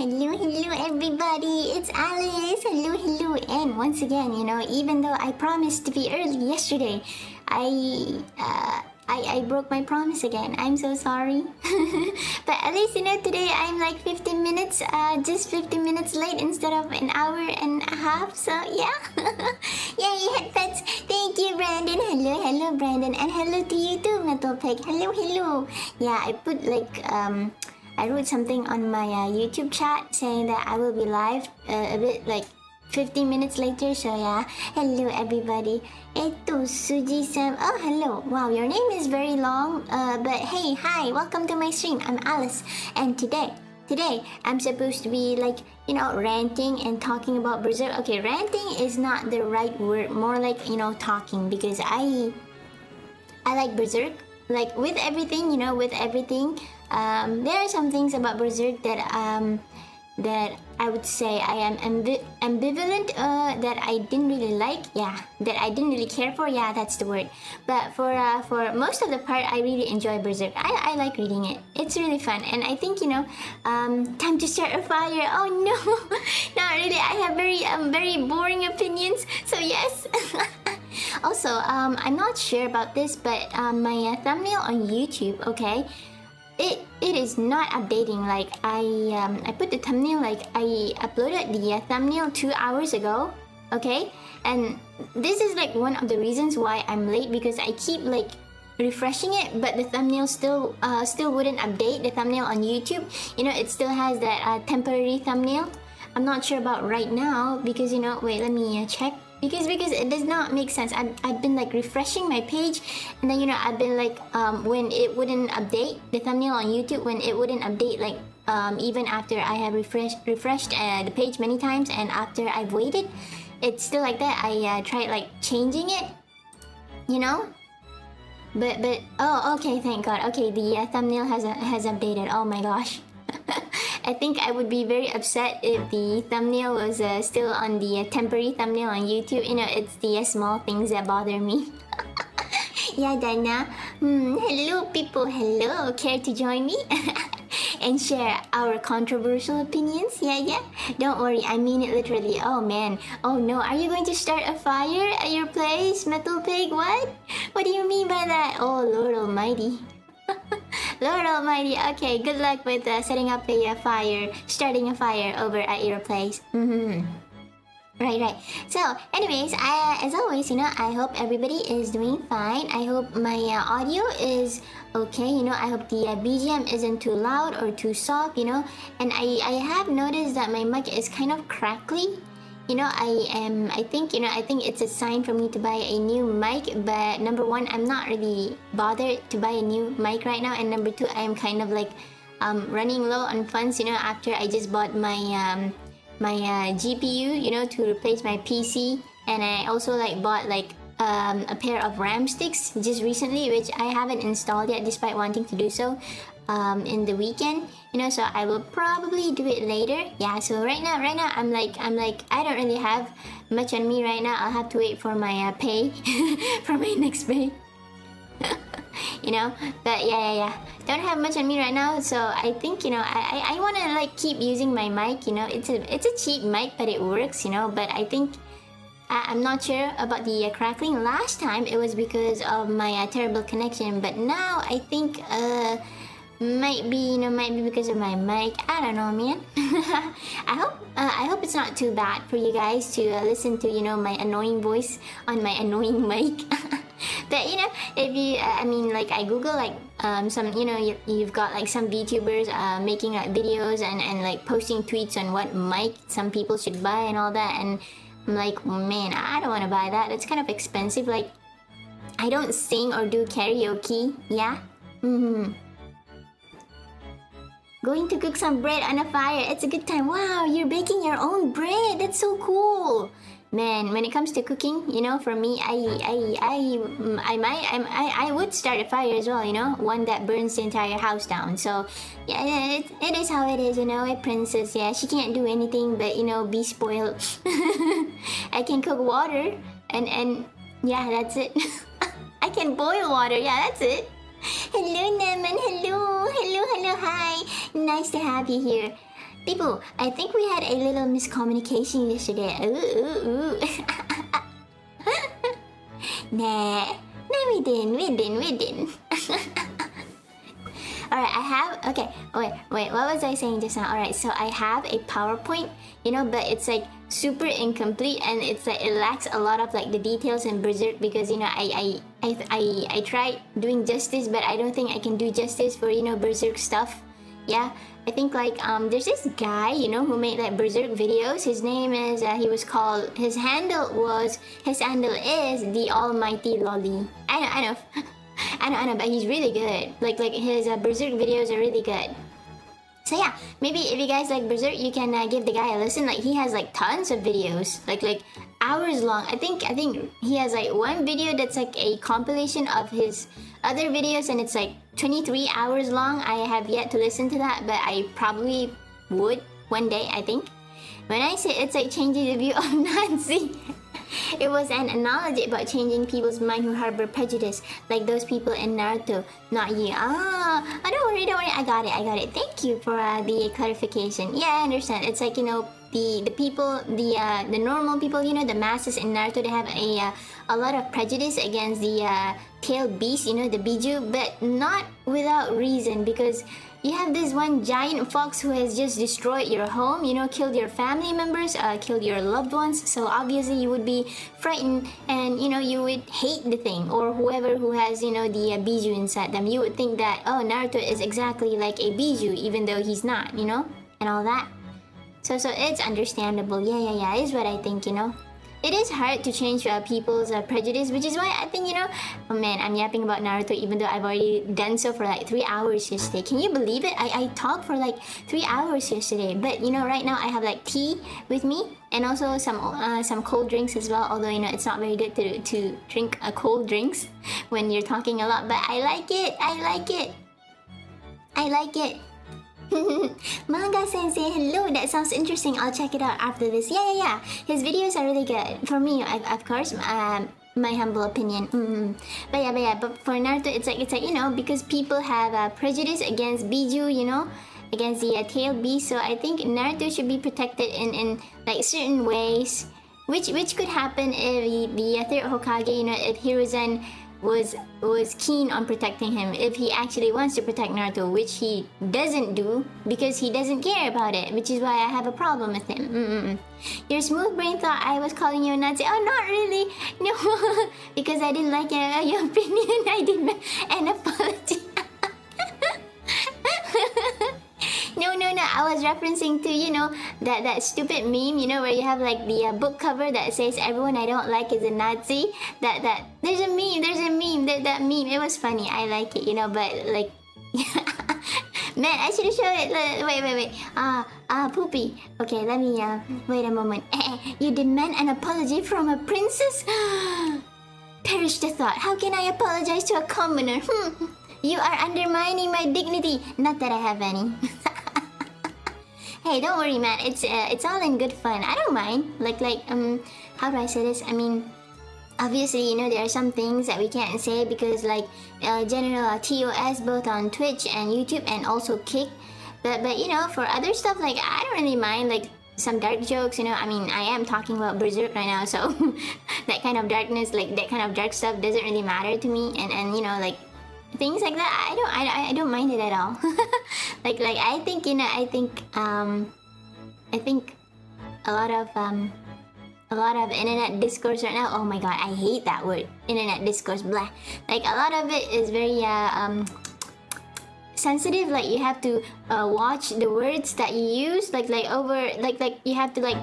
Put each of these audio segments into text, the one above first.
Hello everybody, it's Alice. Hello. And once again, even though I promised to be early yesterday, I broke my promise again. I'm so sorry. But at least, today I'm like 15 minutes, just 15 minutes late instead of an hour and a half. So yeah. Yay, headphones. Thank you, Brandon. Hello, Brandon. And hello to you too, Metal Peg. Hello. Yeah, I put I wrote something on my YouTube chat saying that I will be live a bit like 15 minutes later. So yeah, hello everybody. Eto Suji-san. Oh, hello. Wow, your name is very long. But hey, hi, welcome to my stream. I'm Alice, and today I'm supposed to be ranting and talking about Berserk. Okay, ranting is not the right word. More like talking, because I like Berserk. Like with everything, there are some things about Berserk that I would say I am ambivalent, that I didn't really like. Yeah, that I didn't really care for. Yeah, that's the word. But for most of the part, I really enjoy Berserk. I like reading it. It's really fun, and I think time to start a fire. Oh no, not really. I have very boring opinions. So yes. Also, I'm not sure about this, but my thumbnail on YouTube, okay, it is not updating. Like I put the thumbnail, like I uploaded the thumbnail 2 hours ago, okay, and this is like one of the reasons why I'm late, because I keep like refreshing it, but the thumbnail still wouldn't update. The thumbnail on YouTube, it still has that temporary thumbnail. I'm not sure about right now, because wait, let me check. Because it does not make sense. I've been like refreshing my page, and then I've been like when it wouldn't update the thumbnail on YouTube, when it wouldn't update, like even after I have refreshed the page many times, and after I've waited, it's still like that. I tried like changing it, but oh, okay, thank God. Okay, the thumbnail has updated. Oh my gosh. I think I would be very upset if the thumbnail was still on the temporary thumbnail on YouTube. It's the small things that bother me. Yeah, Dana. Hello, people. Hello. Care to join me? And share our controversial opinions? Yeah. Don't worry, I mean it literally. Oh man. Oh no, are you going to start a fire at your place, Metal Pig? What? What do you mean by that? Oh, Lord Almighty. Lord Almighty. Okay, good luck with setting up a fire, starting a fire over at your place. Right. So, anyways, as always, I hope everybody is doing fine. I hope my audio is okay. I hope the BGM isn't too loud or too soft. And I have noticed that my mic is kind of crackly. I think it's a sign for me to buy a new mic. But number one, I'm not really bothered to buy a new mic right now, and number two, I am kind of like running low on funds. After I just bought my my GPU, to replace my PC, and I also bought a pair of RAM sticks just recently, which I haven't installed yet, despite wanting to do so in the weekend. So I will probably do it later. Yeah, so right now I'm like I don't really have much on me right now. I'll have to wait for my pay for my next pay. But yeah, don't have much on me right now. So I think I want to keep using my mic. It's a cheap mic, but it works. But I think I'm not sure about the crackling. Last time it was because of my terrible connection, but now I think might be because of my mic. I don't know, man. I hope it's not too bad for you guys to listen to my annoying voice on my annoying mic. But if you I Google some you've got some VTubers making videos and posting tweets on what mic some people should buy and all that, and I'm like, man, I don't want to buy that. It's kind of expensive. I don't sing or do karaoke. Yeah. Going to cook some bread on a fire. It's a good time. Wow, you're baking your own bread. That's so cool. Man, when it comes to cooking, for me, I would start a fire as well, one that burns the entire house down. So yeah, it is how it is, a princess. Yeah, she can't do anything but be spoiled. I can cook water, and yeah, that's it. I can boil water. Yeah, that's it. Hello, Neman. Hello, hi. Nice to have you here. People, I think we had a little miscommunication yesterday. Ooh. Nah, we didn't. Alright, I have... Okay, wait, what was I saying just now? Alright, so I have a PowerPoint, you know, but it's like super incomplete and it's like it lacks a lot of like the details in Berserk because, you know, I tried doing justice, but I don't think I can do justice for, you know, Berserk stuff. Yeah, I think like there's this guy, you know, who made like Berserk videos. His name is his handle is the Almighty Lolly. I know I know, but he's really good. Like his Berserk videos are really good. So yeah, maybe if you guys like Berserk, you can give the guy a listen. Like he has like tons of videos, like hours long. I think he has like one video that's like a compilation of his other videos, and it's like 23 hours long. I have yet to listen to that, but I probably would one day, I think. When I say it's like changing the view of Nazi, it was an analogy about changing people's mind who harbor prejudice, like those people in Naruto, not you. Don't worry, I got it. Thank you for the clarification. Yeah, I understand. It's like, you know, the people, the normal people, you know, the masses in Naruto, they have a lot of prejudice against the tailed beast, you know, the Bimyuu, but not without reason, because you have this one giant fox who has just destroyed your home, you know, killed your family members, killed your loved ones. So obviously you would be frightened and, you know, you would hate the thing, or whoever who has, you know, the Bimyuu inside them. You would think that, oh, Naruto is exactly like a Bimyuu, even though he's not, you know, and all that. So it's understandable. Yeah, is what I think, you know. It is hard to change people's prejudice, which is why I think, you know... Oh man, I'm yapping about Naruto even though I've already done so for like 3 hours yesterday. Can you believe it? I talked for like 3 hours yesterday. But, you know, right now I have like tea with me and also some cold drinks as well. Although, you know, it's not very good to drink cold drinks when you're talking a lot. But I like it. Manga Sensei, hello, that sounds interesting. I'll check it out after this. Yeah. His videos are really good. For me, of course, my humble opinion. But for Naruto, it's like, you know, because people have prejudice against Bimyuu, you know, against the tailed beast. So I think Naruto should be protected in like certain ways, which could happen if the third Hokage, you know, if Hiruzen was keen on protecting him, if he actually wants to protect Naruto, which he doesn't do because he doesn't care about it, which is why I have a problem with him. Your smooth brain thought I was calling you a Nazi. Oh, not really. No, because I didn't like your opinion. I did an apology. No, I was referencing to, you know, that stupid meme, you know, where you have like the book cover that says everyone I don't like is a Nazi. That there's a meme, that meme, it was funny. I like it, you know, but like man, I should have shown it. Wait. Poopy. Okay, let me wait a moment. You demand an apology from a princess? Perish the thought. How can I apologize to a commoner? You are undermining my dignity. Not that I have any. Hey, don't worry, man. It's all in good fun. I don't mind. Like how do I say this? I mean, obviously, you know, there are some things that we can't say because like general TOS both on Twitch and YouTube and also Kick. But you know, for other stuff, like I don't really mind like some dark jokes, you know. I mean, I am talking about Berserk right now, so that kind of darkness, like that kind of dark stuff doesn't really matter to me, and you know, like things like that, I don't mind it at all. like I think, you know, I think a lot of internet discourse right now. Oh my god, I hate that word, internet discourse. Blah. Like a lot of it is very sensitive. Like you have to watch the words that you use. Like you have to like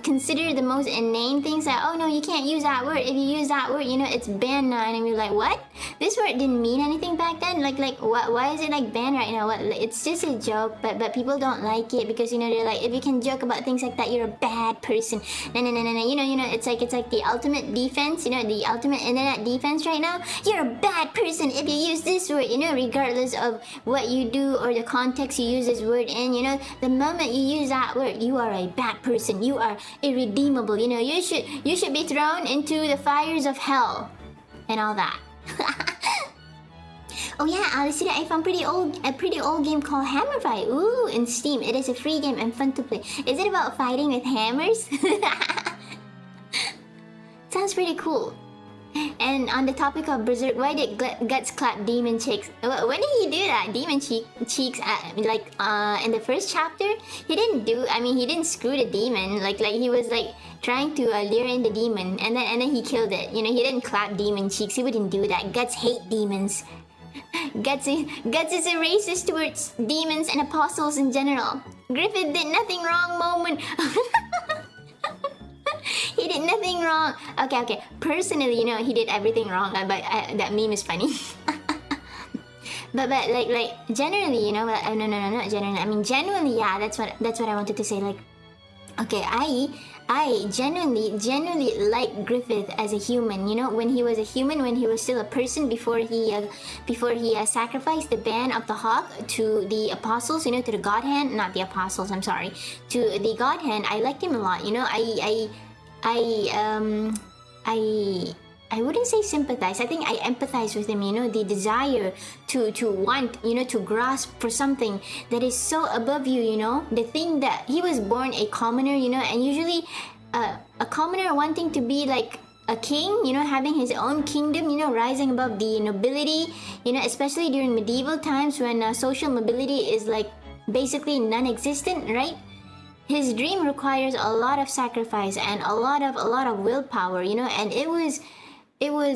consider the most inane things, like, oh no, you can't use that word. If you use that word, you know, it's banned now. And you're like, what? This word didn't mean anything back then. Like what? Why is it like banned right now? What? It's just a joke, but people don't like it because, you know, they're like, if you can joke about things like that, you're a bad person. No. You know, it's like the ultimate defense. You know, the ultimate internet defense right now. You're a bad person if you use this word. You know, regardless of what you do or the context you use this word in. You know, the moment you use that word, you are a bad person. You are irredeemable. You know, you should be thrown into the fires of hell and all that. Oh yeah, Alice, today I found a pretty old game called Hammer Fight. Ooh, in Steam. It is a free game and fun to play. Is it about fighting with hammers? Sounds pretty cool. And on the topic of Berserk, why did Guts clap demon cheeks? When did he do that? Demon cheeks, in the first chapter, he didn't do. I mean, he didn't screw the demon. Like he was like trying to lure in the demon, and then he killed it. You know, he didn't clap demon cheeks. He wouldn't do that. Guts hate demons. Guts is a racist towards demons and apostles in general. Griffith did nothing wrong. Moment. He did nothing wrong. Okay. Personally, you know, he did everything wrong. But that meme is funny. but like generally, you know, no, not generally. I mean, genuinely, yeah. That's what I wanted to say. Like, okay, I genuinely like Griffith as a human. You know, when he was a human, when he was still a person, before he sacrificed the band of the hawk to the apostles. You know, to the God Hand, not the apostles. I'm sorry, to the God Hand. I liked him a lot. You know, I wouldn't say sympathize. I think I empathize with him. You know, the desire to want, you know, to grasp for something that is so above you. You know, the thing that he was born a commoner. You know, and usually a commoner wanting to be like a king. You know, having his own kingdom. You know, rising above the nobility. You know, especially during medieval times when social mobility is like basically non-existent, right? His dream requires a lot of sacrifice and a lot of willpower, you know, and it was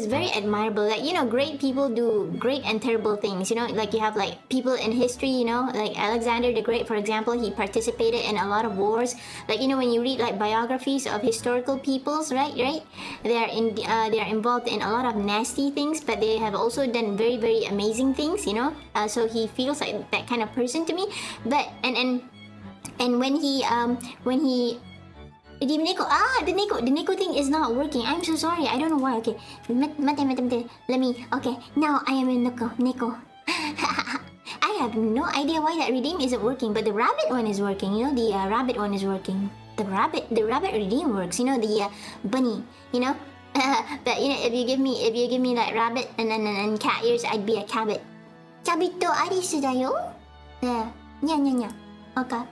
very admirable. Like, you know, great people do great and terrible things, you know, like you have like people in history, you know, like Alexander the Great, for example. He participated in a lot of wars. Like, you know, when you read like biographies of historical peoples, right, they are involved in a lot of nasty things, but they have also done very, very amazing things, you know. So he feels like that kind of person to me. But and when he the Neko thing is not working. I'm so sorry. I don't know why. Okay, mate. Let me. Okay, now I am in Neko. I have no idea why that redeem isn't working, but the rabbit one is working. You know, the rabbit one is working. The rabbit redeem works. You know, the bunny. You know, but you know, if you give me like rabbit and cat ears, I'd be a cabbit. Cabito arisu da yo. Yeah. Nya. Okay.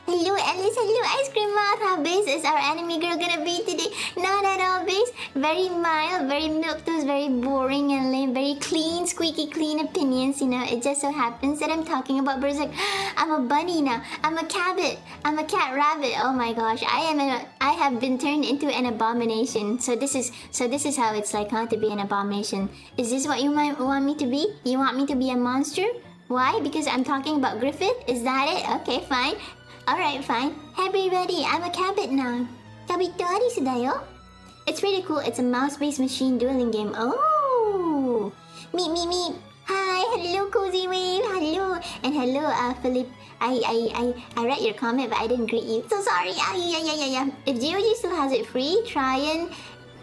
Hello Alice, hello Ice Cream Mouth. How base is our anime girl gonna be today? Not at all base. Very mild, very milquetoast, very boring and lame, very clean, squeaky clean opinions, you know. It just so happens that I'm talking about Berserk. I'm a bunny now. I'm a cabbit. I'm a cat rabbit. Oh my gosh. I have been turned into an abomination. So this is how it's like, huh, to be an abomination. Is this what you might want me to be? You want me to be a monster? Why? Because I'm talking about Griffith? Is that it? Okay, fine. Alright, fine. Hey everybody, I'm a cabbit now. Cabito arisu da yo. It's pretty cool. It's a mouse-based machine dueling game. Oh! Meep. Hi, hello Cozy Wave. Hello. And hello, Philip. I read your comment, but I didn't greet you. So sorry. Yeah. If GOG still has it free, try and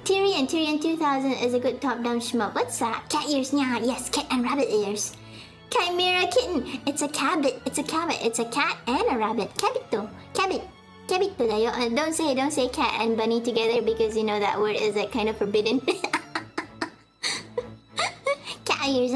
Tyrion 2000 is a good top-down shmup. What's that? Cat ears, yeah. Yes, cat and rabbit ears. Chimera kitten. It's a cabbit. It's a cat and a rabbit. Cabito da yo. Don't say cat and bunny together, because you know that word is like kind of forbidden. Cat ears.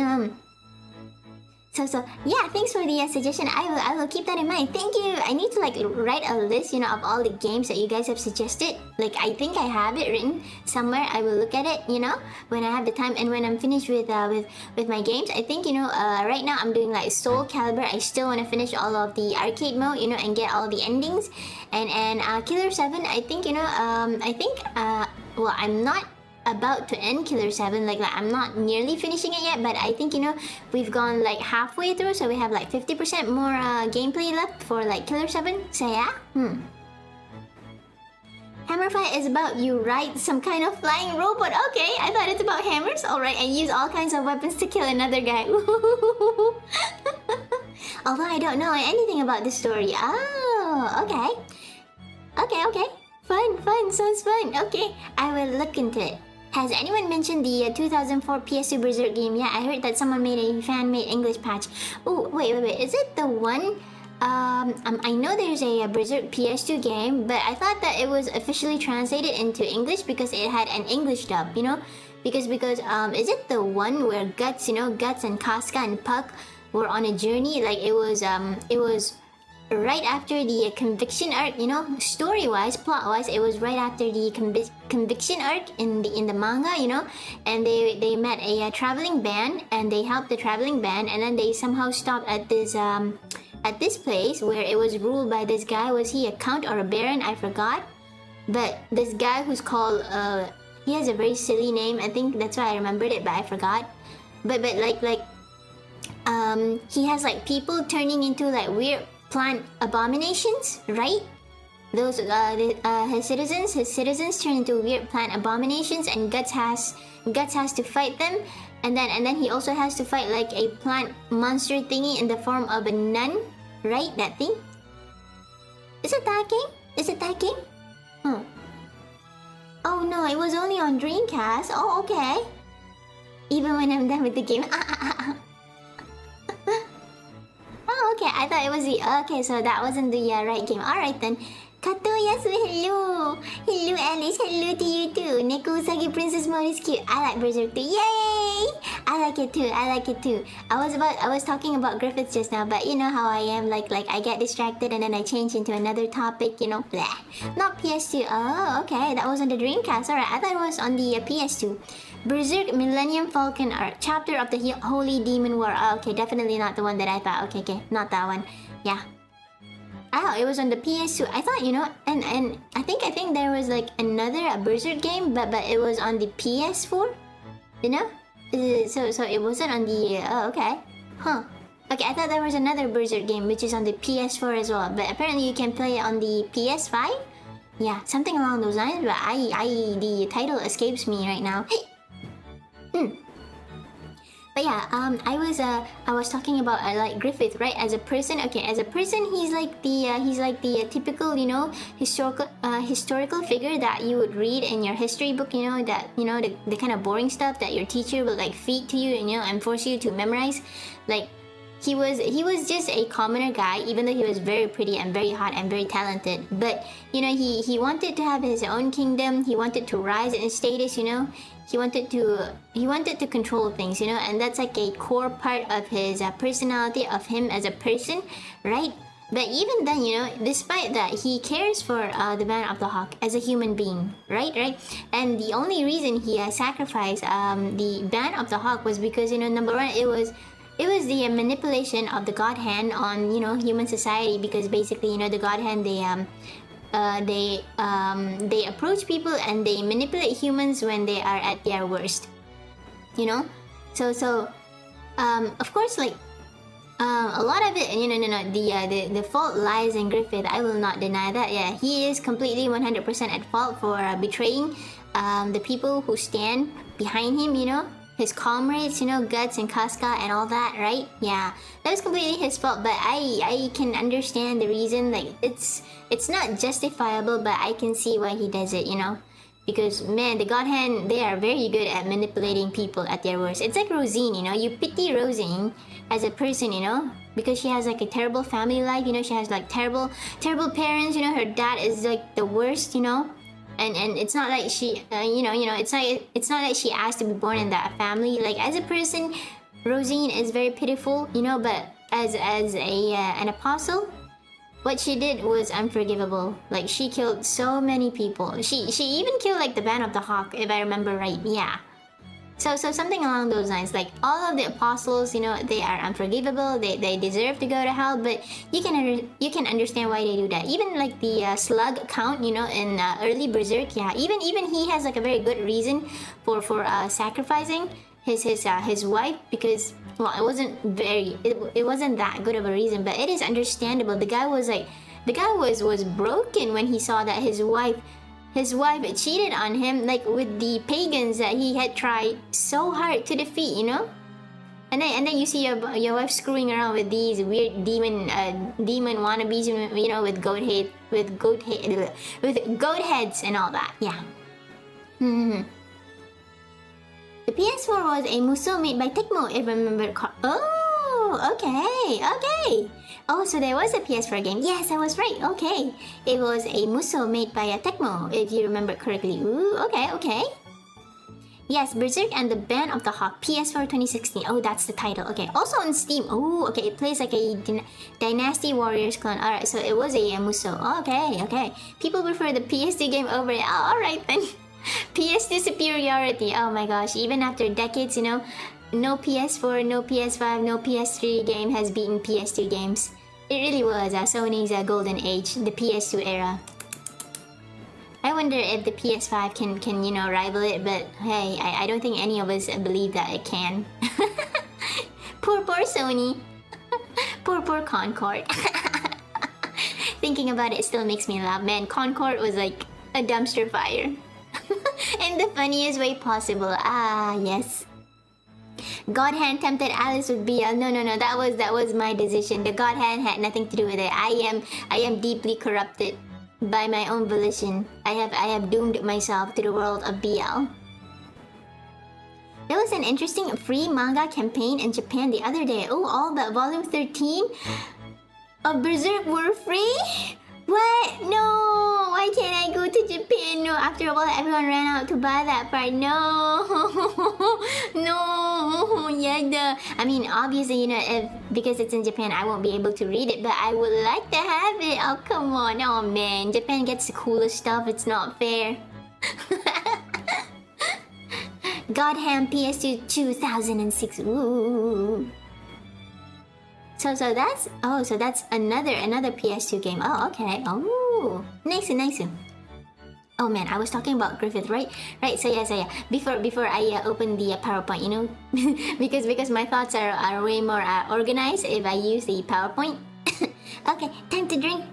So yeah, thanks for the suggestion. I will keep that in mind. Thank you. I need to like write a list, you know, of all the games that you guys have suggested. Like, I think I have it written somewhere. I will look at it, you know, when I have the time and when I'm finished with my games. I think, you know, right now I'm doing like Soul Calibur. I still want to finish all of the arcade mode, you know, and get all the endings. And Killer 7, I think, you know, well, I'm not about to end Killer 7, like I'm not nearly finishing it yet, but I think, you know, we've gone like halfway through, so we have like 50% more gameplay left for like Killer 7. So yeah. Hammer fight is about you ride some kind of flying robot. Okay, I thought it's about hammers. Alright, and use all kinds of weapons to kill another guy. Although I don't know anything about this story. Oh, okay. Fun, sounds fun. Okay, I will look into it. Has anyone mentioned the 2004 PS2 Berserk game? Yeah, I heard that someone made a fan-made English patch. Oh, wait. Is it the one I know there's a Berserk PS2 game, but I thought that it was officially translated into English because it had an English dub, you know? Because is it the one where Guts, you know, Guts and Casca and Puck were on a journey? Like it was right after the conviction arc, you know, story-wise, plot-wise, it was right after the conviction arc in the manga, you know, and they met a traveling band, and they helped the traveling band, and then they somehow stopped at this place where it was ruled by this guy. Was he a count or a baron? I forgot. But this guy who's called he has a very silly name. I think that's why I remembered it, but I forgot. But he has like people turning into like weird plant abominations, right? Those his citizens turn into weird plant abominations, and Guts has to fight them, and then he also has to fight like a plant monster thingy in the form of a nun, right? That thing. Is it that game? Oh no, it was only on Dreamcast. Oh, okay. Even when I'm done with the game. Oh, okay. I thought it was the... Okay, so that wasn't the right game. Alright then. Kato Yasu, hello! Hello Alice, hello to you too. Neko Usagi Princess Mode is cute. I like Berserk too. Yay! I like it too. I was talking about Griffiths just now, but you know how I am. Like I get distracted and then I change into another topic, you know. Blah. Not PS2. Oh, okay. That was on the Dreamcast. Alright, I thought it was on the PS2. Berserk Millennium Falcon Arc. Chapter of the Holy Demon War. Oh, okay, definitely not the one that I thought. Okay. Not that one. Yeah. Oh, it was on the PS2. I thought, you know, and I think there was like another Berserk game, but it was on the PS4, you know. So it wasn't on the. Oh, okay, huh? Okay, I thought there was another Berserk game which is on the PS4 as well, but apparently you can play it on the PS5. Yeah, something along those lines. But the title escapes me right now. But yeah, I was talking about like Griffith, right? As a person, okay, as a person, he's like the typical, you know, historical figure that you would read in your history book, you know, that, you know, the kind of boring stuff that your teacher will like feed to you, and, you know, and force you to memorize. Like he was just a commoner guy, even though he was very pretty and very hot and very talented. But you know, he wanted to have his own kingdom. He wanted to rise in status, you know. He wanted to control things, you know, and that's like a core part of his personality, of him as a person, right? But even then, you know, despite that, he cares for the Band of the Hawk as a human being, right? And the only reason he sacrificed the Band of the Hawk was because, you know, number one, it was the manipulation of the God Hand on, you know, human society, because basically, you know, the God Hand, they approach people and they manipulate humans when they are at their worst, you know. So of course, like a lot of it, you know, the fault lies in Griffith. I will not deny that. Yeah, he is completely 100% at fault for betraying the people who stand behind him, you know, his comrades, you know, Guts and Casca and all that, right? Yeah, that was completely his fault, but I can understand the reason. Like, it's not justifiable, but I can see why he does it, you know? Because, man, the God Hand, they are very good at manipulating people at their worst. It's like Rosine, you know? You pity Rosine as a person, you know? Because she has like a terrible family life, you know? She has like terrible parents, you know? Her dad is like the worst, you know? And it's not like she, you know, it's not like she asked to be born in that family. Like, as a person, Rosine is very pitiful, you know. But as an apostle, what she did was unforgivable. Like, she killed so many people. She even killed like the Band of the Hawk, if I remember right. Yeah. So something along those lines. Like, all of the apostles, you know, they are unforgivable. They deserve to go to hell. But you can understand why they do that. Even like the slug count, you know, in early Berserk. Yeah, even he has like a very good reason for sacrificing his wife, because, well, it wasn't that good of a reason, but it is understandable. The guy was broken when he saw that his wife cheated on him, like with the pagans that he had tried so hard to defeat, you know. And then you see your wife screwing around with these weird demon wannabes, you know, with goat heads and all that. Yeah. The PS4 was a Musou made by Tecmo, if I remember. Oh, okay. Oh, so there was a PS4 game. Yes, I was right. Okay. It was a Muso made by a Tecmo, if you remember correctly. Ooh, okay, okay. Yes, Berserk and the Band of the Hawk, PS4 2016. Oh, that's the title. Okay, also on Steam. Oh, okay, it plays like a Dynasty Warriors clone. Alright, so it was a Muso. Oh, okay, okay. People prefer the PS2 game over it. Oh, alright then. PS2 superiority. Oh my gosh, even after decades, you know, no PS4, no PS5, no PS3 game has beaten PS2 games. It really was Sony's golden age, the PS2 era. I wonder if the PS5 can you know, rival it, but hey, I don't think any of us believe that it can. Poor Sony. poor Concord. Thinking about it still makes me laugh. Man, Concord was like a dumpster fire. In the funniest way possible. Ah, yes. God Hand tempted Alice with BL. No, that was my decision. The God Hand had nothing to do with it. I am deeply corrupted by my own volition. I have doomed myself to the world of BL. There was an interesting free manga campaign in Japan the other day. Oh, all but volume 13 of Berserk were free? What? No! Why can't I go to Japan? No, after a while everyone ran out to buy that part. No! No! Yeah, I mean, obviously, you know, because it's in Japan, I won't be able to read it, but I would like to have it. Oh, come on. Oh, man. Japan gets the coolest stuff. It's not fair. Godham PS2 2006. Ooh. So that's another PS2 game. Oh, okay. Oh, nice. Oh man, I was talking about Griffith, right? Right. So yeah. Before I open the PowerPoint, you know, because my thoughts are way more organized if I use the PowerPoint. Okay, time to drink.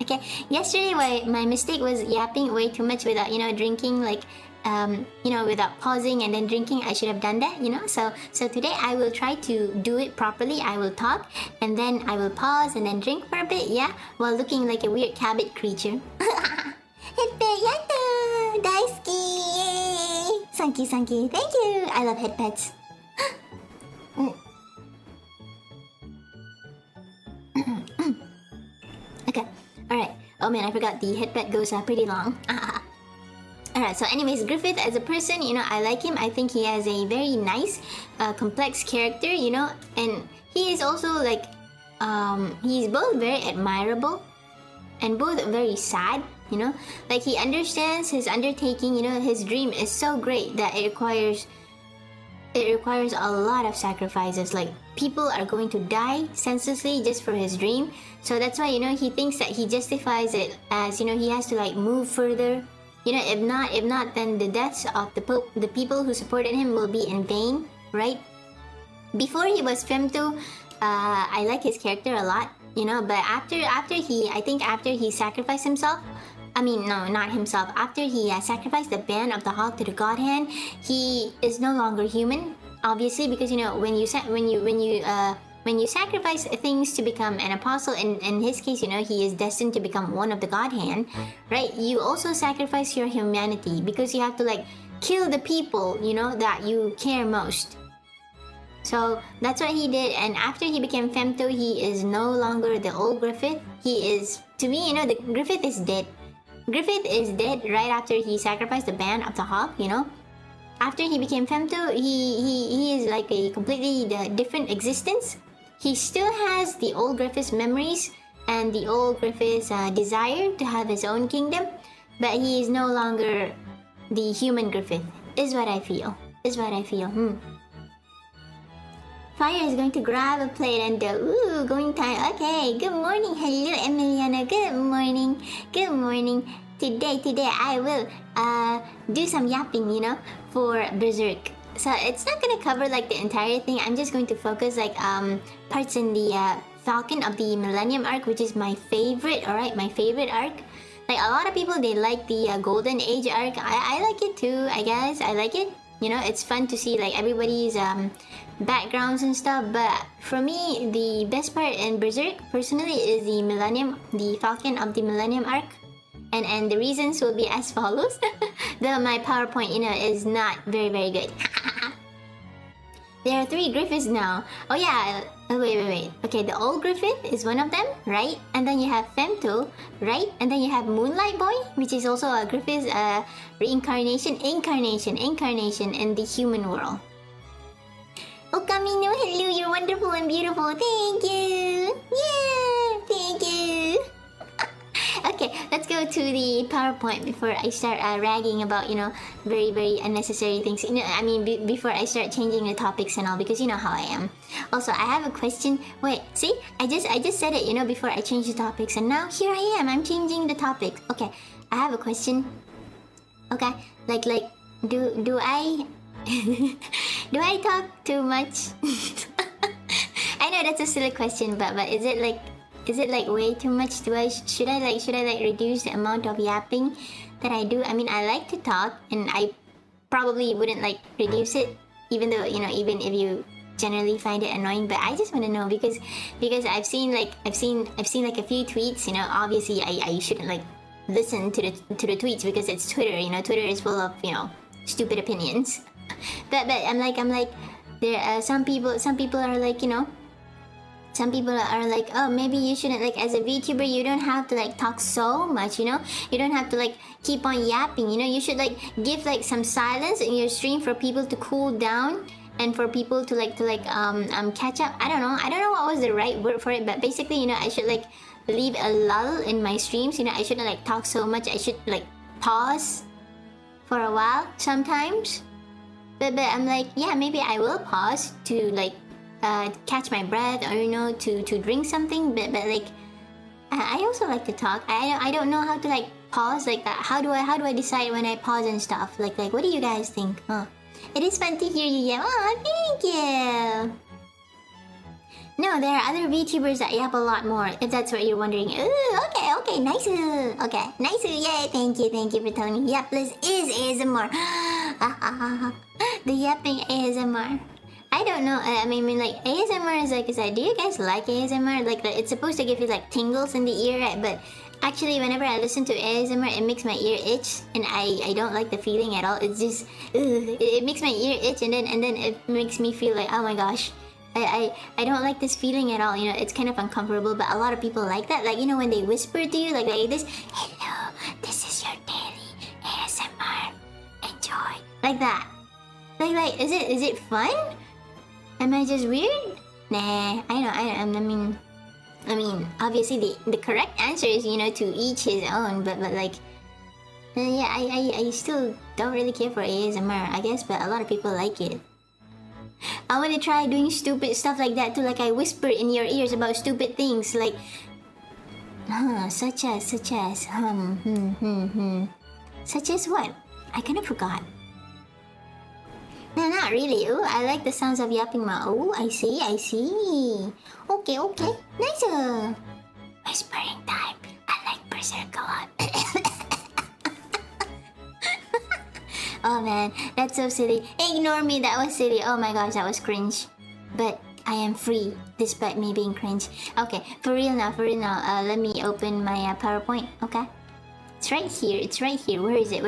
Okay. Yesterday, my mistake was yapping way too much without, you know, drinking, like. You know, without pausing and then drinking. I should have done that, you know. So today I will try to do it properly. I will talk and then I will pause and then drink for a bit, yeah, while looking like a weird cabbage creature. Headpad yata! Daisuki! Sanki. Thank you! I love headpads. Okay, alright. Oh man, I forgot the headpad goes pretty long. Alright, so anyways, Griffith as a person, you know, I like him. I think he has a very nice, complex character, you know, and he is also like, he's both very admirable and both very sad, you know. Like, he understands his undertaking, you know, his dream is so great that it requires a lot of sacrifices. Like, people are going to die senselessly just for his dream. So that's why, you know, he thinks that he justifies it as, you know, he has to like move further. You know, if not, then the deaths of the people who supported him will be in vain, right? Before he was femto, I like his character a lot, you know. But after he sacrificed himself, I mean, no, not himself. After he sacrificed the Band of the Hawk to the God Hand, he is no longer human, obviously, because you know when you sacrifice things to become an apostle, in his case, you know, he is destined to become one of the God Hand, right? You also sacrifice your humanity because you have to like kill the people, you know, that you care most. So that's what he did, and after he became femto, he is no longer the old Griffith. He is, to me, you know, the Griffith is dead. Griffith is dead right after he sacrificed the Band of the Hawk, you know. After he became femto, he is like a completely different existence. He still has the old Griffith's memories and the old Griffith's desire to have his own kingdom, but he is no longer the human Griffith, is what I feel. Fire is going to grab a plate and ooh, going time. Okay, good morning. Hello, Emiliana. Good morning. Today I will do some yapping, you know, for Berserk. So it's not gonna cover like the entire thing. I'm just going to focus like parts in the Falcon of the Millennium arc, which is my favorite. Alright, my favorite arc. Like a lot of people, they like the Golden Age arc. I like it too, I guess. I like it. You know, it's fun to see like everybody's backgrounds and stuff. But for me, the best part in Berserk, personally, is the Millennium, the Falcon of the Millennium arc. And the reasons will be as follows. Though my PowerPoint, you know, is not very good. There are 3 Griffiths now. Oh yeah, Oh, wait. Okay, the old Griffith is one of them, right? And then you have Femto, right? And then you have Moonlight Boy, which is also a Griffith's incarnation in the human world. Okamino, hello, you're wonderful and beautiful. Thank you. Yeah, thank you. Okay, let's go to the PowerPoint before I start ragging about, very, very unnecessary things. Before I start changing the topics and all, because you know how I am. Also, I have a question. Wait, see? I just said it, before I change the topics, and now here I am. I'm changing the topic. Okay, I have a question. Okay, like, do I... do I talk too much? I know that's a silly question, but is it like way too much? Should I reduce the amount of yapping that I do? I mean, I like to talk, and I probably wouldn't like reduce it, even though even if you generally find it annoying. But I just want to know because I've seen like a few tweets. Obviously I shouldn't like listen to the tweets because it's Twitter. Twitter is full of stupid opinions. But I'm like there are some people are like some people are like, oh, maybe you shouldn't, like, as a VTuber, you don't have to like talk so much, you don't have to like keep on yapping, you should like give like some silence in your stream for people to cool down and for people to catch up. I don't know what was the right word for it, but basically I should like leave a lull in my streams. I shouldn't like talk so much. I should like pause for a while sometimes. But I'm like, yeah, maybe I will pause to like catch my breath or to drink something. But like I also like to talk. I don't know how to like pause like that. How do I decide when I pause and stuff? Like what do you guys think? It is fun to hear you yell. Oh, thank you. No, there are other VTubers that yap a lot more, if that's what you're wondering. Ooh, okay, nice. Okay, nice. Yay, thank you for telling me. Yapless is ASMR. The yapping ASMR. I don't know. I mean, like ASMR is like, do you guys like ASMR? Like, it's supposed to give you like tingles in the ear, right? But actually, whenever I listen to ASMR, it makes my ear itch, and I don't like the feeling at all. It's just, it makes my ear itch, and then it makes me feel like, oh my gosh. I don't like this feeling at all. It's kind of uncomfortable, but a lot of people like that. Like, when they whisper to you like this, hello, this is your daily ASMR. Enjoy. Like that. Like, is it fun? Am I just weird? Nah, I mean, obviously the correct answer is, to each his own, but like, yeah, I still don't really care for ASMR, I guess, but a lot of people like it. I want to try doing stupid stuff like that too, like I whisper in your ears about stupid things, like, such as, such as what? I kind of forgot. No, not really. Oh, I like the sounds of yapping ma. Oh, I see. Okay, nice. Whispering time. I like Berserk a lot. Oh man, that's so silly. Ignore me, that was silly. Oh my gosh, that was cringe. But I am free, despite me being cringe. Okay, for real now. Let me open my PowerPoint, okay? It's right here. Where is it?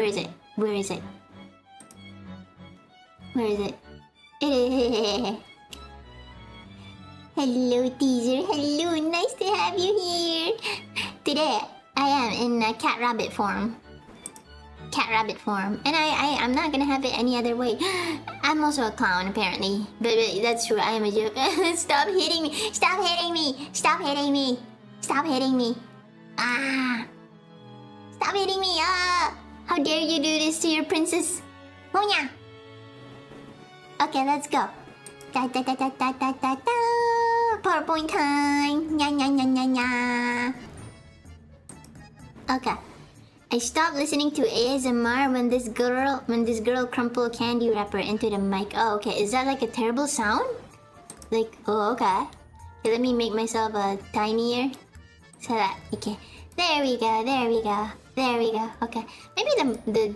Hello, teaser. Hello, nice to have you here. Today, I am in cat rabbit form. And I'm not gonna have it any other way. I'm also a clown, apparently. But that's true, I am a joke. Stop hitting me! Stop hitting me! Ah! Stop hitting me! Ah! How dare you do this to your princess? Honya! Okay, let's go. PowerPoint time! Nya. Okay. I stopped listening to ASMR when this girl crumpled candy wrapper into the mic. Oh, okay. Is that like a terrible sound? Like, oh, okay. Okay, let me make myself tinier. So that, okay. There we go. Okay. Maybe the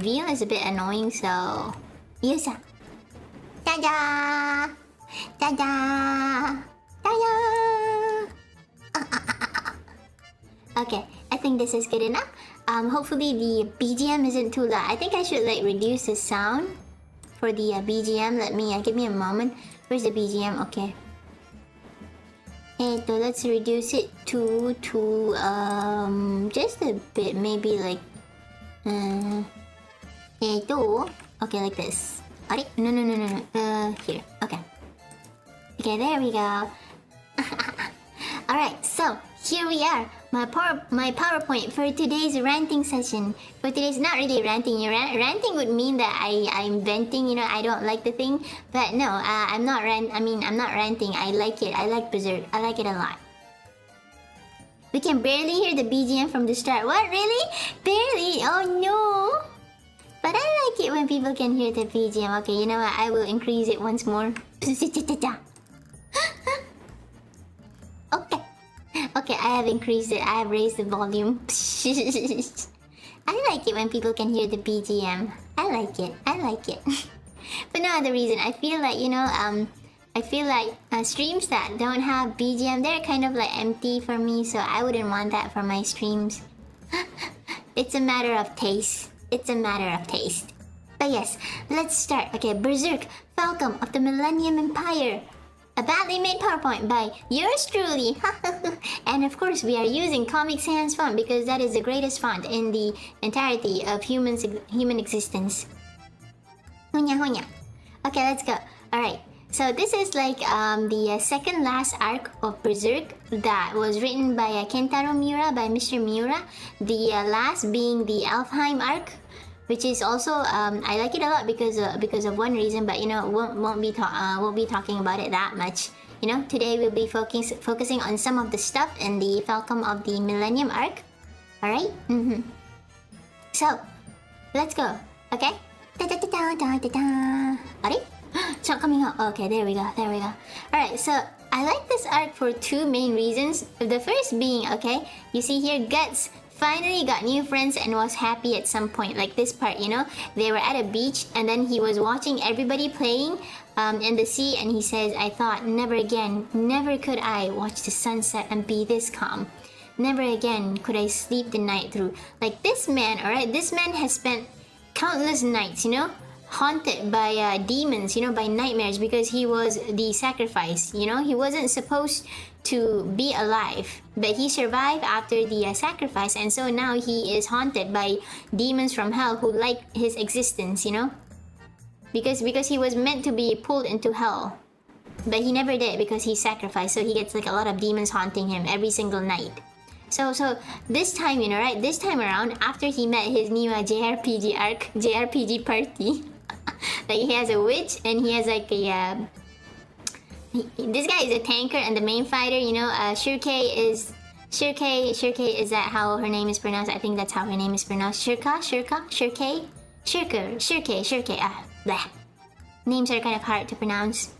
veal is a bit annoying, so yes. Ta-da! Okay, I think this is good enough. Hopefully the BGM isn't too loud. I think I should like reduce the sound for the BGM. Let me give me a moment. Where's the BGM? Okay. Let's reduce it to just a bit, maybe like okay, like this. No. Here. Okay. Okay, there we go. Alright, so here we are. My PowerPoint for today's ranting session. For today's not really ranting. Ranting would mean that I'm venting. You know, I don't like the thing. But no, I'm not ranting. I like it. I like Berserk. I like it a lot. We can barely hear the BGM from the start. What, really? Barely? Oh no. But I like it when people can hear the BGM. Okay, you know what? I will increase it once more. Okay, I have increased it. I have raised the volume. I like it when people can hear the BGM. I like it. For no other reason. I feel like, you know, streams that don't have BGM, they're kind of like empty for me, so I wouldn't want that for my streams. It's a matter of taste. But yes, let's start. Okay, Berserk, Falcon of the Millennium Empire. A badly made PowerPoint by yours truly. And of course, we are using Comic Sans font because that is the greatest font in the entirety of human existence. Hunya. Okay, let's go. Alright, so this is like the second last arc of Berserk that was written by Kentaro Miura, by Mr. Miura. The last being the Alfheim arc, which is also I like it a lot because of one reason, but you know, won't be talking about it that much. You know, today we'll be focusing on some of the stuff in the Falcon of the Millennium arc. All right. So let's go. Okay. It's not coming out. Okay, there we go. All right. So I like this arc for two main reasons. The first being, okay, you see here, Guts finally got new friends and was happy at some point. Like this part, you know, they were at a beach and then he was watching everybody playing in the sea, and he says, I thought, never again, never could I watch the sunset and be this calm. Never again could I sleep the night through. Like this man, alright, this man has spent countless nights, you know, haunted by demons, you know, by nightmares, because he was the sacrifice, you know. He wasn't supposed to be alive, but he survived after the sacrifice, and so now he is haunted by demons from hell who like his existence, you know, because he was meant to be pulled into hell, but he never did because he sacrificed. So he gets like a lot of demons haunting him every single night. So this time, you know, right, this time around, after he met his new JRPG party, like he has a witch and he has like a this guy is a tanker and the main fighter, you know. Shirkei, is that how her name is pronounced? I think that's how her name is pronounced. Shirkei. Blah. Names are kind of hard to pronounce.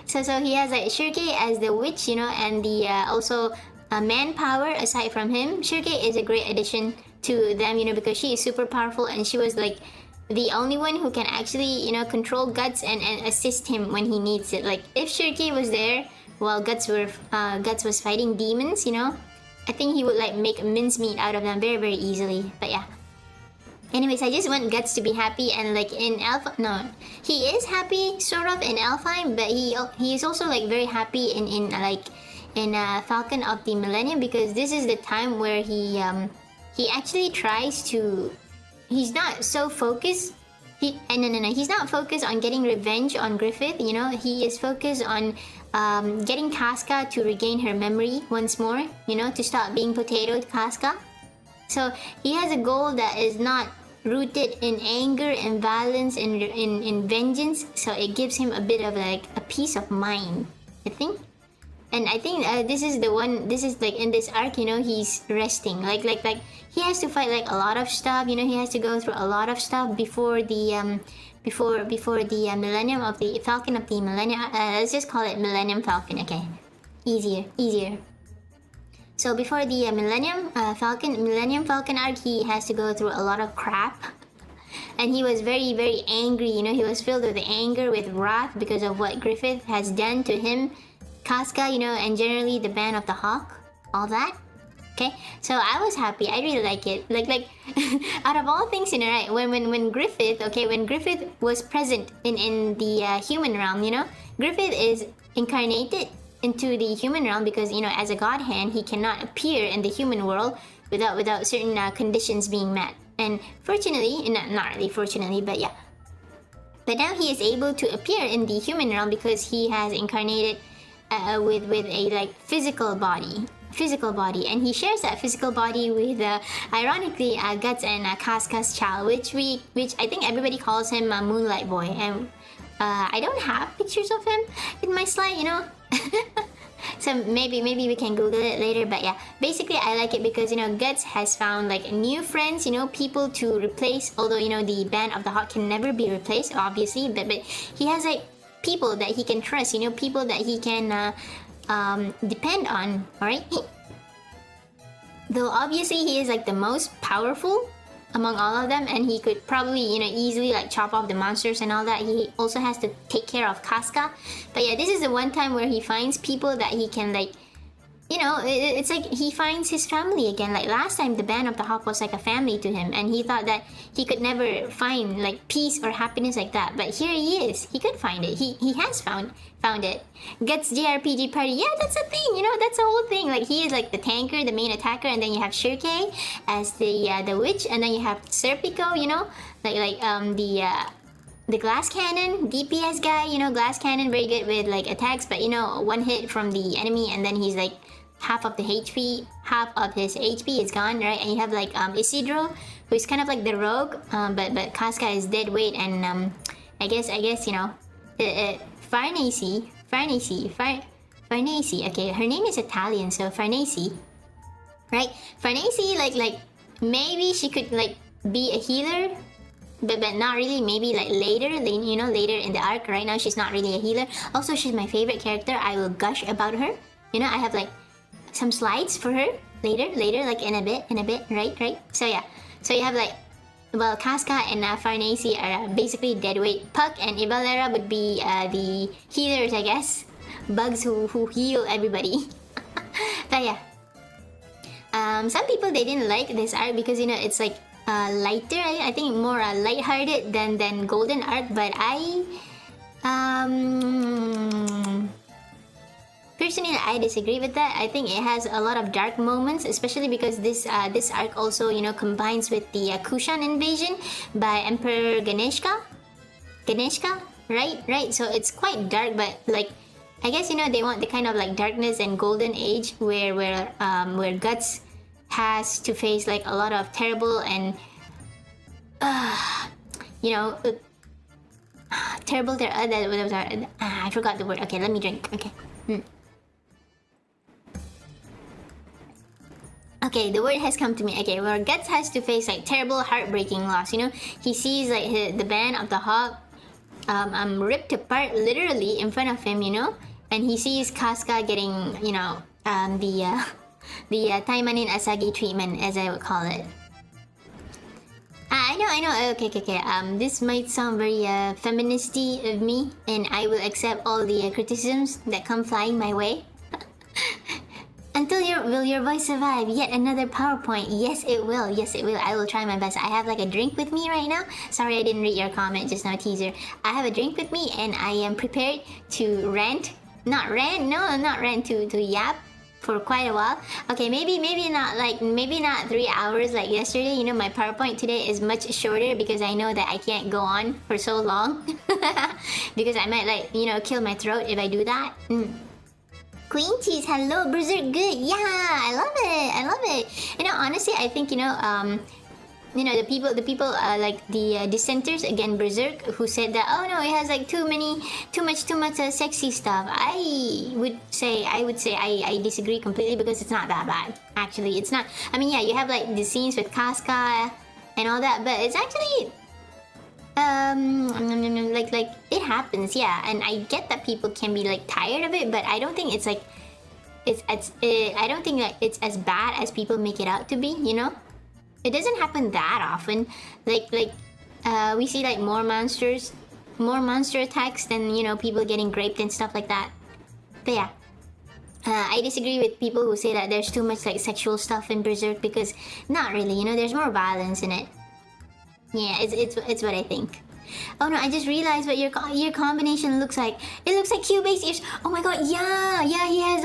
so he has like Shirkei as the witch, you know, and the also manpower aside from him. Shirkei is a great addition to them, you know, because she is super powerful and she was like the only one who can actually, you know, control Guts and assist him when he needs it. Like if Shirkei was there while Guts was fighting demons, you know, I think he would like make mincemeat out of them very, very easily. But yeah. Anyways, I just want Guts to be happy, and like in he is happy sort of in Alfheim, but he is also like very happy in Falcon of the Millennium, because this is the time where he actually tries to. He's not so focused. He's not focused on getting revenge on Griffith. You know, he is focused on getting Casca to regain her memory once more. You know, to stop being potatoed Casca. So he has a goal that is not rooted in anger and violence and in vengeance. So it gives him a bit of like a peace of mind, I think. And I think this is the one. This is like in this arc, you know, he's resting. Like he has to fight like a lot of stuff. You know, he has to go through a lot of stuff before the before the Millennium of the Falcon of the Millennium. Let's just call it Millennium Falcon. Okay, easier. So before the Millennium Falcon arc, he has to go through a lot of crap. And he was very, very angry. You know, he was filled with anger, with wrath because of what Griffith has done to him. Casca, you know, and generally the Band of the Hawk, all that. Okay, so I was happy. I really like it. Like out of all things, right? When Griffith, okay, when Griffith was present in the human realm, Griffith is incarnated into the human realm because as a god hand, he cannot appear in the human world without certain conditions being met. And fortunately, not really fortunately, but yeah. But now he is able to appear in the human realm because he has incarnated with a physical body, and he shares that physical body with ironically Guts and Casca's child, which I think everybody calls him Moonlight Boy, and I don't have pictures of him in my slide, so maybe we can Google it later. But yeah, basically I like it because Guts has found new friends, people to replace, although the Band of the Hawk can never be replaced obviously, but he has people that he can trust, people that he can depend on. All right, though obviously he is the most powerful among all of them, and he could probably easily chop off the monsters and all that. He also has to take care of Casca. But yeah, this is the one time where he finds people that he can it's he finds his family again. Last time, the Band of the Hawk was a family to him, and he thought that he could never find peace or happiness like that. But here he is. He could find it. He has found it. Guts JRPG party. Yeah, that's a thing. That's a whole thing. He is the tanker, the main attacker, and then you have Shirkei as the witch, and then you have Serpico. The glass cannon, DPS guy. Glass cannon, very good with attacks, but one hit from the enemy, and then he's half of his HP is gone, right? And you have Isidro, who's kind of the rogue, but Casca is dead weight, and I guess Farnese. Okay, her name is Italian, so Farnese, right? Farnese, maybe she could be a healer, but not really. Maybe later in the arc. Right now she's not really a healer. Also, she's my favorite character. I will gush about her. I have some slides for her later, in a bit, right? So yeah, so you have Casca and Farnese are basically deadweight. Puck and Ibalera would be the healers, I guess. Bugs who heal everybody. But yeah, some people, they didn't like this arc because it's lighter. I think more lighthearted than Golden Arc. But personally, I disagree with that. I think it has a lot of dark moments, especially because this arc also combines with the Kushan invasion by Emperor Ganeshka, right? So it's quite dark, but I guess they want the kind of darkness and golden age where Guts has to face a lot of terrible and terrible. I forgot the word. Okay, let me drink. Okay. Okay, the word has come to me. Okay, where Guts has to face terrible, heartbreaking loss. He sees the Band of the Hawk ripped apart literally in front of him. And he sees Casca getting the Taimanin Asagi treatment, as I would call it. I know. Okay. This might sound very feministy of me, and I will accept all the criticisms that come flying my way. Will your voice survive yet another PowerPoint? Yes, it will. I will try my best. I have a drink with me right now. Sorry, I didn't read your comment just now, teaser. I have a drink with me, and I am prepared to rant. Not rant. To yap for quite a while. Okay, maybe not 3 hours like yesterday. My PowerPoint today is much shorter because I know that I can't go on for so long. Because I might kill my throat if I do that. Queen Cheese, hello, Berserk, good. Yeah, I love it. Honestly, I think the people the dissenters against Berserk who said that, oh no, it has too much sexy stuff. I would say I disagree completely because it's not that bad. Actually, it's not. I mean, yeah, you have the scenes with Casca and all that, but it's actually it happens, yeah. And I get that people can be tired of it, but I don't think it's I don't think it's as bad as people make it out to be. It doesn't happen that often. We see more monster attacks than people getting raped and stuff like that. But yeah, I disagree with people who say that there's too much like sexual stuff in Berserk, because not really, you know, there's more violence in it. Yeah, it's what I think. Oh no, I just realized what your combination looks like. It looks like Kyubey's ears. Oh my god, yeah, he has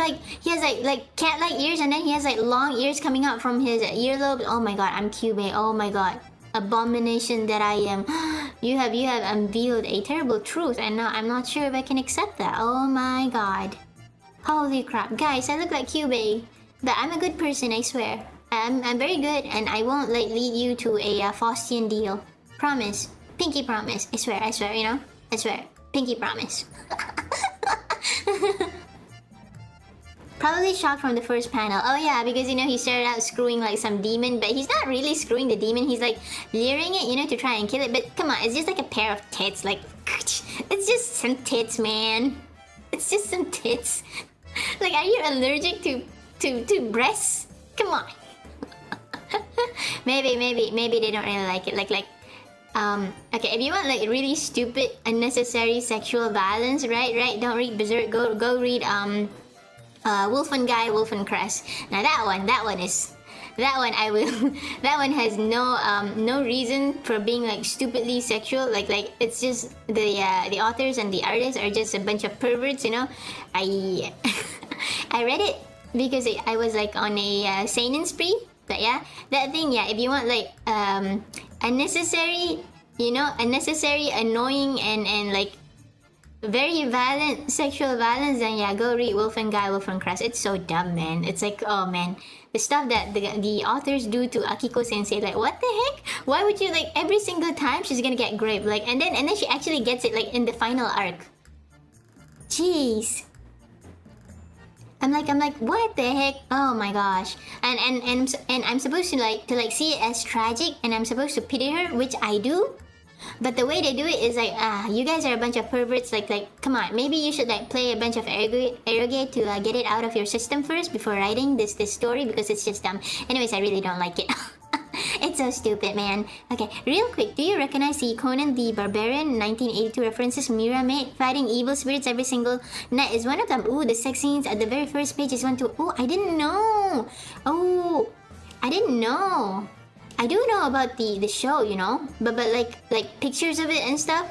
like cat-like ears, and then he has like long ears coming out from his earlobes. Oh my god, I'm Kyubey. Oh my god, abomination that I am. You have unveiled a terrible truth, and now I'm not sure if I can accept that. Oh my god, holy crap, guys, I look like Kyubey, but I'm a good person, I swear. I'm very good, and I won't like lead you to a Faustian deal. Promise. Pinky promise. I swear, you know? I swear. Pinky promise. Probably shocked from the first panel. Oh yeah, because you know, he started out screwing like some demon, but he's not really screwing the demon. He's like leering it, you know, to try and kill it. But come on, it's just like a pair of tits. Like, it's just some tits, man. It's just some tits. Like, are you allergic to breasts? Come on. maybe they don't really like it. Okay, if you want like really stupid, unnecessary sexual violence, right? Don't read Berserk. Go read Wolfen Guy, Wolfen Crest. Now that one I will. That one has no reason for being like stupidly sexual. Like it's just the authors and the artists are just a bunch of perverts, you know. I I read it because I was like on a seinen spree. But yeah, that thing, yeah, if you want like unnecessary, you know, unnecessary, annoying, and like very violent sexual violence, then yeah, go read Wolfen Guy, Wolfen Crest. It's so dumb, man. It's like, oh man, the stuff that the authors do to Akiko Sensei, like, what the heck? Why would you, like, every single time she's gonna get raped, like, and then she actually gets it like in the final arc. Jeez. I'm like, what the heck? Oh my gosh. And I'm supposed to like see it as tragic, and I'm supposed to pity her, which I do. But the way they do it is like, you guys are a bunch of perverts. Like, come on. Maybe you should like play a bunch of arrogate to get it out of your system first before writing this story, because it's just dumb. Anyways, I really don't like it. It's so stupid, man. Okay, real quick, do you recognize the Conan the Barbarian 1982 references Mira made? Fighting evil spirits every single night is one of them. Ooh, the sex scenes at the very first page is one too. Oh, I didn't know. Oh, I didn't know. I do know about the show, you know, but like pictures of it and stuff.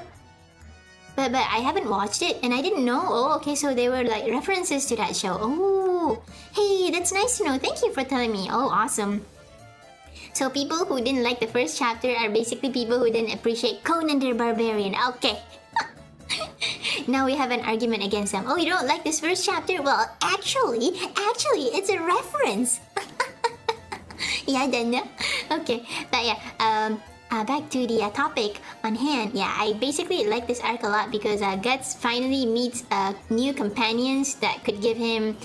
But I haven't watched it, and I didn't know. Oh, okay, so they were like references to that show. Oh, hey, that's nice to know. Thank you for telling me. Oh, awesome. So people who didn't like the first chapter are basically people who didn't appreciate Conan the Barbarian. Okay. Now we have an argument against them. Oh, you don't like this first chapter? Well, actually, it's a reference. Yeah, I don't know. Okay, but yeah, back to the topic on hand. Yeah, I basically like this arc a lot because Guts finally meets new companions that could give him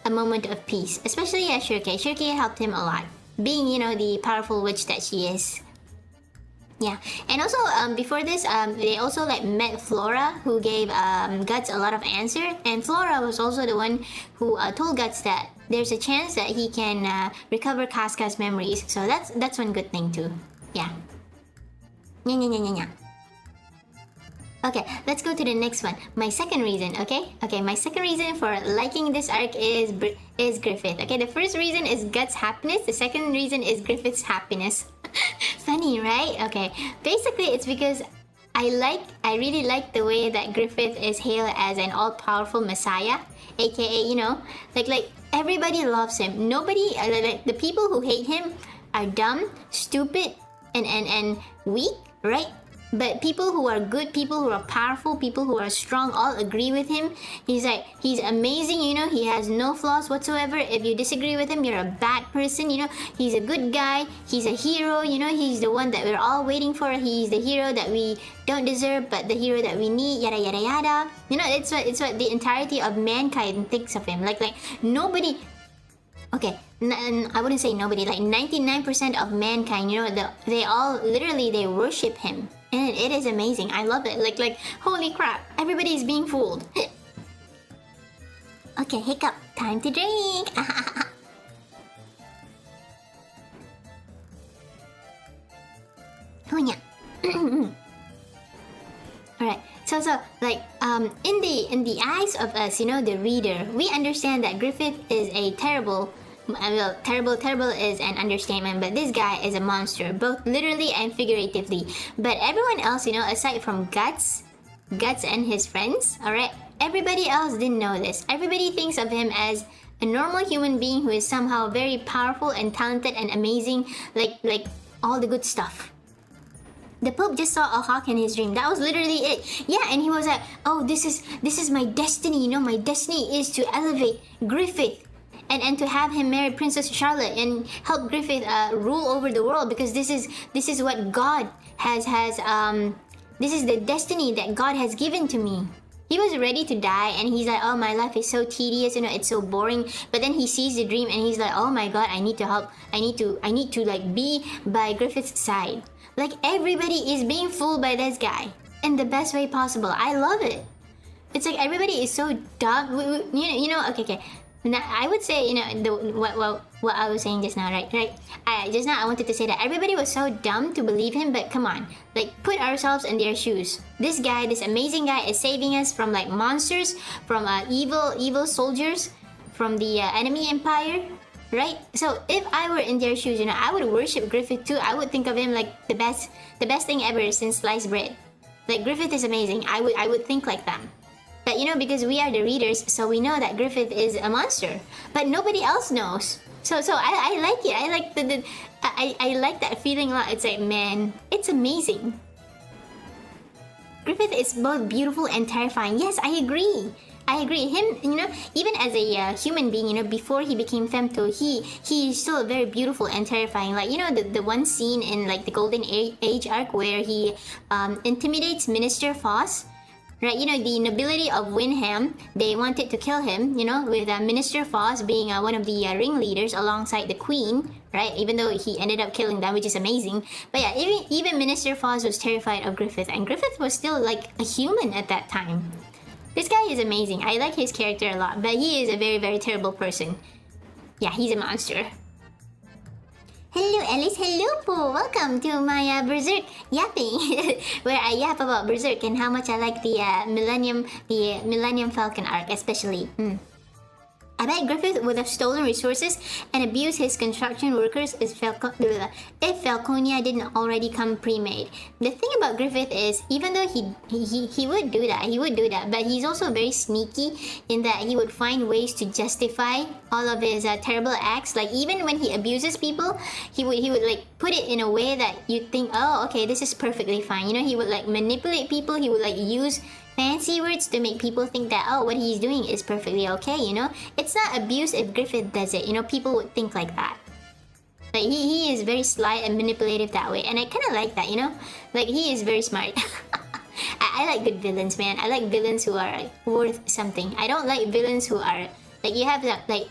a moment of peace. Especially Shirke. Shirke helped him a lot, being, you know, the powerful witch that she is. Yeah, and also before this, they also like met Flora, who gave Guts a lot of answer, and Flora was also the one who told Guts that there's a chance that he can recover Casca's memories. So that's one good thing too. Yeah. Okay, let's go to the next one. My second reason, okay? Okay, my second reason for liking this arc is Griffith. Okay, the first reason is Guts' happiness. The second reason is Griffith's happiness. Funny, right? Okay, basically it's because I really like the way that Griffith is hailed as an all-powerful messiah, aka, you know, like everybody loves him. Nobody, like the people who hate him are dumb, stupid, and weak, right? But people who are good, people who are powerful, people who are strong, all agree with him. He's amazing, you know, he has no flaws whatsoever. If you disagree with him, you're a bad person, you know. He's a good guy, he's a hero, you know, he's the one that we're all waiting for. He's the hero that we don't deserve, but the hero that we need, yada yada yada. You know, it's what the entirety of mankind thinks of him. Like nobody... Okay, I wouldn't say nobody, like 99% of mankind, you know, they all, literally, they worship him. And it is amazing. I love it. Like, holy crap, everybody is being fooled. Okay, hiccup, time to drink. Oh yeah. Alright, so So like in the eyes of us, you know, the reader, we understand that Griffith is a terrible. Well, terrible is an understatement, but this guy is a monster, both literally and figuratively. But everyone else, you know, aside from Guts and his friends, alright, everybody else didn't know this. Everybody thinks of him as a normal human being who is somehow very powerful and talented and amazing, like all the good stuff. The Pope just saw a hawk in his dream. That was literally it. Yeah, and he was like, oh, this is my destiny, you know, my destiny is to elevate Griffith. And to have him marry Princess Charlotte and help Griffith rule over the world, because this is what God has this is the destiny that God has given to me. He was ready to die, and he's like, oh, my life is so tedious, you know, it's so boring. But then he sees the dream and he's like, oh my God, I need to help. I need to like be by Griffith's side. Like, everybody is being fooled by this guy in the best way possible. I love it. It's like everybody is so dumb. You know, okay. Now, I would say, you know, what I was saying just now, right? Just now I wanted to say that everybody was so dumb to believe him, but come on, like, put ourselves in their shoes. This guy, this amazing guy, is saving us from like monsters, from evil soldiers, from the enemy empire, right? So if I were in their shoes, you know, I would worship Griffith too. I would think of him like the best thing ever since sliced bread. Like, Griffith is amazing. I would think like that. But you know, because we are the readers, so we know that Griffith is a monster, but nobody else knows. So I like it. I like I like that feeling a lot. It's like, man, it's amazing. Griffith is both beautiful and terrifying. Yes, I agree. Him, you know, even as a human being, you know, before he became femto, he's still very beautiful and terrifying. Like, you know, the one scene in like the Golden Age arc where he intimidates Minister Foss. Right, you know, the nobility of Winham, they wanted to kill him, you know, with Minister Foss being one of the ringleaders alongside the Queen, right? Even though he ended up killing them, which is amazing. But yeah, even Minister Foss was terrified of Griffith, and Griffith was still like a human at that time. This guy is amazing. I like his character a lot, but he is a very, very terrible person. Yeah, he's a monster. Hello Alice, hello po! Welcome to my Berserk yapping, where I yap about Berserk and how much I like the Millennium Falcon arc especially. I bet Griffith would have stolen resources and abused his construction workers if Falconia didn't already come pre-made. The thing about Griffith is, even though he would do that, but he's also very sneaky in that he would find ways to justify all of his terrible acts. Like, even when he abuses people, he would like put it in a way that you'd think, oh, okay, this is perfectly fine. You know, he would like manipulate people. He would like use fancy words to make people think that, oh, what he's doing is perfectly okay, you know? It's not abuse if Griffith does it, you know? People would think like that. Like, he is very sly and manipulative that way, and I kind of like that, you know? Like, he is very smart. I like good villains, man. I like villains who are like, worth something. I don't like villains who are, like, you have that, like,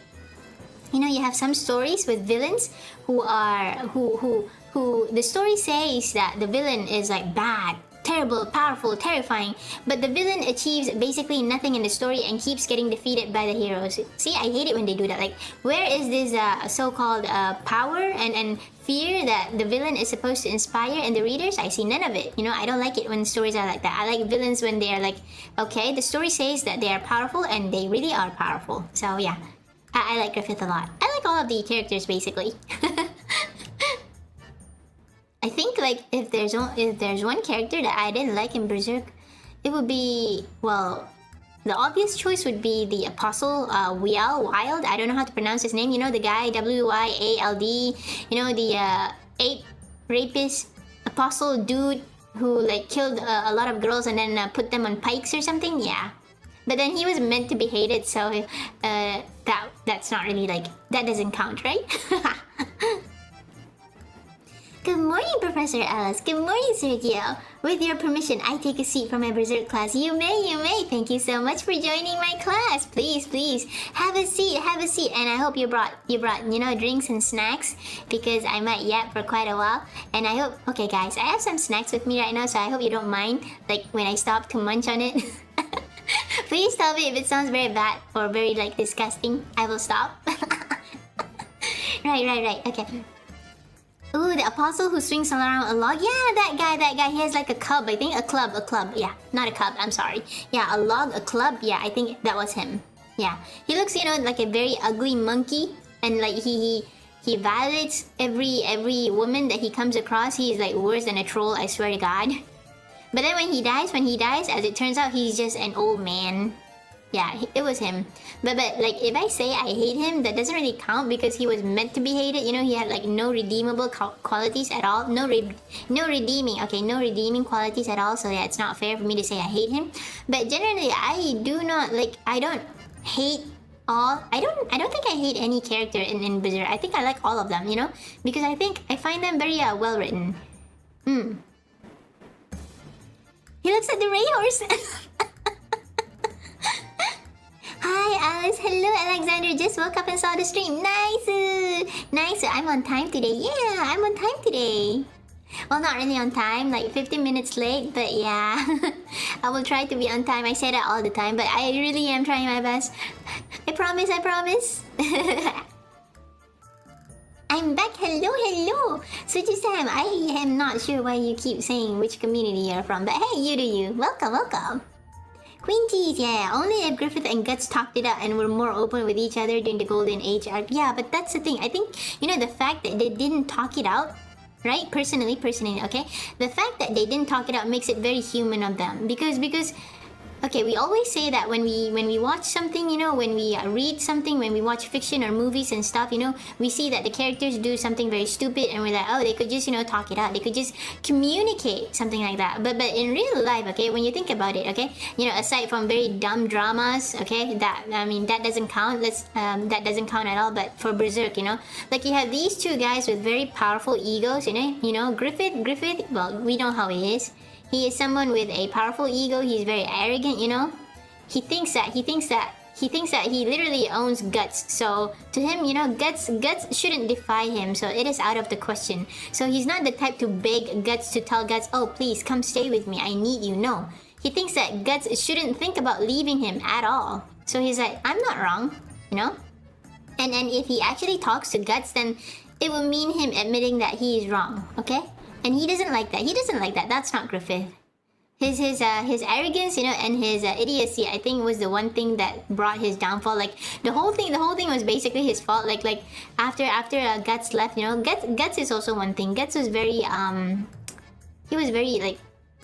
you know, you have some stories with villains who the story says that the villain is like bad, terrible, powerful, terrifying, but the villain achieves basically nothing in the story and keeps getting defeated by the heroes. See, I hate it when they do that. Like, where is this so-called power and fear that the villain is supposed to inspire in the readers? I see none of it. You know, I don't like it when stories are like that. I like villains when they are like, okay, the story says that they are powerful and they really are powerful. So yeah, I like Griffith a lot. I like all of the characters basically. I think, like, if there's one character that I didn't like in Berserk, it would be, well, the obvious choice would be the Apostle Wild. I don't know how to pronounce his name. You know, the guy, Wyald. You know, the ape rapist apostle dude who like killed a lot of girls and then put them on pikes or something. Yeah, but then he was meant to be hated, so that's not really like, that doesn't count, right? Good morning, Professor Alice. Good morning, Sergio. With your permission, I take a seat for my Berserk class. You may. Thank you so much for joining my class. Please, have a seat. And I hope you brought, you know, drinks and snacks, because I might yap for quite a while. And I hope, okay guys, I have some snacks with me right now, so I hope you don't mind, like, when I stop to munch on it. Please tell me if it sounds very bad or very, like, disgusting. I will stop. Right. Okay. Ooh, the apostle who swings around a log. Yeah, that guy. He has like a cub, I think. A club. Yeah, not a cub, I'm sorry. Yeah, a log, a club. Yeah, I think that was him. Yeah. He looks, like a very ugly monkey. And like he violates every woman that he comes across. He's like worse than a troll, I swear to God. But then when he dies, as it turns out, he's just an old man. Yeah, it was him. But like, if I say I hate him, that doesn't really count because he was meant to be hated. He had like no redeemable qualities at all. No redeeming qualities at all. So yeah, it's not fair for me to say I hate him. But generally, I don't think I hate any character in Berserk. I think I like all of them, because I find them very well written. He looks like the Ray Horse. Hi Alice, hello Alexander, just woke up and saw the stream. Nice, I'm on time today. Yeah, I'm on time today. Well, not really on time, like 15 minutes late, but yeah. I will try to be on time. I say that all the time, but I really am trying my best. I promise. I'm back. Hello. Suji Sam, I am not sure why you keep saying which community you're from, but hey, you do you. Welcome. Queen Cheese, yeah. Only if Griffith and Guts talked it out and were more open with each other during the Golden Age arc. Yeah, but that's the thing. I think, the fact that they didn't talk it out, right? Personally, okay? The fact that they didn't talk it out makes it very human of them. Because okay, we always say that when we watch something, when we read something, when we watch fiction or movies and stuff, we see that the characters do something very stupid and we're like, oh, they could just, talk it out. They could just communicate something like that. But in real life, okay, when you think about it, okay, aside from very dumb dramas, okay, that doesn't count. That doesn't count at all. But for Berserk, like you have these two guys with very powerful egos, Griffith, well, we know how he is. He is someone with a powerful ego. He's very arrogant, He thinks that he literally owns Guts. So to him, Guts shouldn't defy him. So it is out of the question. So he's not the type to beg Guts to tell Guts, oh, please come stay with me. I need you. No. He thinks that Guts shouldn't think about leaving him at all. So he's like, I'm not wrong, And if he actually talks to Guts, then it will mean him admitting that he is wrong, okay? And he doesn't like that. That's not Griffith. His arrogance, and his idiocy, I think, was the one thing that brought his downfall. Like the whole thing was basically his fault. Like after Guts left, Guts is also one thing. Guts was very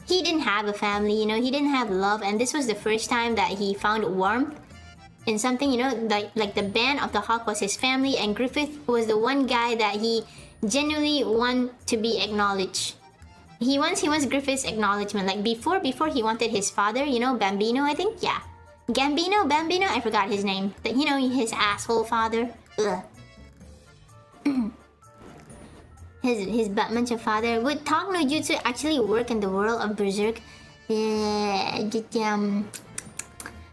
he didn't have a family, he didn't have love, and this was the first time that he found warmth in something, like the band of the Hawk was his family, and Griffith was the one guy that he genuinely want to be acknowledged. He wants Griffith's acknowledgement. Like before he wanted his father, Bambino, I think. Yeah, Bambino. I forgot his name. But his asshole father. Ugh. his buttmunch of father. Would Talk no Jutsu actually work in the world of Berserk?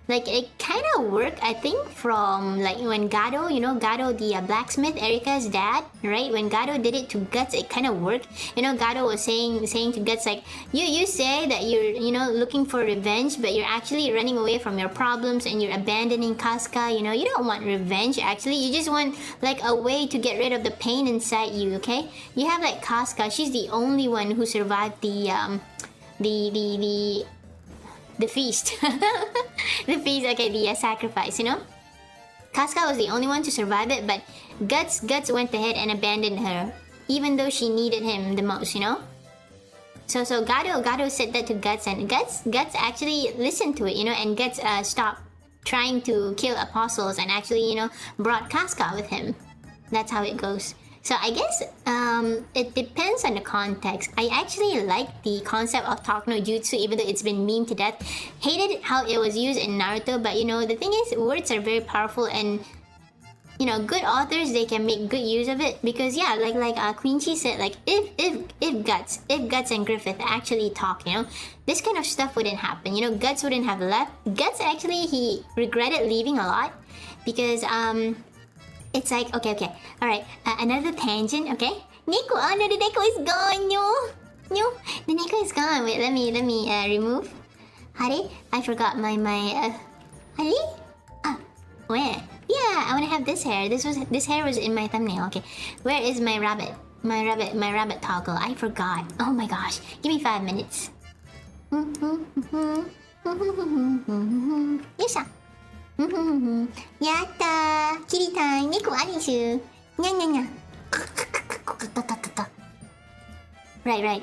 Like it kind of worked, I think, from like when Gado, Gado the blacksmith, Erika's dad, right? When Gado did it to Guts, it kind of worked. Gado was saying to Guts like, you say that you're looking for revenge, but you're actually running away from your problems and you're abandoning Casca. You don't want revenge. Actually, you just want like a way to get rid of the pain inside you. Okay? You have like Casca. She's the only one who survived the feast. The feast, okay, the sacrifice, Casca was the only one to survive it, but Guts went ahead and abandoned her, even though she needed him the most, So Gado said that to Guts, and Guts actually listened to it, and Guts stopped trying to kill apostles and actually, brought Casca with him. That's how it goes. So I guess it depends on the context. I actually like the concept of Talk no Jutsu, even though it's been memed to death. Hated how it was used in Naruto, but the thing is, words are very powerful, and good authors, they can make good use of it, because yeah, like Queen Chi said, like if Guts and Griffith actually talk, this kind of stuff wouldn't happen. Guts wouldn't have left. Guts actually, he regretted leaving a lot, because it's like, okay, alright, another tangent, okay? Neko, oh no, the Neko is gone, no, the Neko is gone. Wait, let me remove. Hare, I forgot my Hare? Where? Yeah, I wanna have this hair. This hair was in my thumbnail, okay. Where is my rabbit? My rabbit toggle. I forgot. Oh my gosh. Give me 5 minutes. よいしょ。やったー。切りたい。猫アリス。にゃにゃにゃ。Right.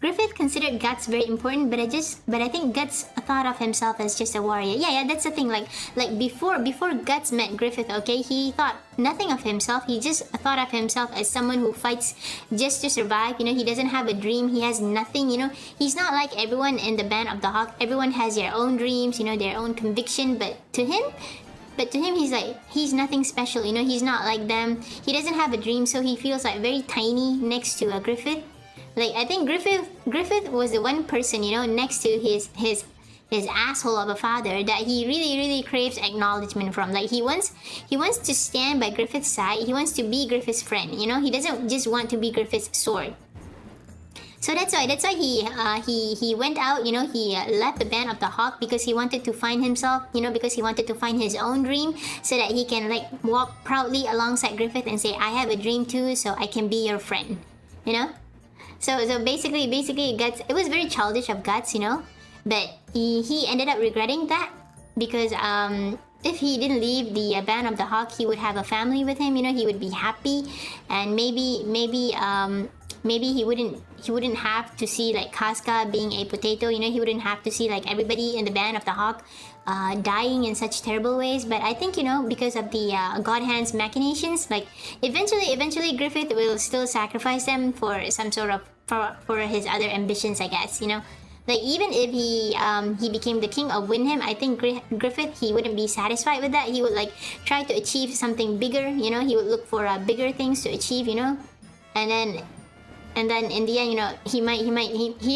Griffith considered Guts very important, but I think Guts thought of himself as just a warrior. Yeah, that's the thing. Like before Guts met Griffith, okay, he thought nothing of himself. He just thought of himself as someone who fights just to survive. You know, he doesn't have a dream. He has nothing. You know, he's not like everyone in the Band of the Hawk. Everyone has their own dreams. You know, their own conviction. But to him, he's nothing special. You know, he's not like them. He doesn't have a dream, so he feels like very tiny next to a Griffith. Like, I think Griffith was the one person, you know, next to his asshole of a father that he really craves acknowledgement from. Like, he wants to stand by Griffith's side. He wants to be Griffith's friend, you know. He doesn't just want to be Griffith's sword. So that's why he went out, you know. He left the Band of the Hawk because he wanted to find himself, you know, because he wanted to find his own dream, so that he can like walk proudly alongside Griffith and say, I have a dream too, so I can be your friend, you know. So basically Guts, it was very childish of Guts, you know, but he ended up regretting that because if he didn't leave the Band of the Hawk, he would have a family with him, you know. He would be happy, and maybe he wouldn't have to see like Casca being a potato, you know. He wouldn't have to see like everybody in the Band of the Hawk dying in such terrible ways. But I think, you know, because of the God Hand's machinations, like eventually Griffith will still sacrifice them for some sort of for his other ambitions, I guess, you know. Like, even if he became the king of Windham, I think Griffith, he wouldn't be satisfied with that. He would like try to achieve something bigger, you know. He would look for bigger things to achieve, you know. And then in the end, you know, he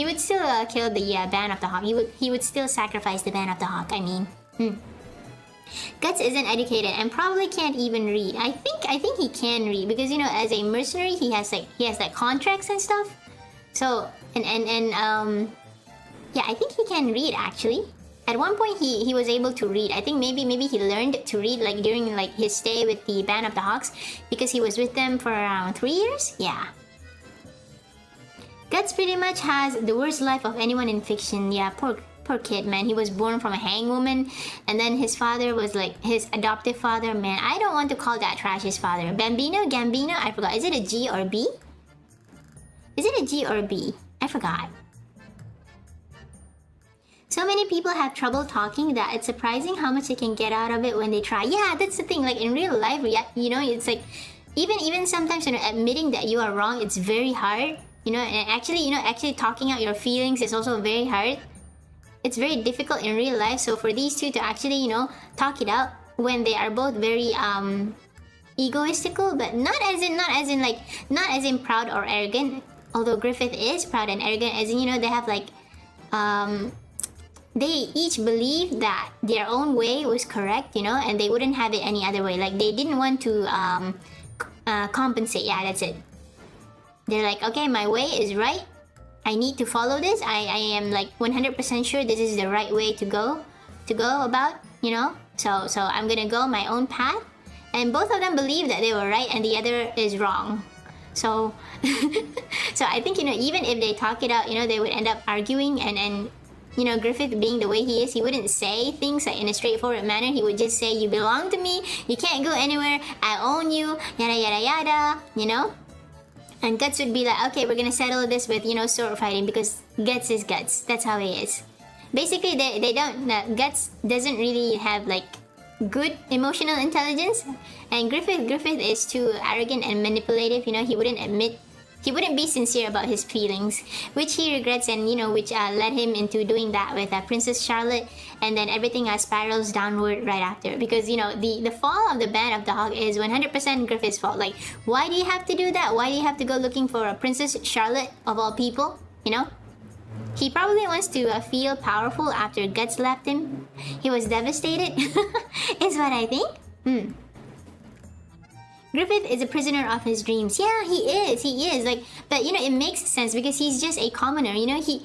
would still kill the Band of the Hawk. He would still sacrifice the Band of the Hawk. I mean, Guts isn't educated and probably can't even read. I think he can read because, you know, as a mercenary, he has like contracts and stuff. So yeah, I think he can read actually. At one point, he was able to read. I think maybe he learned to read like during like his stay with the Band of the Hawks because he was with them for around 3 years. Yeah. Guts pretty much has the worst life of anyone in fiction. Yeah, poor kid, man. He was born from a hangwoman, and then his father was like his adoptive father. Man, I don't want to call that trash his father. Gambino? I forgot. Is it a G or B? Is it a G or B? I forgot. So many people have trouble talking that it's surprising how much they can get out of it when they try. Yeah, that's the thing. Like in real life, you know, it's like even sometimes, you know, admitting that you are wrong, it's very hard. You know, and actually talking out your feelings is also very hard. It's very difficult in real life. So for these two to actually, you know, talk it out when they are both very egoistical, but not as in proud or arrogant. Although Griffith is proud and arrogant, as in, you know, they have like they each believe that their own way was correct, you know, and they wouldn't have it any other way. Like they didn't want to compensate. Yeah, that's it. They're like, okay, my way is right. I need to follow this. I am like 100% sure this is the right way to go about, you know. So I'm gonna go my own path. And both of them believe that they were right and the other is wrong. So so I think, you know, even if they talk it out, you know, they would end up arguing, and you know, Griffith being the way he is, he wouldn't say things like in a straightforward manner. He would just say, you belong to me, you can't go anywhere, I own you, yada yada yada, you know. And Guts would be like, okay, we're gonna settle this with, you know, sword fighting because Guts is Guts. That's how he is. Basically, they don't. Guts doesn't really have like good emotional intelligence, and Griffith is too arrogant and manipulative. You know, he wouldn't be sincere about his feelings, which he regrets, and you know, which led him into doing that with Princess Charlotte, and then everything spirals downward right after. Because, you know, the fall of the Band of the Hawk is 100% Griffith's fault. Like, why do you have to do that? Why do you have to go looking for a Princess Charlotte of all people? You know, he probably wants to feel powerful after Guts left him. He was devastated, is what I think. Griffith is a prisoner of his dreams. Yeah, he is. Like, but you know, it makes sense because he's just a commoner. You know, he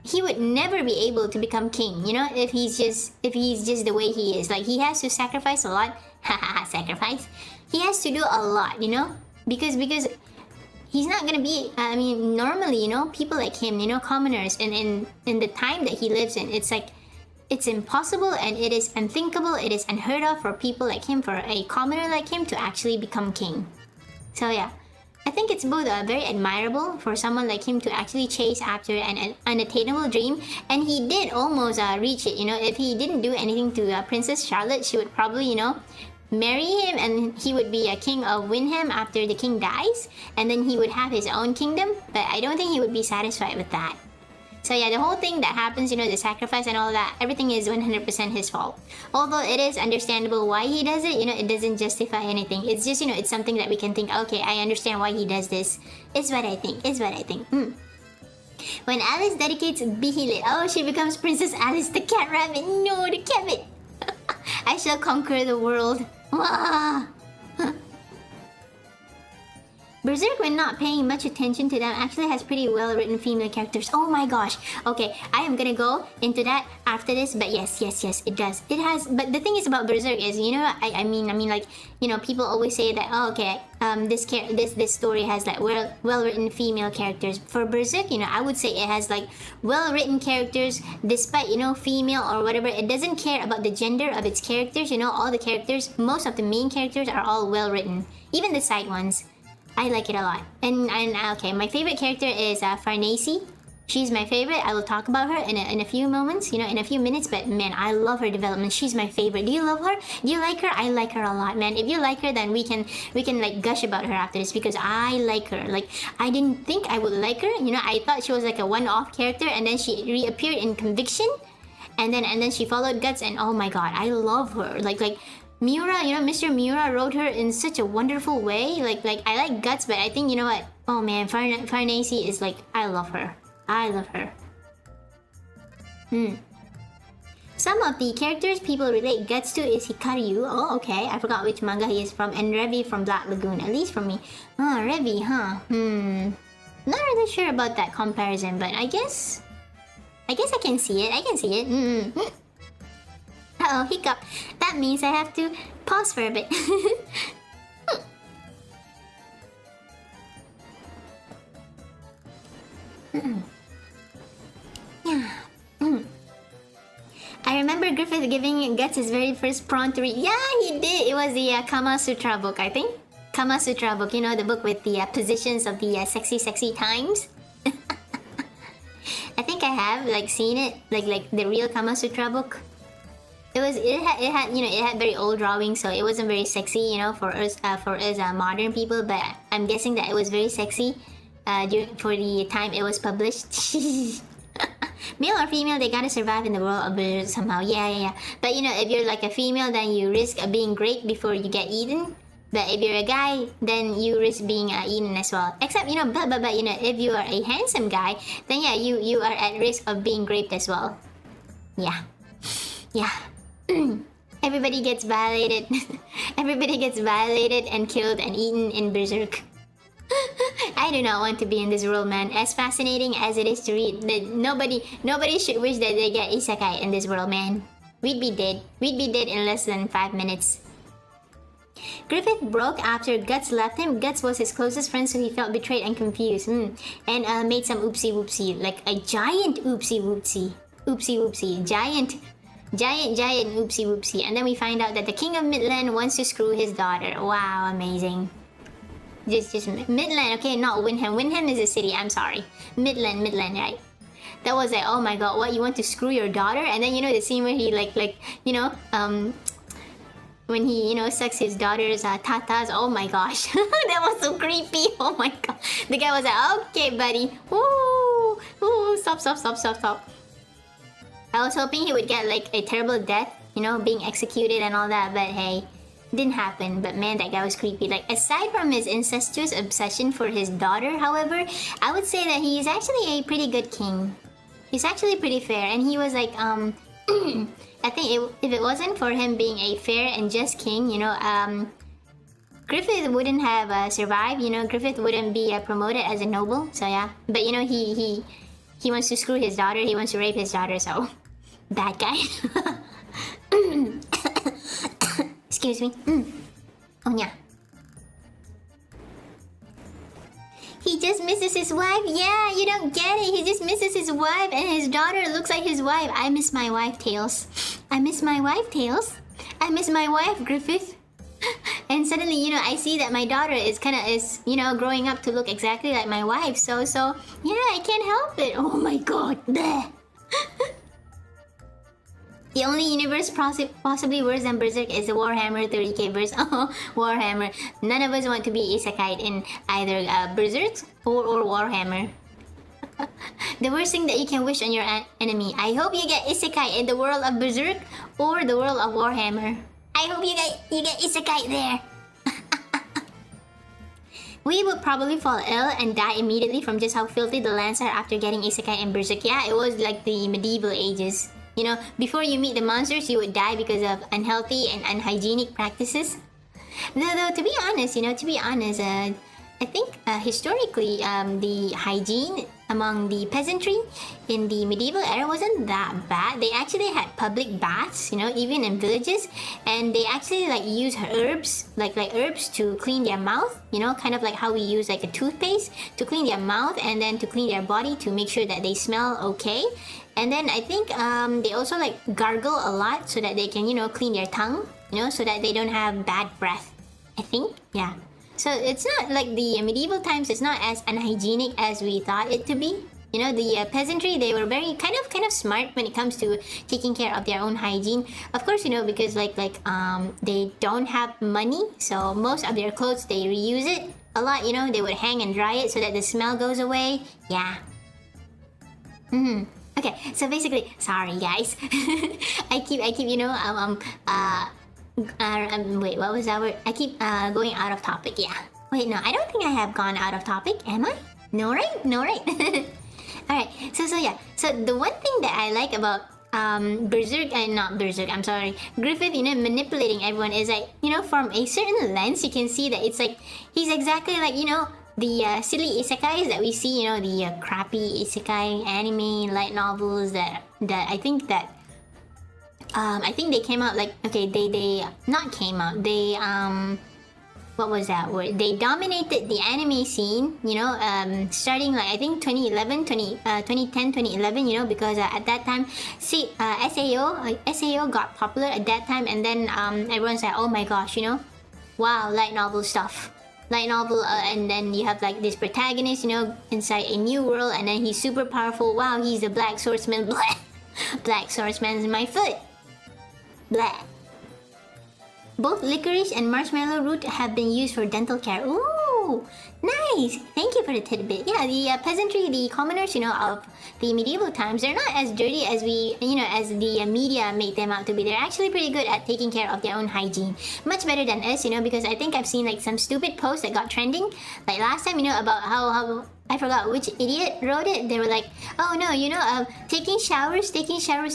he would never be able to become king. You know, if he's just the way he is. Like, he has to sacrifice a lot. Haha, sacrifice. He has to do a lot. You know, because he's not gonna be. I mean, normally, you know, people like him, you know, commoners, and in the time that he lives in, it's like it's impossible and it is unthinkable. It is unheard of for people like him, for a commoner like him, to actually become king. So yeah. I think it's both very admirable for someone like him to actually chase after an unattainable dream, and he did almost reach it. You know, if he didn't do anything to Princess Charlotte, she would probably, you know, marry him, and he would be a king of Windham after the king dies, and then he would have his own kingdom. But I don't think he would be satisfied with that. So yeah, the whole thing that happens, you know, the sacrifice and all that, everything is 100% his fault. Although it is understandable why he does it, you know, it doesn't justify anything. It's just, you know, it's something that we can think, okay, I understand why he does this. It's what I think, it's what I think. When Alice dedicates Bihile, oh, she becomes Princess Alice the cat rabbit. No, the cat. I shall conquer the world. Wah! Berserk, when not paying much attention to them, actually has pretty well-written female characters. Oh my gosh. Okay, I am gonna go into that after this, but yes, it does. It has, but the thing is about Berserk is, you know, I mean, like, you know, people always say that, oh, okay, this story has like well-written female characters. For Berserk, you know, I would say it has like well-written characters, despite, you know, female or whatever. It doesn't care about the gender of its characters. You know, all the characters, most of the main characters are all well-written, even the side ones. I like it a lot. And okay, my favorite character is Farnese. She's my favorite. I will talk about her in a few moments, you know, in a few minutes. But man, I love her development. She's my favorite. Do you love her? Do you like her? I like her a lot, man. If you like her, then we can like gush about her after this, because I like her. Like, I didn't think I would like her. You know, I thought she was like a one-off character, and then she reappeared in Conviction, and then she followed Guts, and oh my god, I love her. Like Miura, you know, Mr. Miura wrote her in such a wonderful way. Like I like Guts, but I think, you know what? Oh man, Farnese is like, I love her. I love her. Some of the characters people relate Guts to is Hikaru. Oh, okay. I forgot which manga he is from. And Revi from Black Lagoon, at least for me. Oh, Revi, huh? Not really sure about that comparison, but I guess I can see it. I can see it. Uh-oh, hiccup. That means I have to pause for a bit. I remember Griffith giving Guts his very first prawn to read. Yeah, he did. It was the Kama Sutra book, I think. Kama Sutra book, you know, the book with the positions of the sexy times. I think I have like seen it, like the real Kama Sutra book. It had you know, it had very old drawings, so it wasn't very sexy, you know, for us modern people. But I'm guessing that it was very sexy for the time it was published. Male or female, they gotta survive in the world of Berserk somehow. Yeah. But you know, if you're like a female, then you risk being great before you get eaten. But if you're a guy, then you risk being eaten as well. Except, you know, but you know, if you are a handsome guy, then yeah, you are at risk of being raped as well. Yeah. Everybody gets violated. Everybody gets violated and killed and eaten in Berserk. I do not want to be in this world, man. As fascinating as it is to read, nobody should wish that they get isekai in this world, man. We'd be dead. We'd be dead in less than 5 minutes. Griffith broke after Guts left him. Guts was his closest friend, so he felt betrayed and confused. And made some oopsie whoopsie, like a giant oopsie whoopsie. Oopsie whoopsie. Giant oopsie whoopsie. And then we find out that the king of Midland wants to screw his daughter. Wow, amazing. Just Midland, okay, not Windham. Windham is a city, I'm sorry. Midland, right? That was like, oh my god, what, you want to screw your daughter? And then, you know, the scene where he like you know, when he, you know, sucks his daughter's tatas. Oh my gosh. That was so creepy. Oh my god. The guy was like, okay, buddy. Ooh, stop. I was hoping he would get like a terrible death, you know, being executed and all that, but hey, didn't happen. But man, that guy was creepy. Like, aside from his incestuous obsession for his daughter, however, I would say that he's actually a pretty good king. He's actually pretty fair, and he was like, I think if it wasn't for him being a fair and just king, you know, Griffith wouldn't have survived. You know, Griffith wouldn't be promoted as a noble. So yeah, but you know, he wants to screw his daughter. He wants to rape his daughter. So bad guy. Excuse me. Oh yeah. He just misses his wife. Yeah, you don't get it. He just misses his wife, and his daughter looks like his wife. I miss my wife, Tails. I miss my wife, Tails. I miss my wife, Griffith. And suddenly, I see that my daughter is growing up to look exactly like my wife. So yeah, I can't help it. Oh my god. Bleh. The only universe possibly worse than Berserk is the Warhammer 30k verse. Oh, Warhammer. None of us want to be isekai in either Berserk or Warhammer. The worst thing that you can wish on your enemy. I hope you get isekai in the world of Berserk or the world of Warhammer. I hope you get isekai there. We would probably fall ill and die immediately from just how filthy the lands are after getting isekai in Berserk. Yeah, it was like the medieval ages. Before you meet the monsters, you would die because of unhealthy and unhygienic practices. Though to be honest, I think historically, the hygiene among the peasantry in the medieval era wasn't that bad. They actually had public baths, even in villages, and they actually use herbs, like herbs to clean their mouth, kind of like how we use like a toothpaste to clean their mouth and then to clean their body to make sure that they smell okay. And then I think they also gargle a lot so that they can, clean their tongue, so that they don't have bad breath. I think, yeah. So it's not like the medieval times. It's not as unhygienic as we thought it to be. The peasantry, they were very kind of smart when it comes to taking care of their own hygiene. Of course, because they don't have money, so most of their clothes they reuse it a lot. They would hang and dry it so that the smell goes away. Yeah. Okay, so basically, sorry guys. I keep wait, what was that word? I keep going out of topic, yeah. Wait, no, I don't think I have gone out of topic, am I? No, right? No, right? Alright, so yeah. So the one thing that I like about Berserk, not Berserk, I'm sorry, Griffith, manipulating everyone is from a certain lens, you can see that it's he's exactly the silly isekais that we see, the crappy isekai anime, light novels that I think that I think they came out they not came out, they what was that word? They dominated the anime scene, starting I think 2010, 2011, because at that time, SAO got popular at that time, and then everyone's like, oh my gosh, wow, light novel stuff. Light novel, and then you have this protagonist, inside a new world, and then he's super powerful. Wow, he's a black swordsman. Blah. Black swordsman's in my foot. Blah. Both licorice and marshmallow root have been used for dental care. Ooh, nice! Thank you for the tidbit. Yeah, the peasantry, the commoners, of the medieval times, they're not as dirty as as the media made them out to be. They're actually pretty good at taking care of their own hygiene. Much better than us, because I think I've seen some stupid posts that got trending. Like last time, about how I forgot which idiot wrote it. They were like, oh no, taking showers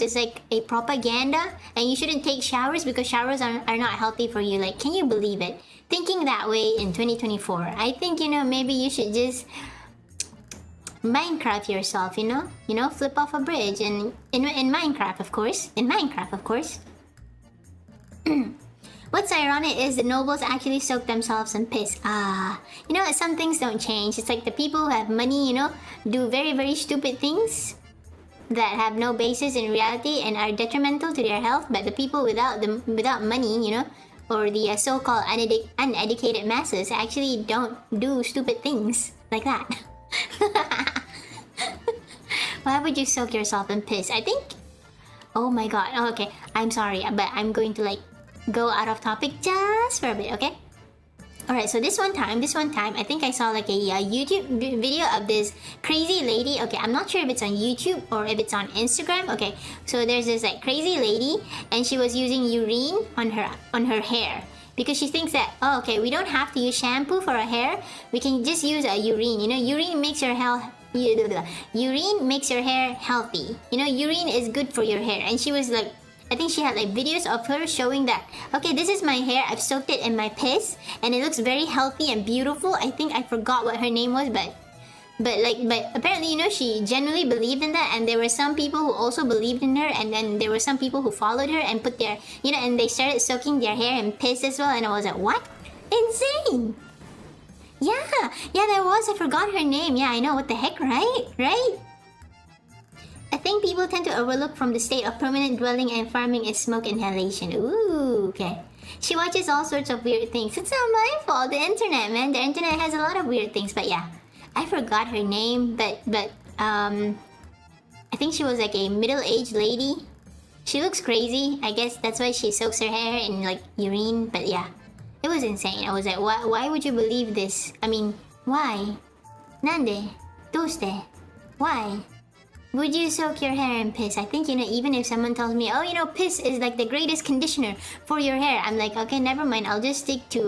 is like a propaganda, and you shouldn't take showers because showers are not healthy for you. Can you believe it? Thinking that way in 2024. I think, maybe you should just Minecraft yourself, flip off a bridge, and in Minecraft, of course. What's ironic is the nobles actually soak themselves in piss. Some things don't change. It's like the people who have money, do very, very stupid things that have no basis in reality and are detrimental to their health. But the people without money, or the so-called uneducated masses actually don't do stupid things like that. Why would you soak yourself in piss? I think... Oh my god. Oh, okay. I'm sorry, but I'm going to go out of topic just for a bit, okay? Alright, so this one time, I think I saw a YouTube video of this crazy lady. Okay, I'm not sure if it's on YouTube or if it's on Instagram. Okay, so there's this crazy lady, and she was using urine on her hair. Because she thinks that, oh, okay, we don't have to use shampoo for our hair. We can just use urine. Urine makes your hair... Urine makes your hair healthy. Urine is good for your hair. And she was I think she had videos of her showing that, okay, this is my hair, I've soaked it in my piss, and it looks very healthy and beautiful. I think I forgot what her name was, but apparently, she genuinely believed in that, and there were some people who also believed in her, and then there were some people who followed her and put their, and they started soaking their hair in piss as well, and I was like, what? Insane! Yeah, there was. I forgot her name. Yeah, I know. What the heck, right? Right? I think people tend to overlook from the state of permanent dwelling and farming is smoke inhalation. Ooh, okay. She watches all sorts of weird things. It's not my fault. The internet, man. The internet has a lot of weird things. But yeah, I forgot her name. But I think she was like a middle-aged lady. She looks crazy. I guess that's why she soaks her hair in like urine. But yeah, it was insane. I was like, why would you believe this? I mean, why? Nande? Doste? Why? Would you soak your hair in piss? I think, you know, even if someone tells me, oh, you know, piss is like the greatest conditioner for your hair, I'm like, okay, never mind. I'll just stick to,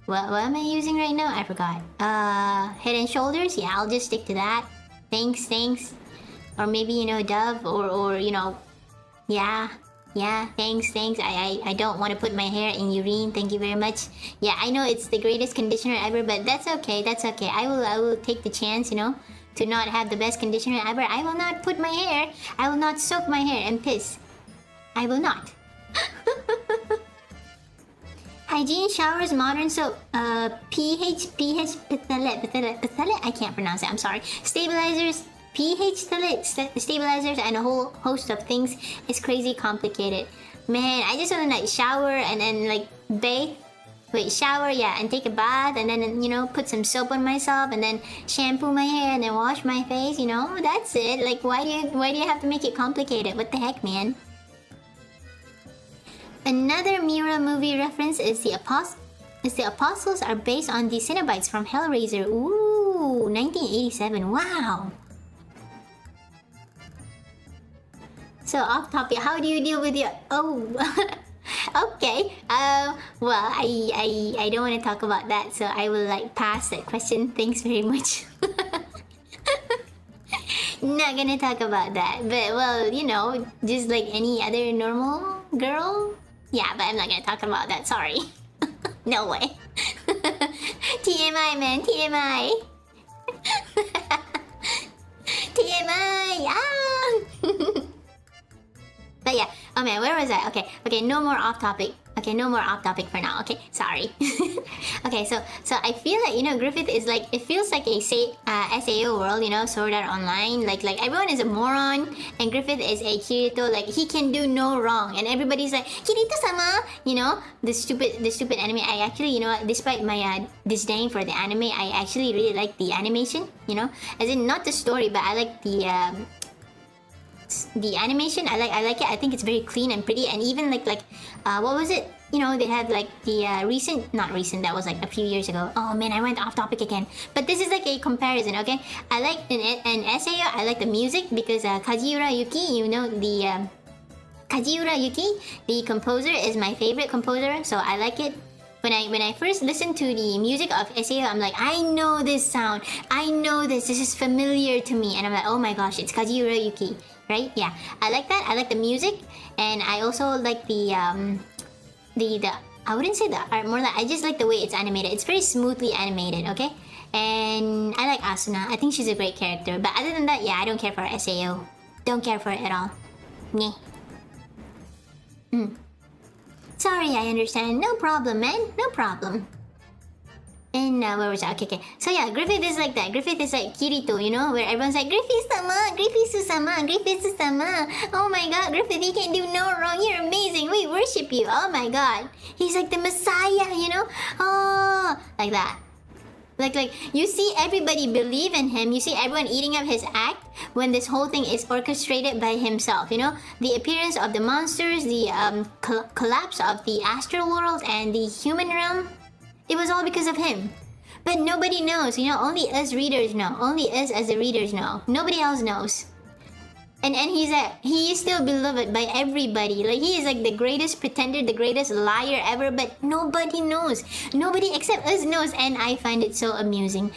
what am I using right now? I forgot. Head and Shoulders? Yeah, I'll just stick to that. Thanks. Or maybe, you know, Dove or you know, yeah, thanks. I don't want to put my hair in urine. Thank you very much. Yeah, I know it's the greatest conditioner ever, but that's okay. I will take the chance, you know, to not have the best conditioner ever. I will not put my hair. I will not soak my hair in piss. I will not. Hygiene showers, modern soap, pH, pithale, I can't pronounce it, I'm sorry. Stabilizers, pH stabilizers, and a whole host of things. It's crazy complicated. Man, I just want to like shower and then like bathe. Wait, shower, yeah, and take a bath, and then, you know, put some soap on myself, and then shampoo my hair, and then wash my face, you know? That's it. Like, why do you have to make it complicated? What the heck, man? Another Miura movie reference is the Apostles are based on the Cenobites from Hellraiser. Ooh, 1987. Wow. So off topic, how do you deal with your... Oh... Okay. Well, I don't want to talk about that, so I will like pass that question. Thanks very much. Not gonna talk about that. But well, you know, just like any other normal girl. Yeah, but I'm not gonna talk about that. Sorry. No way. TMI, man. TMI. TMI. Ah. But yeah, oh man, where was I? Okay, no more off topic. Okay, no more off topic for now. Okay, sorry. Okay, so I feel like, you know, Griffith is like, it feels like a SAO world, you know, Sword Art Online. Like everyone is a moron, and Griffith is a Kirito. Like he can do no wrong, and everybody's like Kirito-sama. You know, the stupid anime. I actually, you know, despite my disdain for the anime, I actually really like the animation. You know, as in not the story, but I like the animation. I like it. I think it's very clean and pretty, and even like what was it? You know, they had like the not recent, that was like a few years ago. Oh man, I went off topic again. But this is like a comparison, okay? I like in SAO, I like the music because Kajiura Yuki, you know, the Kajiura Yuki, the composer, is my favorite composer, so I like it. When I first listened to the music of SAO, I'm like, I know this sound. I know this. This is familiar to me. And I'm like, oh my gosh, it's Kajiura Yuki. Right? Yeah. I like that. I like the music. And I also like the I wouldn't say the art, more like I just like the way it's animated. It's very smoothly animated, okay? And I like Asuna. I think she's a great character. But other than that, yeah, I don't care for SAO. Don't care for it at all. Meh. Sorry, I understand. No problem, man. No problem. And where was I? Okay. So yeah, Griffith is like that. Griffith is like Kirito, you know, where everyone's like, Griffith-sama, Griffith-sama, Griffith-sama. Oh my god, Griffith, he can do no wrong. You're amazing. We worship you. Oh my god. He's like the Messiah, you know? Oh, like that. Like you see everybody believe in him. You see everyone eating up his act when this whole thing is orchestrated by himself, you know? The appearance of the monsters, the collapse of the astral world and the human realm, it was all because of him. But nobody knows, you know? Only us readers know. Only us as the readers know. Nobody else knows. And he is still beloved by everybody. Like, he is like the greatest pretender, the greatest liar ever, but nobody knows. Nobody except us knows, and I find it so amusing.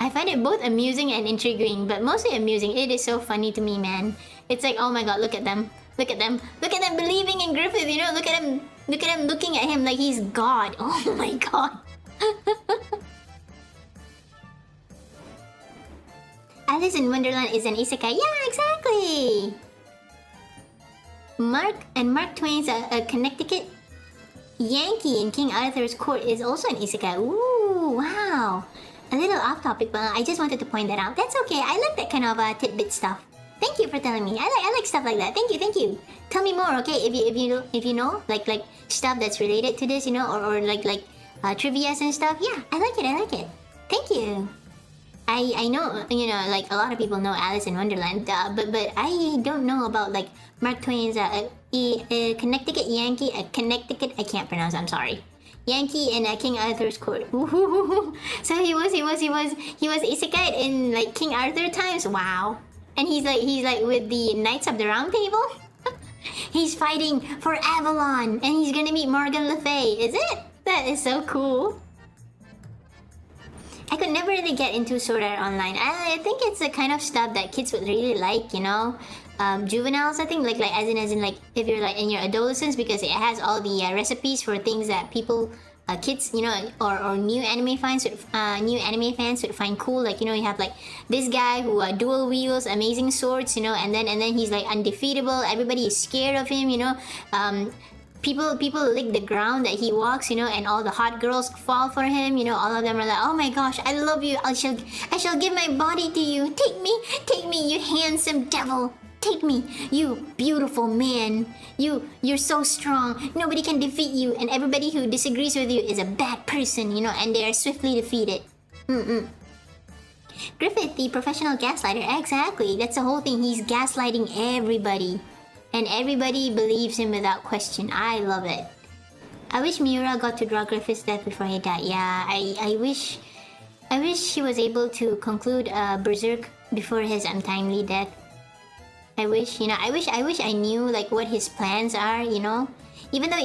I find it both amusing and intriguing, but mostly amusing. It is so funny to me, man. It's like, oh my god, look at them. Look at them. Look at them believing in Griffith, you know? Look at him looking at him like he's God. Oh my god. Alice in Wonderland is an isekai. Yeah, exactly! Mark Twain's Connecticut Yankee in King Arthur's Court is also an isekai. Ooh. wow. A little off topic, but I just wanted to point that out. That's okay. I like that kind of tidbit stuff. Thank you for telling me. I like stuff like that. Thank you. Tell me more, okay? If you know like stuff that's related to this, you know, or like trivias and stuff. Yeah, I like it. Thank you. I know, you know, like a lot of people know Alice in Wonderland, but I don't know about like Mark Twain's Connecticut Yankee, Connecticut. I can't pronounce. I'm sorry. Yankee in King Arthur's court. So he was isekai in like King Arthur times. Wow. And he's like with the Knights of the Round Table. He's fighting for Avalon, and he's gonna meet Morgan Le Fay. Is it? That is so cool. I could never really get into Sword Art Online. I think it's the kind of stuff that kids would really like, you know. Juveniles, I think, like as in like if you're like in your adolescence, because it has all the recipes for things that people, kids, you know, or new anime fans would find cool. Like, you know, you have like this guy who dual wields amazing swords, you know, and then he's like undefeatable. Everybody is scared of him, you know. People lick the ground that he walks, you know, and all the hot girls fall for him, you know. All of them are like, oh my gosh, I love you. I shall give my body to you. Take me, you handsome devil. Take me, you beautiful man. You're so strong. Nobody can defeat you, and everybody who disagrees with you is a bad person, you know, and they are swiftly defeated. Griffith, the professional gaslighter. Exactly. That's the whole thing. He's gaslighting everybody. And everybody believes him without question. I love it. I wish Miura got to draw Griffith's death before he died. Yeah, I wish he was able to conclude Berserk before his untimely death. I wish, you know, I wish I knew like what his plans are, you know. Even though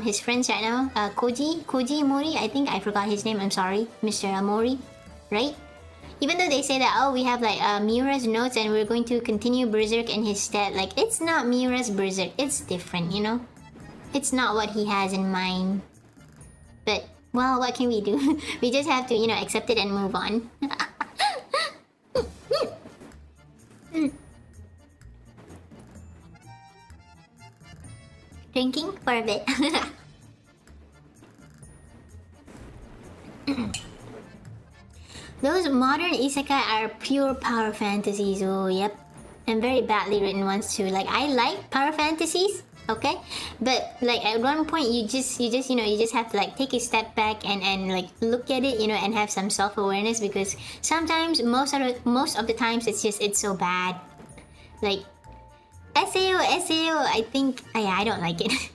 his friends right now, Koji Mori, I think I forgot his name. I'm sorry, Mr. Mori, right? Even though they say that, oh, we have like Miura's notes and we're going to continue Berserk in his stead, like it's not Miura's Berserk, it's different, you know? It's not what he has in mind. But, well, what can we do? We just have to, you know, accept it and move on. Drinking for a bit. Those modern isekai are pure power fantasies. Oh, yep. And very badly written ones too. Like, I like power fantasies, okay? But like at one point you just you know, you just have to like take a step back and like look at it, you know, and have some self-awareness, because sometimes most of the times it's so bad. Like SAO, I think I don't like it.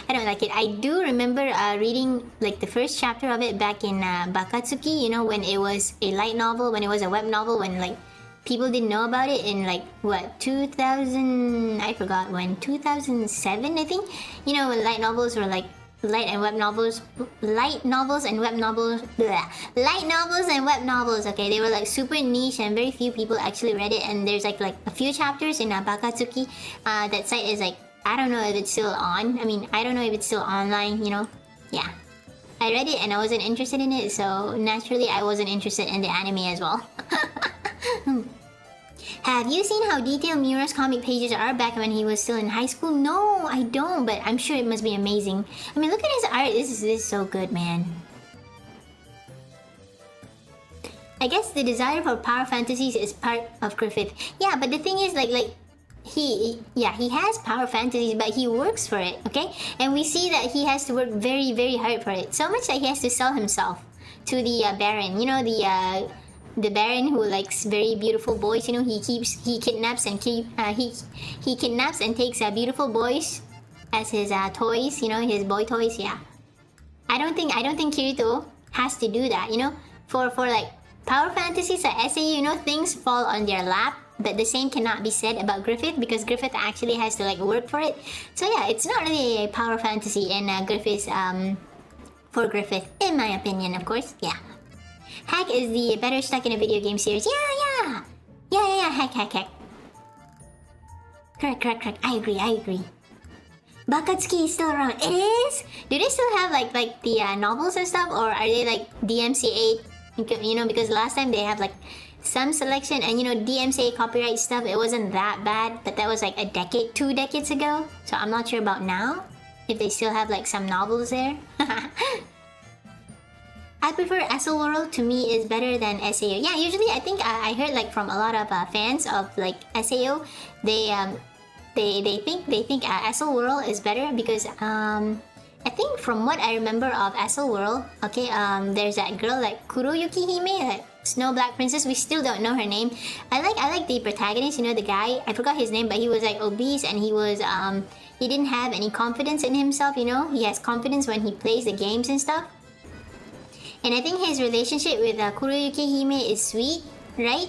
I don't like it. I do remember reading like the first chapter of it back in Bakatsuki, you know, when it was a light novel, when it was a web novel, when like people didn't know about it in like what, 2000, I forgot when, 2007 I think, you know, when light novels were like light novels and web novels, okay, they were like super niche and very few people actually read it. And there's like a few chapters in Bakatsuki. That site is like, I don't know if it's still on. I mean, I don't know if it's still online, you know. Yeah, I read it and I wasn't interested in it, so naturally I wasn't interested in the anime as well. Have you seen how detailed Miura's comic pages are back when he was still in high school? No, I don't, but I'm sure it must be amazing. I mean, look at his art. This is so good, man. I guess the desire for power fantasies is part of Griffith. Yeah, but the thing is, like he has power fantasies, but he works for it, okay? And we see that he has to work very, very hard for it. So much that he has to sell himself to the Baron. You know, the Baron who likes very beautiful boys. You know, he kidnaps and takes beautiful boys as his toys. You know, his boy toys. Yeah, I don't think Kirito has to do that. You know, for like power fantasies at SAU, you know, things fall on their lap. But the same cannot be said about Griffith, because Griffith actually has to like work for it. So yeah, it's not really a power fantasy in Griffith's for Griffith, in my opinion, of course. Yeah. Hack is the better stuck in a video game series. Yeah. Hack. Correct. I agree. Bakatsuki is still around. It is? Do they still have like the novels and stuff, or are they like DMCA? You know, because last time they have like some selection, and you know, DMCA copyright stuff, it wasn't that bad, but that was like 2 decades ago. So I'm not sure about now, if they still have like some novels there. I prefer World to me is better than SAO. Yeah, usually I think I heard like from a lot of fans of like SAO, they think World is better because I think from what I remember of World, okay, there's that girl like Kuroyuki Hime, like Snow Black Princess. We still don't know her name. I like the protagonist, you know, the guy. I forgot his name, but he was like obese and he was he didn't have any confidence in himself, you know. He has confidence when he plays the games and stuff. And I think his relationship with Kuroyuki Hime is sweet, right?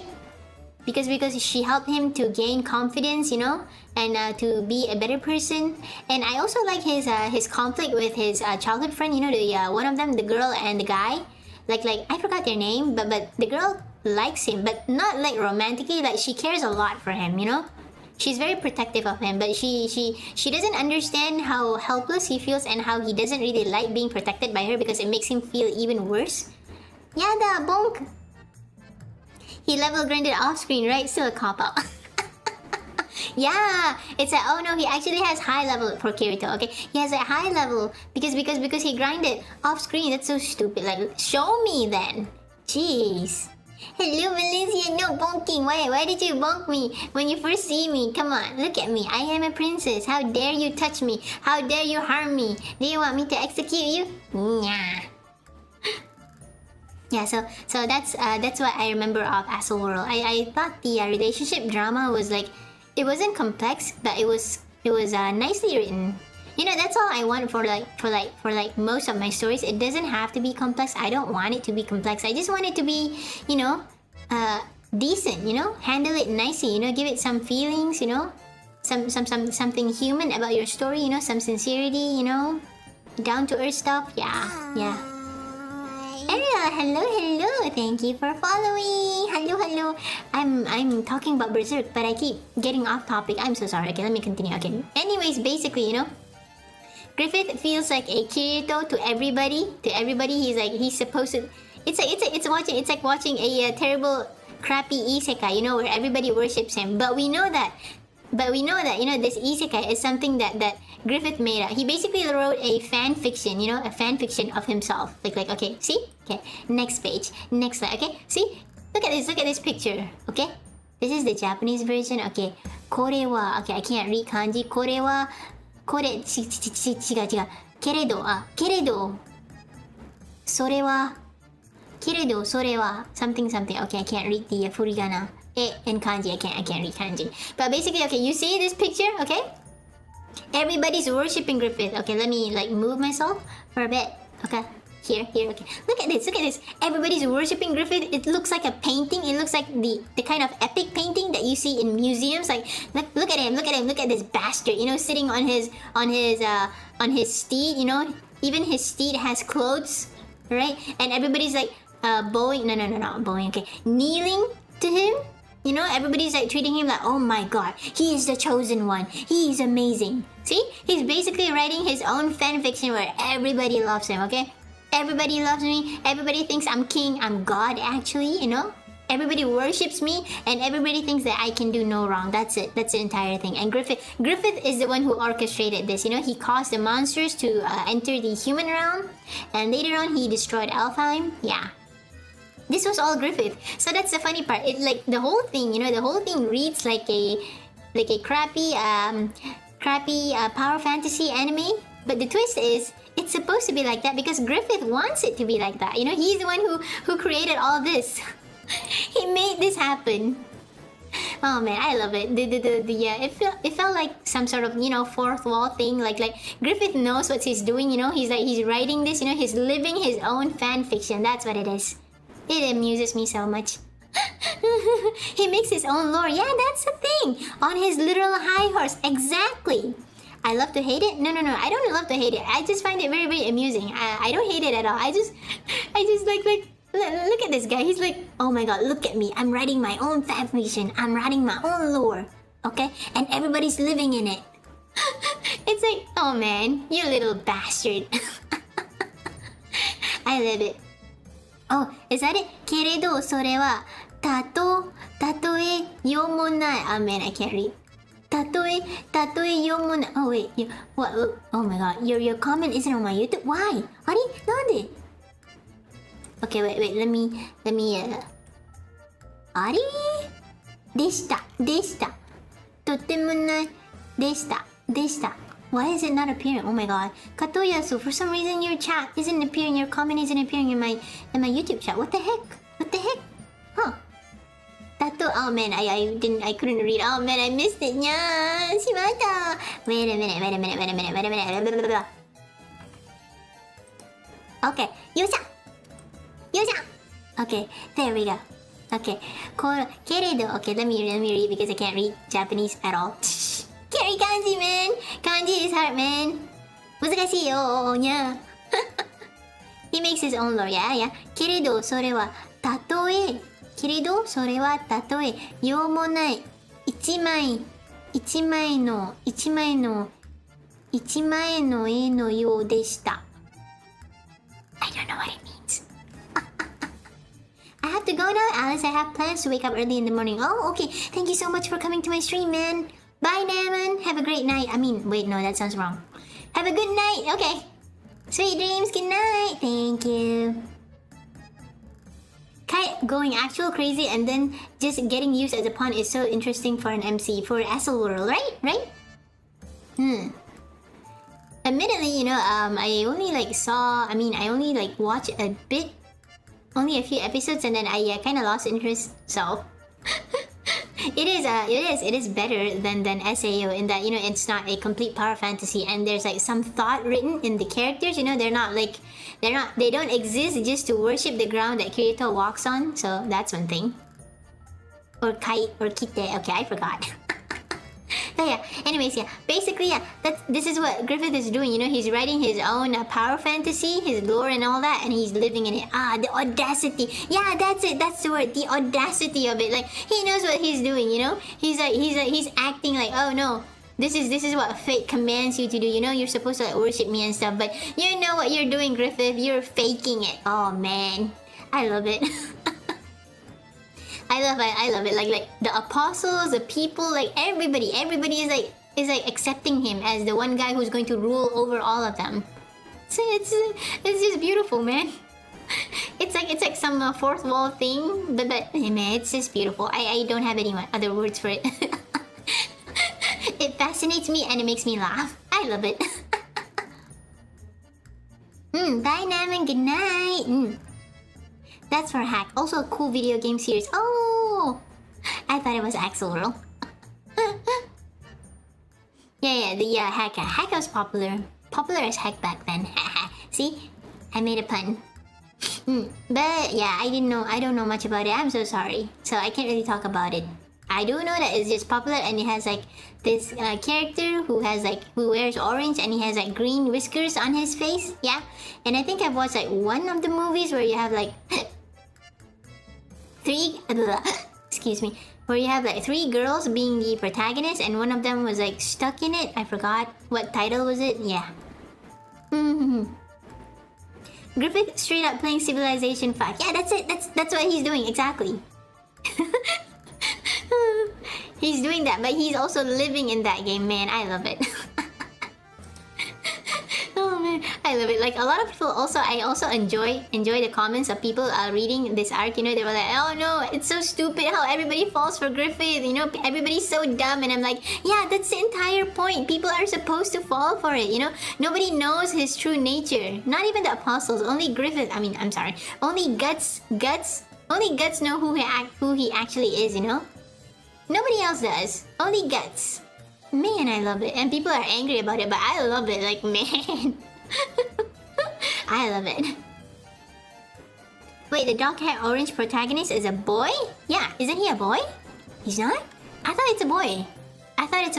Because she helped him to gain confidence, you know, and to be a better person. And I also like his conflict with his childhood friend, you know, the one of them, the girl and the guy. Like I forgot their name, but the girl likes him, but not like romantically. Like she cares a lot for him, you know. She's very protective of him, but she doesn't understand how helpless he feels and how he doesn't really like being protected by her because it makes him feel even worse. Yada, bonk. He level grinded off screen, right? Still a cop out. Yeah, it's like, oh no, he actually has high level for Kirito. Okay, he has a high level because he grinded off screen. That's so stupid. Like, show me then. Jeez. Hello, Valencia. No bonking. Why did you bonk me when you first see me? Come on, look at me. I am a princess. How dare you touch me? How dare you harm me? Do you want me to execute you? Nah. Yeah, so that's what I remember of World. I thought the relationship drama was like, it wasn't complex, but it was nicely written. You know, that's all I want for most of my stories. It doesn't have to be complex. I don't want it to be complex. I just want it to be, you know, decent. You know, handle it nicely. You know, give it some feelings. You know, something human about your story. You know, some sincerity. You know, down to earth stuff. Yeah. Ariel, hello. Thank you for following. Hello. I'm talking about Berserk, but I keep getting off topic. I'm so sorry. Okay, let me continue. Okay. Anyways, basically, you know, Griffith feels like a Kirito to everybody. He's supposed to. It's like watching a terrible, crappy isekai. You know, where everybody worships him. But we know that. You know, this isekai is something that Griffith made up. He basically wrote a fan fiction, you know, a fan fiction of himself. Like okay, see? Okay, next page, next slide. Okay, see? Look at this picture. Okay, this is the Japanese version. Okay, これは okay, I can't read kanji. これは違う。けれどそれはsomething. Okay, I can't read the furigana. In kanji, I can't read kanji. But basically, okay, you see this picture, okay? Everybody's worshipping Griffith. Okay, let me like move myself for a bit. Okay, here, okay. Look at this. Everybody's worshipping Griffith. It looks like a painting. It looks like the kind of epic painting that you see in museums. Like, look at him. Look at this bastard. You know, sitting on his steed. You know, even his steed has clothes, right? And everybody's like bowing. No, bowing. Okay, kneeling to him. You know, everybody's like treating him like, oh my god, he is the chosen one. He is amazing. See? He's basically writing his own fanfiction where everybody loves him, okay? Everybody loves me. Everybody thinks I'm king. I'm God, actually, you know? Everybody worships me and everybody thinks that I can do no wrong. That's it. That's the entire thing. And Griffith is the one who orchestrated this, you know? He caused the monsters to enter the human realm. And later on, he destroyed Alfheim. Yeah. This was all Griffith. So that's the funny part. It like the whole thing, you know, the whole thing reads like a crappy power fantasy anime. But the twist is, it's supposed to be like that because Griffith wants it to be like that. You know, he's the one who created all this. He made this happen. Oh man, I love it. It felt like some sort of, you know, fourth wall thing. Like Griffith knows what he's doing. You know, he's writing this. You know, he's living his own fan fiction. That's what it is. It amuses me so much. He makes his own lore. Yeah, that's the thing. On his literal high horse. Exactly. I love to hate it. No. I don't love to hate it. I just find it very, very amusing. I don't hate it at all. I just like look at this guy. He's like, oh my god, look at me. I'm writing my own fanfiction. I'm writing my own lore. Okay? And everybody's living in it. It's like, oh man, you little bastard. I love it. Oh, is that it? けれどそれはたとえよもない。Oh man, I can't read. たとえよもない。Oh wait, what? Oh my god, your comment isn't on my YouTube. Why? あれなんで Okay, wait. Let me. Ari? Deshita. Toてもない Deshita. Why is it not appearing? Oh my god. Katoyasu, for some reason your chat isn't appearing, your comment isn't appearing in my YouTube chat. What the heck? Huh. Tato, oh man, I couldn't read. Oh man, I missed it. Yeah, shimata. Wait a minute. Okay, Yosha. Okay, there we go. Okay, keredo. Okay, let me read because I can't read Japanese at all. Carry kanji, man. Kanji is hard, man. 難しいよ, yeah. He makes his own lore, yeah. けれどそれはたとえ用もない一枚の絵のようでした。I don't know what it means. I have to go now, Alice. I have plans to wake up early in the morning. Oh, okay. Thank you so much for coming to my stream, man. Bye, Naman. Have a great night. Wait, no, that sounds wrong. Have a good night. Okay. Sweet dreams. Good night. Thank you. Going actual crazy and then just getting used as a pawn is so interesting for an MC, for Asshole World, right? Admittedly, I only watched a bit, only a few episodes, and then I kind of lost interest, so... It is better than SAO in that it's not a complete power fantasy and there's like some thought written in the characters. They don't exist just to worship the ground that Kirito walks on. So that's one thing. Or kite or kite. Okay, I forgot. So yeah. Anyways, yeah. Basically, yeah. This is what Griffith is doing. He's writing his own power fantasy, his lore and all that, and he's living in it. The audacity. Yeah, that's it. That's the word. The audacity of it. Like he knows what he's doing. He's acting like, oh no, this is what fate commands you to do. You're supposed to like worship me and stuff, but you know what you're doing, Griffith. You're faking it. Oh man, I love it. I love it. Like the apostles, the people, like everybody is like accepting him as the one guy who's going to rule over all of them. So it's just beautiful, man. It's like some fourth wall thing, but man, it's just beautiful. I don't have any other words for it. It fascinates me and it makes me laugh. I love it. Bye, Naman. Good night. That's for Hack. Also a cool video game series. Oh! I thought it was Axel World. yeah, Hack. Hack was popular. Popular as heck back then. See? I made a pun. But yeah, I don't know much about it. I'm so sorry. So I can't really talk about it. I do know that it's just popular and it has like this character who wears orange and he has like green whiskers on his face. Yeah. And I think I've watched like one of the movies where you have like where you have like three girls being the protagonist and one of them was like stuck in it. I forgot what title was it. Yeah. Griffith straight up playing Civilization 5. Yeah, that's it. That's what he's doing exactly. He's doing that, but he's also living in that game, man. I love it. Oh man, I love it. Like a lot of people I also enjoy the comments of people reading this arc. They were like, oh no, it's so stupid how everybody falls for Griffith. Everybody's so dumb, and I'm like, yeah, that's the entire point. People are supposed to fall for it. Nobody knows his true nature. Not even the apostles. Only Griffith. I'm sorry. Only Guts. Only Guts know who he actually is. Nobody else does. Only Guts. Man, I love it. And people are angry about it, but I love it. Like, man. I love it. Wait, the dog hair orange protagonist is a boy? Yeah, isn't he a boy? He's not? I thought it's a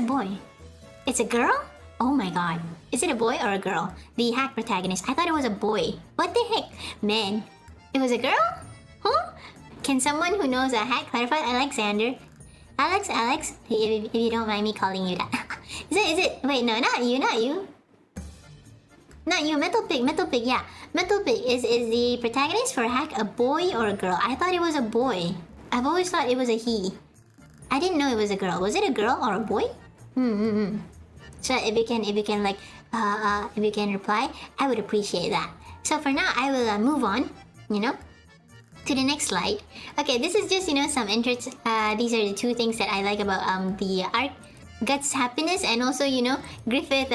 boy. It's a girl? Oh my god. Is it a boy or a girl? The hack protagonist. I thought it was a boy. What the heck? Man. It was a girl? Huh? Can someone who knows a hack clarify? Alexander. Alex, if you don't mind me calling you that. Is it? Wait, no, not you. Not you, Metal Pig, yeah. Metal Pig, is the protagonist for Hack a boy or a girl? I thought it was a boy. I've always thought it was a he. I didn't know it was a girl. Was it a girl or a boy? So if you can reply, I would appreciate that. So for now, I will move on, to the next slide. Okay, this is just, you know, some interest. These are the two things that I like about the arc. Guts happiness, and also, you know, Griffith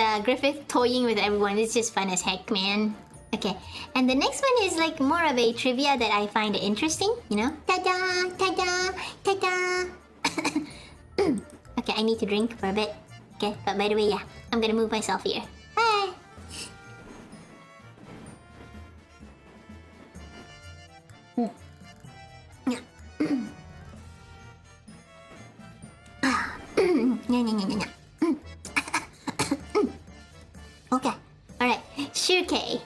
toying with everyone. It's just fun as heck, man. Okay, and the next one is like more of a trivia that I find interesting, you know. Ta-da! Ta-da! Ta-da! Okay, I need to drink for a bit. Okay, but by the way, yeah, I'm gonna move myself here. Bye! Okay, alright. Shirkei.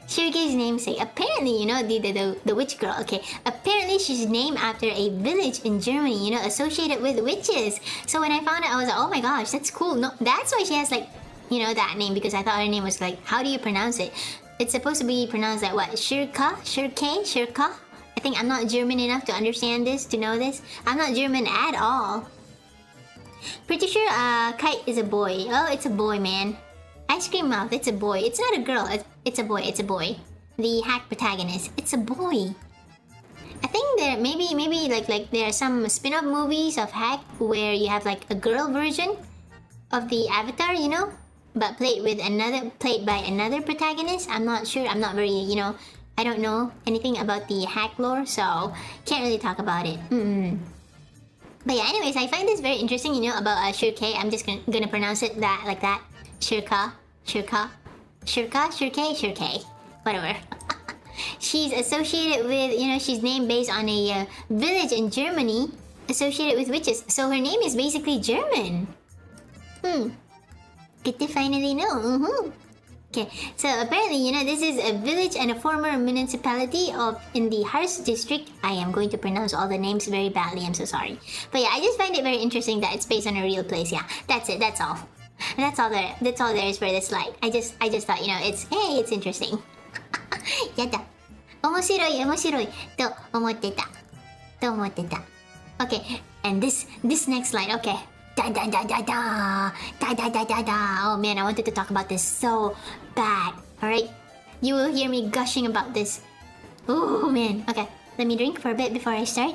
Shirkei's namesake. Apparently, you know, the witch girl, okay. Apparently, she's named after a village in Germany, you know, associated with witches. So when I found out, I was like, oh my gosh, that's cool. No, that's why she has, like, you know, that name, because I thought her name was like, how do you pronounce it? It's supposed to be pronounced like what? Shirka? Shirkei? Shirka? I think I'm not German enough to understand this, to know this. I'm not German at all. Pretty sure Kite is a boy. Oh, it's a boy, man. Ice cream mouth, it's a boy. It's not a girl. It's a boy. It's a boy. The hack protagonist, it's a boy. I think there maybe like there are some spin-off movies of Hack where you have like a girl version of the avatar, you know, but played by another protagonist. I'm not sure. I'm not very, you know, I don't know anything about the Hack lore, so can't really talk about it. But yeah, anyways, I find this very interesting, you know, about Shirkei. I'm just gonna pronounce it like that. Shirkei, whatever. She's associated with, you know, she's named based on a village in Germany associated with witches. So her name is basically German. Good to finally know. Okay, so apparently, you know, this is a village and a former municipality in the Harz district. I am going to pronounce all the names very badly, I'm so sorry. But yeah, I just find it very interesting that it's based on a real place. Yeah, that's it, that's all. And that's all there is for this slide. I just thought, you know, it's interesting. Yada. 面白いと思ってた. Okay, and this next slide, okay. Da. Oh man, I wanted to talk about this so bad. Alright? You will hear me gushing about this. Oh man. Okay, let me drink for a bit before I start.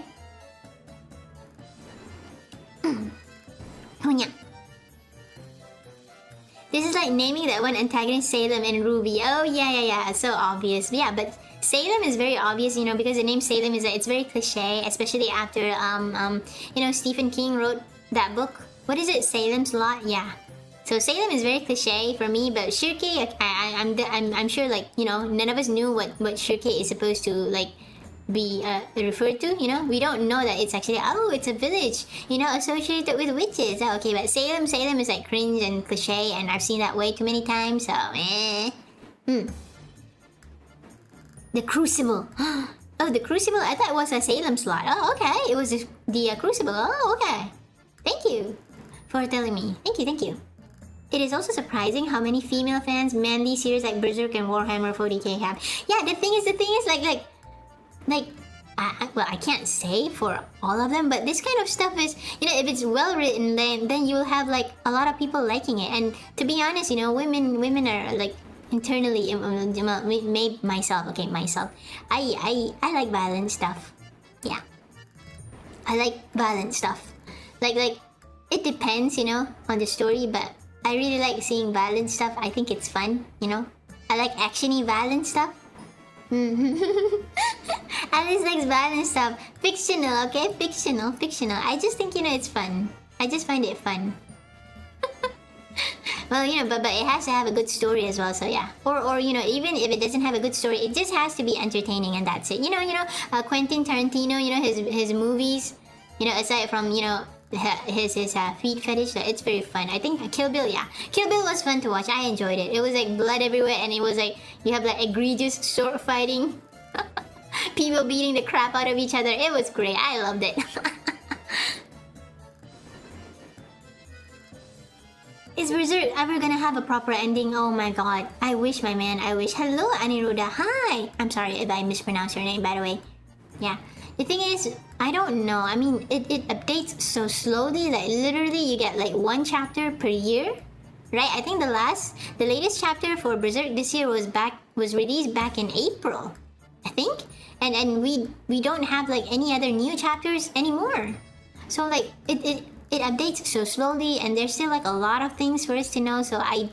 This is like naming that one antagonist Salem and Ruby. Oh yeah. So obvious. Yeah, but Salem is very obvious, you know, because the name Salem is it's very cliche, especially after you know, Stephen King wrote that book. What is it? Salem's Lot? Yeah. So Salem is very cliche for me, but Shirkei, I'm sure, like, you know, none of us knew what Shirkei is supposed to like be referred to, you know. We don't know that it's actually, oh, it's a village, you know, associated with witches. Oh, okay, but Salem is like cringe and cliche, and I've seen that way too many times, so The Crucible. Oh, the Crucible, I thought it was a Salem slot. Oh, okay, it was the Crucible. Oh, okay. Thank you for telling me. Thank you. It is also surprising how many female fans manly series like Berserk and Warhammer 40k have. Yeah, the thing is like, well, I can't say for all of them, but this kind of stuff is, you know, if it's well written, then you'll have like a lot of people liking it. And to be honest, you know, women are like internally, myself, I like violent stuff. Yeah, I like violent stuff. Like it depends, you know, on the story, but I really like seeing violent stuff. I think it's fun, you know. I like actiony violent stuff. Alice likes violent stuff. Fictional, okay? Fictional. I just think, you know, it's fun. I just find it fun. Well, you know, but it has to have a good story as well, so yeah. Or you know, even if it doesn't have a good story, it just has to be entertaining, and that's it. You know, Quentin Tarantino, you know, his movies, you know, aside from, you know, his feet fetish, it's very fun. I think Kill Bill was fun to watch. I enjoyed it. It was like blood everywhere, and it was like you have like egregious sword fighting, people beating the crap out of each other. It was great. I loved it. Is Berserk ever gonna have a proper ending? Oh my god. I wish, my man. I wish. Hello, Aniruda. Hi. I'm sorry if I mispronounced your name, by the way. Yeah. The thing is, I don't know. I mean, it updates so slowly. Like, literally, you get like one chapter per year, right? I think the latest chapter for Berserk this year was released back in April. I think. And we don't have like any other new chapters anymore. So like it updates so slowly, and there's still like a lot of things for us to know. So I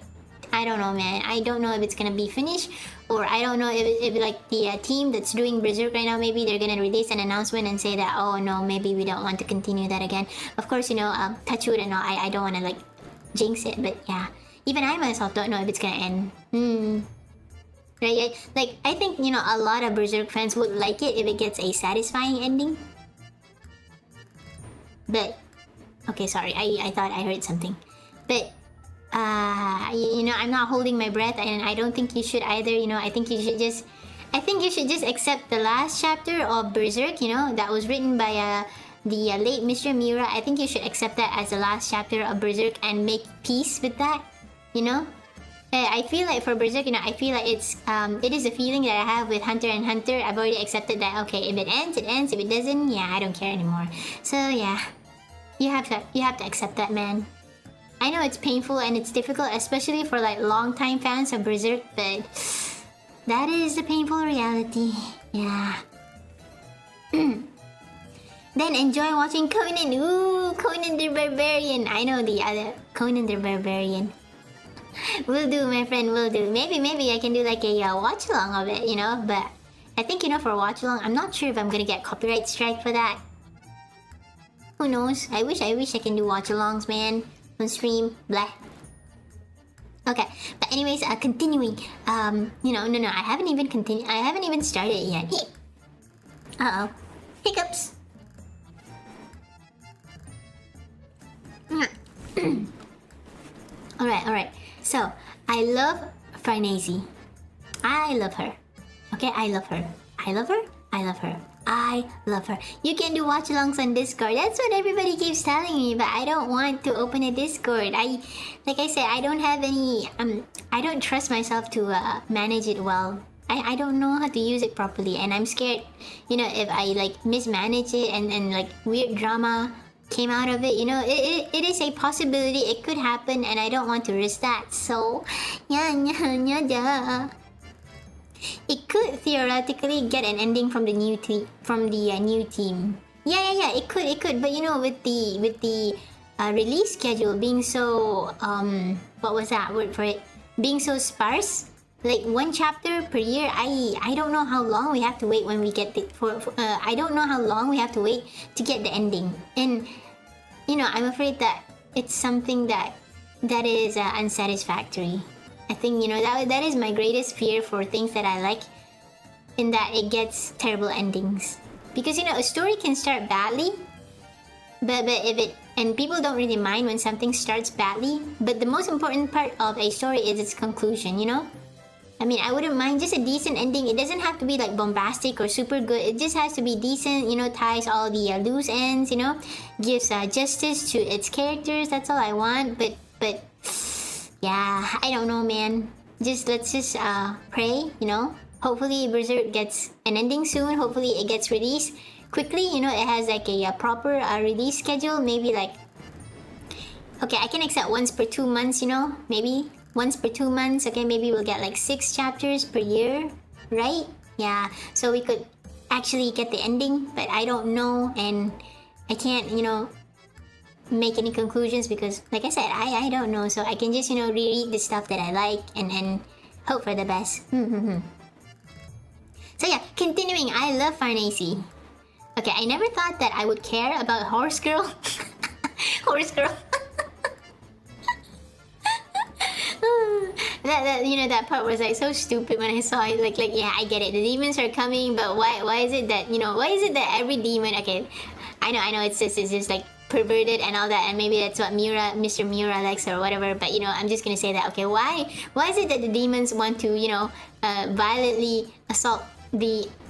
don't know, man. I don't know if it's gonna be finished, or I don't know if like the team that's doing Berserk right now, maybe they're gonna release an announcement and say that, oh no, maybe we don't want to continue that again. Of course, you know, touch wood and all. I don't want to like jinx it, but yeah, even I myself don't know if it's gonna end. Right? Like I think, you know, a lot of Berserk fans would like it if it gets a satisfying ending. But okay, sorry, I thought I heard something. But you know, I'm not holding my breath, and I don't think you should either. You know, I think you should just accept the last chapter of Berserk, you know, that was written by the late Mr. Miura. I think you should accept that as the last chapter of Berserk and make peace with that, you know. I feel like for Berserk, you know, I feel like it is a feeling that I have with Hunter x Hunter. I've already accepted that, okay, if it ends, it ends. If it doesn't, yeah, I don't care anymore. So yeah, you have to accept that, man. I know it's painful and it's difficult, especially for like long-time fans of Berserk, but that is the painful reality. Yeah. Then enjoy watching Conan. Ooh, Conan the Barbarian. I know the other Conan the Barbarian. Will do, my friend, will do. Maybe I can do like a watch along of it, you know. But I think, you know, for watch along, I'm not sure if I'm gonna get copyright strike for that. Who knows? I wish I can do watch alongs, man. On stream, blah. Okay, but anyways, continuing. You know, no, I haven't even started it yet. Uh oh, hiccups. All right. So I love Farnese. I love her. Okay, I love her. You can do watch alongs on Discord. That's what everybody keeps telling me, but I don't want to open a Discord. Like I said, I don't have any I don't trust myself to manage it well. I don't know how to use it properly, and I'm scared, you know, if I like mismanage it and like weird drama came out of it, you know, it is a possibility, it could happen, and I don't want to risk that. So yeah. It could theoretically get an ending from the new team. Yeah. It could. But you know, with the release schedule being so what was that word for it? Being so sparse, like one chapter per year. I don't know how long we have to wait when we get the I don't know how long we have to wait to get the ending. And you know, I'm afraid that it's something that is unsatisfactory. I think, you know, that is my greatest fear for things that I like, in that it gets terrible endings. Because, you know, a story can start badly, but if it, and people don't really mind when something starts badly, but the most important part of a story is its conclusion, you know? I mean, I wouldn't mind just a decent ending. It doesn't have to be like bombastic or super good. It just has to be decent, you know, ties all the loose ends, you know, gives justice to its characters. That's all I want. But yeah, I don't know, man. Let's just pray, you know. Hopefully Berserk gets an ending soon. Hopefully it gets released quickly. You know, it has like a proper release schedule. Maybe like, okay, I can accept once per 2 months, you know, maybe. Once per 2 months, okay, maybe we'll get like 6 chapters per year, right? Yeah, so we could actually get the ending, but I don't know, and I can't, you know, make any conclusions because, like I said, I don't know. So I can just, you know, reread the stuff that I like and hope for the best. So yeah, continuing, I love Farnese. Okay, I never thought that I would care about Horse Girl. Horse Girl. that you know, that part was like so stupid when I saw it. Like yeah, I get it. The demons are coming, but why is it that, you know, why is it that every demon? Okay, I know it's just like perverted and all that, and maybe that's what Mr. Miura likes or whatever. But you know, I'm just gonna say that. Okay, why is it that the demons want to, you know, violently assault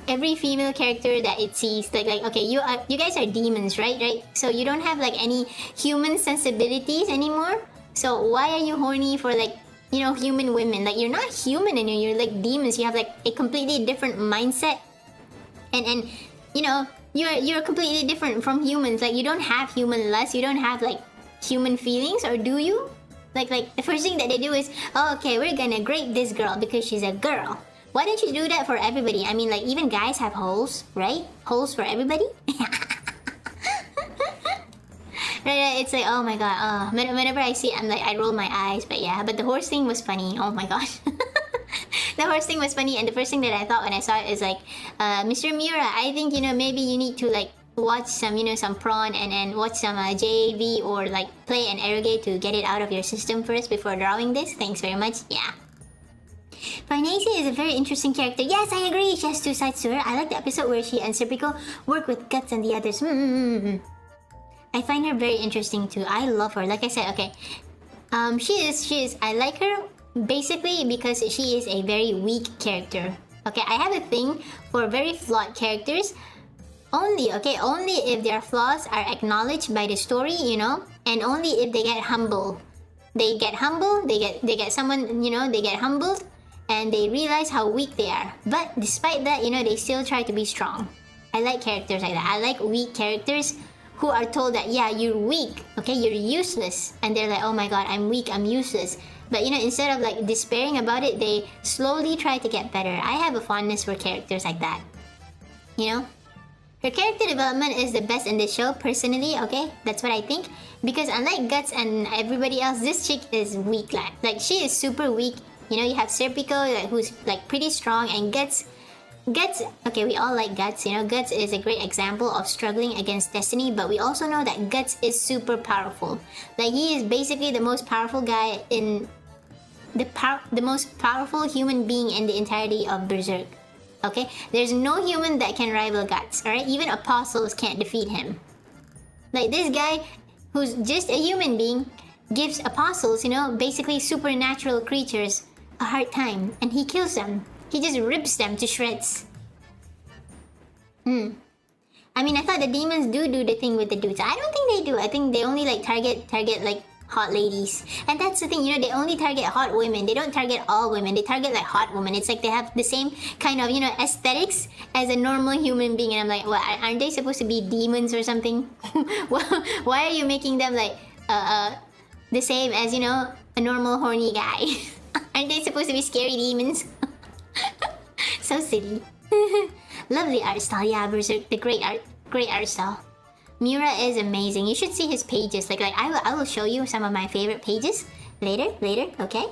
every female character that it sees? Like okay, you guys are demons, right? So you don't have like any human sensibilities anymore. So why are you horny for like, you know, human women? Like, you're not human anymore. You're like demons. You have like a completely different mindset, and you know, you're completely different from humans. Like, you don't have human lust. You don't have like human feelings, or do you? Like the first thing that they do is, oh, okay, we're gonna grape this girl because she's a girl. Why don't you do that for everybody? I mean, like, even guys have holes, right? Holes for everybody? Right, it's like, oh my god, whenever I see it, I'm like, I roll my eyes, but yeah, but the horse thing was funny, oh my gosh. The horse thing was funny, and the first thing that I thought when I saw it is like, Mr. Miura, I think, you know, maybe you need to like, watch some, you know, some prawn and watch some JV or like play an arrogate to get it out of your system first before drawing this. Thanks very much, yeah. Farnese is a very interesting character. Yes, I agree. She has two sides to her. I like the episode where she and Serpico work with Guts and the others. I find her very interesting too. I love her. Like I said, okay. She is. I like her basically because she is a very weak character. Okay, I have a thing for very flawed characters. Only if their flaws are acknowledged by the story, you know, and only if they get humble. They get humble. They get someone, you know, they get humbled. And they realize how weak they are. But despite that, you know, they still try to be strong. I like characters like that. I like weak characters who are told that, yeah, you're weak, okay, you're useless. And they're like, oh my god, I'm weak, I'm useless. But, you know, instead of like despairing about it, they slowly try to get better. I have a fondness for characters like that. You know? Her character development is the best in the show, personally, okay? That's what I think. Because unlike Guts and everybody else, this chick is weak. Like she is super weak. You know, you have Serpico, who's like pretty strong, and Guts, okay, we all like Guts, you know, Guts is a great example of struggling against destiny, but we also know that Guts is super powerful. Like, he is basically the most powerful guy in... the most powerful human being in the entirety of Berserk. Okay? There's no human that can rival Guts, alright? Even apostles can't defeat him. Like, this guy, who's just a human being, gives apostles, you know, basically supernatural creatures, a hard time, and he kills them. He just rips them to shreds. I mean, I thought the demons do the thing with the dudes. I don't think they do. I think they only like target like hot ladies. And that's the thing, you know, they only target hot women. They don't target all women. They target like hot women. It's like they have the same kind of, you know, aesthetics as a normal human being. And I'm like, well, aren't they supposed to be demons or something? Why are you making them like the same as, you know, a normal horny guy? Aren't they supposed to be scary demons? So silly. Lovely art style, yeah, Berserk, the great art style. Miura is amazing. You should see his pages. Like I will show you some of my favorite pages later, okay?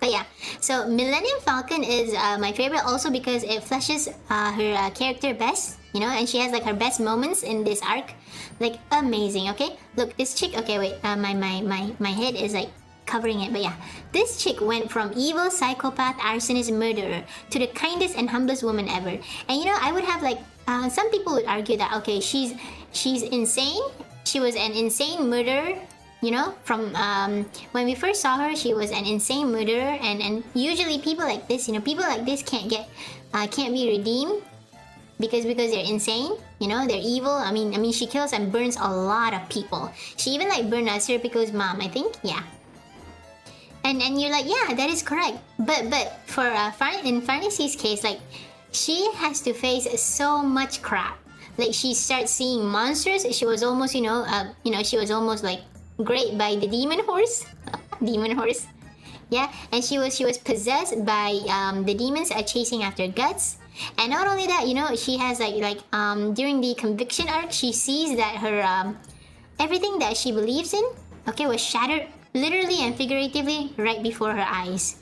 But yeah, so Millennium Falcon is my favorite also because it fleshes her character best, you know, and she has like her best moments in this arc. Like, amazing, okay? Look, this chick, okay, wait, my head is like covering it, but yeah, this chick went from evil psychopath arsonist murderer to the kindest and humblest woman ever. And you know, I would have like some people would argue that, okay, she's insane. She was an insane murderer, you know, from when we first saw her, she was an insane murderer, and usually people like this, you know, people like this can't be redeemed because they're insane, you know, they're evil. I mean she kills and burns a lot of people. She even like burned Serpico's mom, I think, yeah. And you're like, yeah, that is correct. But for in Farnace's case, like, she has to face so much crap. Like, she starts seeing monsters. She was almost, she was almost like raped by the demon horse. Demon horse. Yeah, and she was possessed by the demons chasing after Guts. And not only that, you know, she has like during the conviction arc, she sees that her everything that she believes in, okay, was shattered literally and figuratively right before her eyes.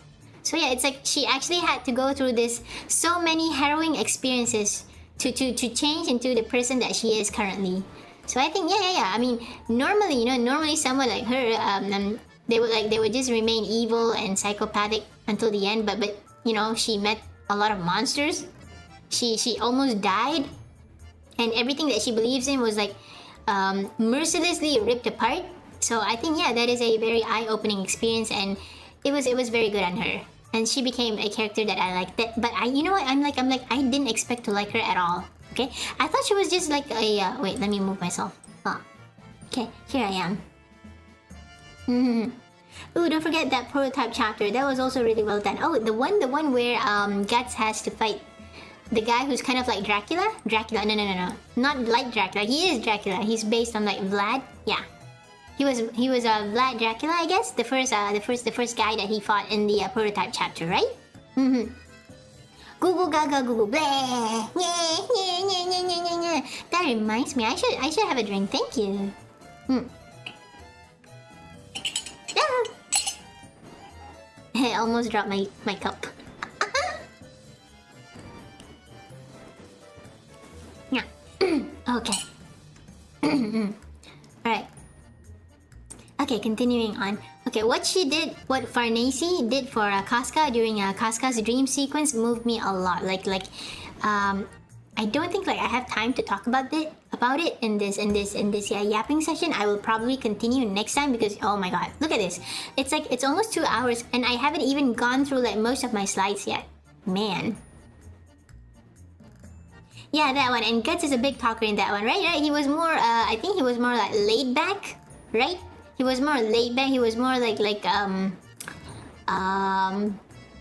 So yeah, it's like she actually had to go through this so many harrowing experiences to change into the person that she is currently. So I think yeah. I mean, normally someone like her, they would just remain evil and psychopathic until the end. But you know, she met a lot of monsters. She almost died, and everything that she believes in was like mercilessly ripped apart. So I think, yeah, that is a very eye-opening experience, and it was very good on her. And she became a character that I liked. But you know what? I'm like I didn't expect to like her at all. Okay, I thought she was just like a wait. Let me move myself. Oh, okay, here I am. Ooh, don't forget that prototype chapter. That was also really well done. Oh, the one where Guts has to fight the guy who's kind of like Dracula. No, not like Dracula. He is Dracula. He's based on like Vlad. Yeah. He was Vlad Dracula, I guess. The first guy that he fought in the prototype chapter, right? Google gaga Google blah. That reminds me, I should have a drink. Thank you. I almost dropped my cup. Yeah. Okay. Alright. Okay, continuing on. Okay, what Farnese did for Casca during Casca's dream sequence moved me a lot. I don't think I have time to talk about it in this yapping session. I will probably continue next time because oh my god, look at this. It's almost 2 hours and I haven't even gone through most of my slides yet. Man. Yeah, that one. And Guts is a big talker in that one, right? Right? He was more I think he was more laid back, right? He was more laid back. He was more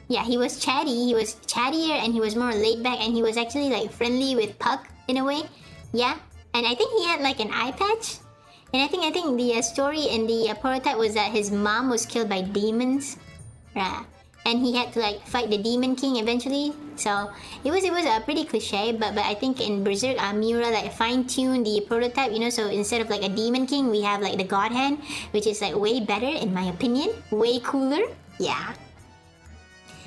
yeah, he was chatty. He was chattier and he was more laid back and he was actually friendly with Puck in a way. Yeah. And I think he had an eye patch. And I think the story in the prototype was that his mom was killed by demons. Right. And he had to fight the Demon King eventually. So it was a pretty cliche, but I think in Berserk, Miura fine-tuned the prototype, you know. So instead of a Demon King, we have the God Hand, which is way better in my opinion, way cooler. Yeah.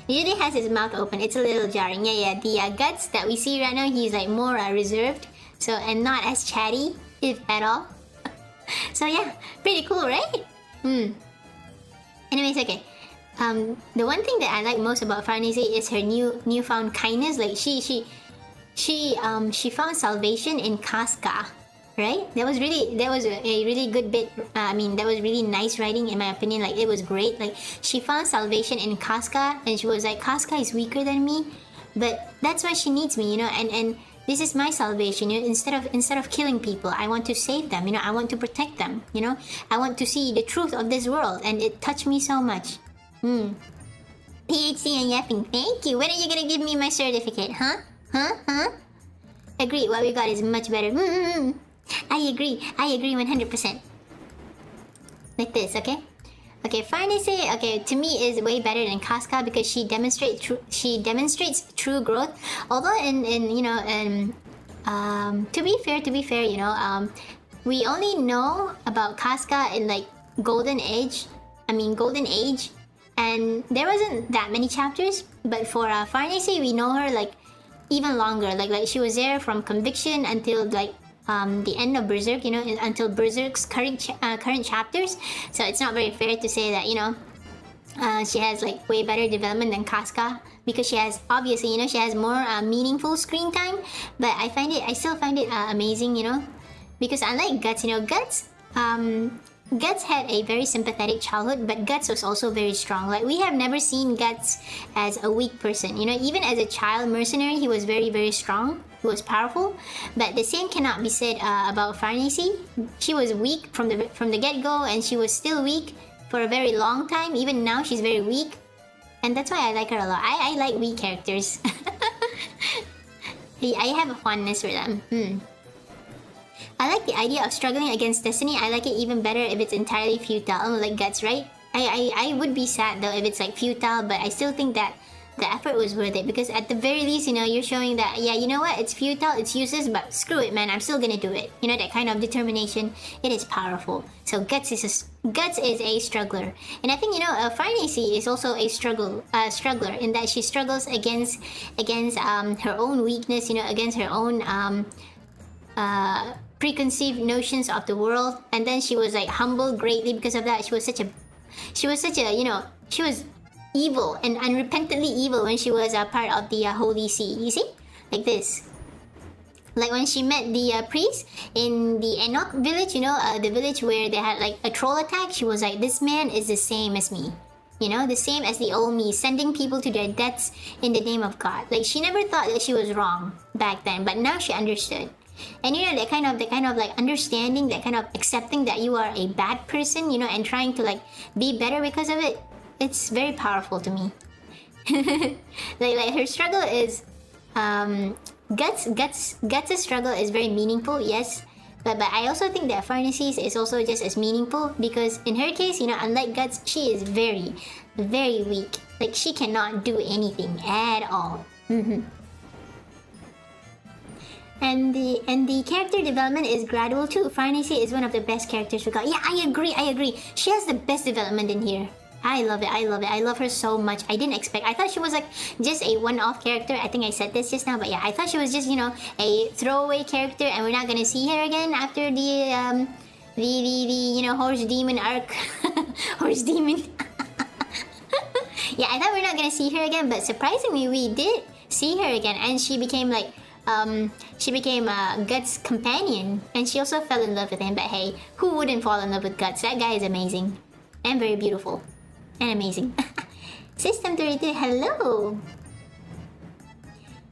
Usually has his mouth open. It's a little jarring. Yeah. The Guts that we see right now, he's more reserved, so and not as chatty, if at all. So yeah, pretty cool, right? Anyways, okay. The one thing that I like most about Farnese is her newfound kindness. She found salvation in Casca, right? That was a really good bit. I mean, that was really nice writing in my opinion. It was great. She found salvation in Casca, and she was Casca is weaker than me, but that's why she needs me, you know. And this is my salvation, you know. Instead of killing people, I want to save them, you know. I want to protect them, you know. I want to see the truth of this world, and it touched me so much. PhD and yapping. Thank you. When are you gonna give me my certificate? Huh? Agree. What we got is much better. I agree 100%. Like this, okay? Okay, Farnese, okay, to me is way better than Casca because she demonstrates true growth. Although to be fair, you know, we only know about Casca in Golden Age. And there wasn't that many chapters, but for Farnese, we know her even longer. She was there from Conviction until the end of Berserk, you know, until Berserk's current chapters. So it's not very fair to say that, you know, she has way better development than Casca because she has obviously, you know, she has more meaningful screen time. But I still find it amazing, you know, because unlike Guts, you know, Guts had a very sympathetic childhood, but Guts was also very strong. We have never seen Guts as a weak person. You know, even as a child mercenary, he was very, very strong. He was powerful. But the same cannot be said about Farnese. She was weak from the get-go, and she was still weak for a very long time. Even now, she's very weak. And that's why I like her a lot. I like weak characters. I have a fondness for them. I like the idea of struggling against destiny. I like it even better if it's entirely futile, like Guts, right? I would be sad though if it's futile, but I still think that the effort was worth it because at the very least, you know, you're showing that, yeah, you know what, it's futile, it's useless, but screw it, man, I'm still gonna do it. You know, that kind of determination, it is powerful. So Guts is a struggler, and I think, you know, Farnese is also a struggler in that she struggles against her own weakness, you know, against her own preconceived notions of the world, and then she was humbled greatly because of that. She was such a you know, she was evil and unrepentantly evil when she was a part of the Holy See. You see, like this, when she met the priest in the Enoch village, you know, the village where they had a troll attack. She was this man is the same as me, you know, the same as the old me, sending people to their deaths in the name of God. She never thought that she was wrong back then, but now she understood. And you know, that kind of understanding, that kind of accepting that you are a bad person, you know, and trying to be better because of it, it's very powerful to me. Her struggle is Guts' struggle is very meaningful, yes, but I also think that Farnese's is also just as meaningful because in her case, you know, unlike Guts, she is very very weak. Like, she cannot do anything at all. And the character development is gradual too. Farnese is one of the best characters we got. Yeah, I agree. She has the best development in here. I love it. I love her so much. I didn't expect. I thought she was like just a one-off character. I think I said this just now, but yeah, I thought she was just, you know, a throwaway character, and we're not gonna see her again after the you know, horse demon arc. Horse demon. Yeah, I thought we're not gonna see her again, but surprisingly, we did see her again, and she became like Guts' companion, and she also fell in love with him. But hey, who wouldn't fall in love with Guts? That guy is amazing and very beautiful. And amazing. System 32, hello!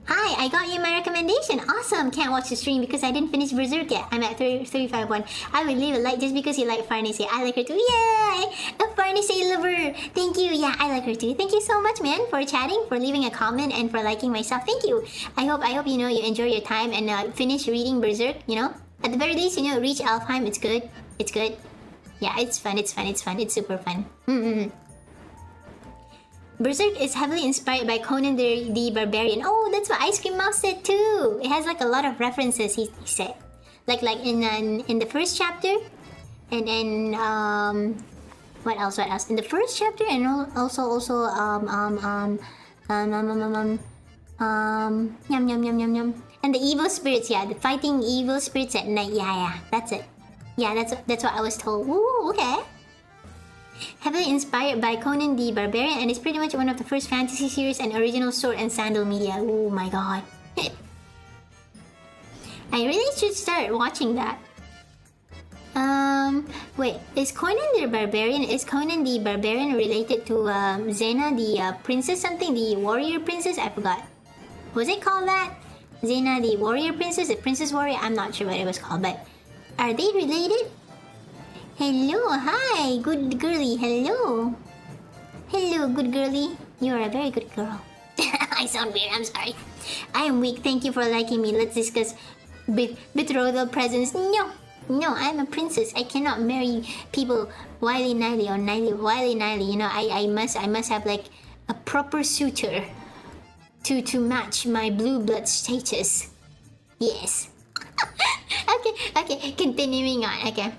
Hi, I got you my recommendation. Awesome! Can't watch the stream because I didn't finish Berserk yet. I'm at 351. I would leave a like just because you like Farnese. I like her too. Yay! A Farnese lover! Thank you. Yeah, I like her too. Thank you so much, man, for chatting, for leaving a comment, and for liking my stuff. Thank you. I hope you know you enjoy your time and finish reading Berserk. You know, at the very least, you know, reach Alfheim. It's good. It's good. Yeah, it's fun. It's It's super fun. Berserk is heavily inspired by Conan the Barbarian. Oh, that's what Ice Cream Mouse said too. It has like a lot of references. He said, like in the first chapter, and then what else? In the first chapter, and also yum. And the evil spirits, yeah, the fighting evil spirits at night. Yeah, that's it. Yeah, that's what I was told. Ooh, okay. Heavily inspired by Conan the Barbarian, and it's pretty much one of the first fantasy series and original sword and sandal media. Oh my god. I really should start watching that. Wait, is Conan the Barbarian related to Xena the princess something? The warrior princess? I forgot. Was it called that? Xena the warrior princess? The princess warrior? I'm not sure what it was called, but are they related? Hello, hi, good girly, hello. Hello, good girly. You are a very good girl. I sound weird, I'm sorry. I am weak, thank you for liking me. Let's discuss betrothal presents. No, I'm a princess. I cannot marry people willy-nilly or willy-nilly. You know, I must have like a proper suitor to match my blue blood status. Yes. Okay, continuing on, okay.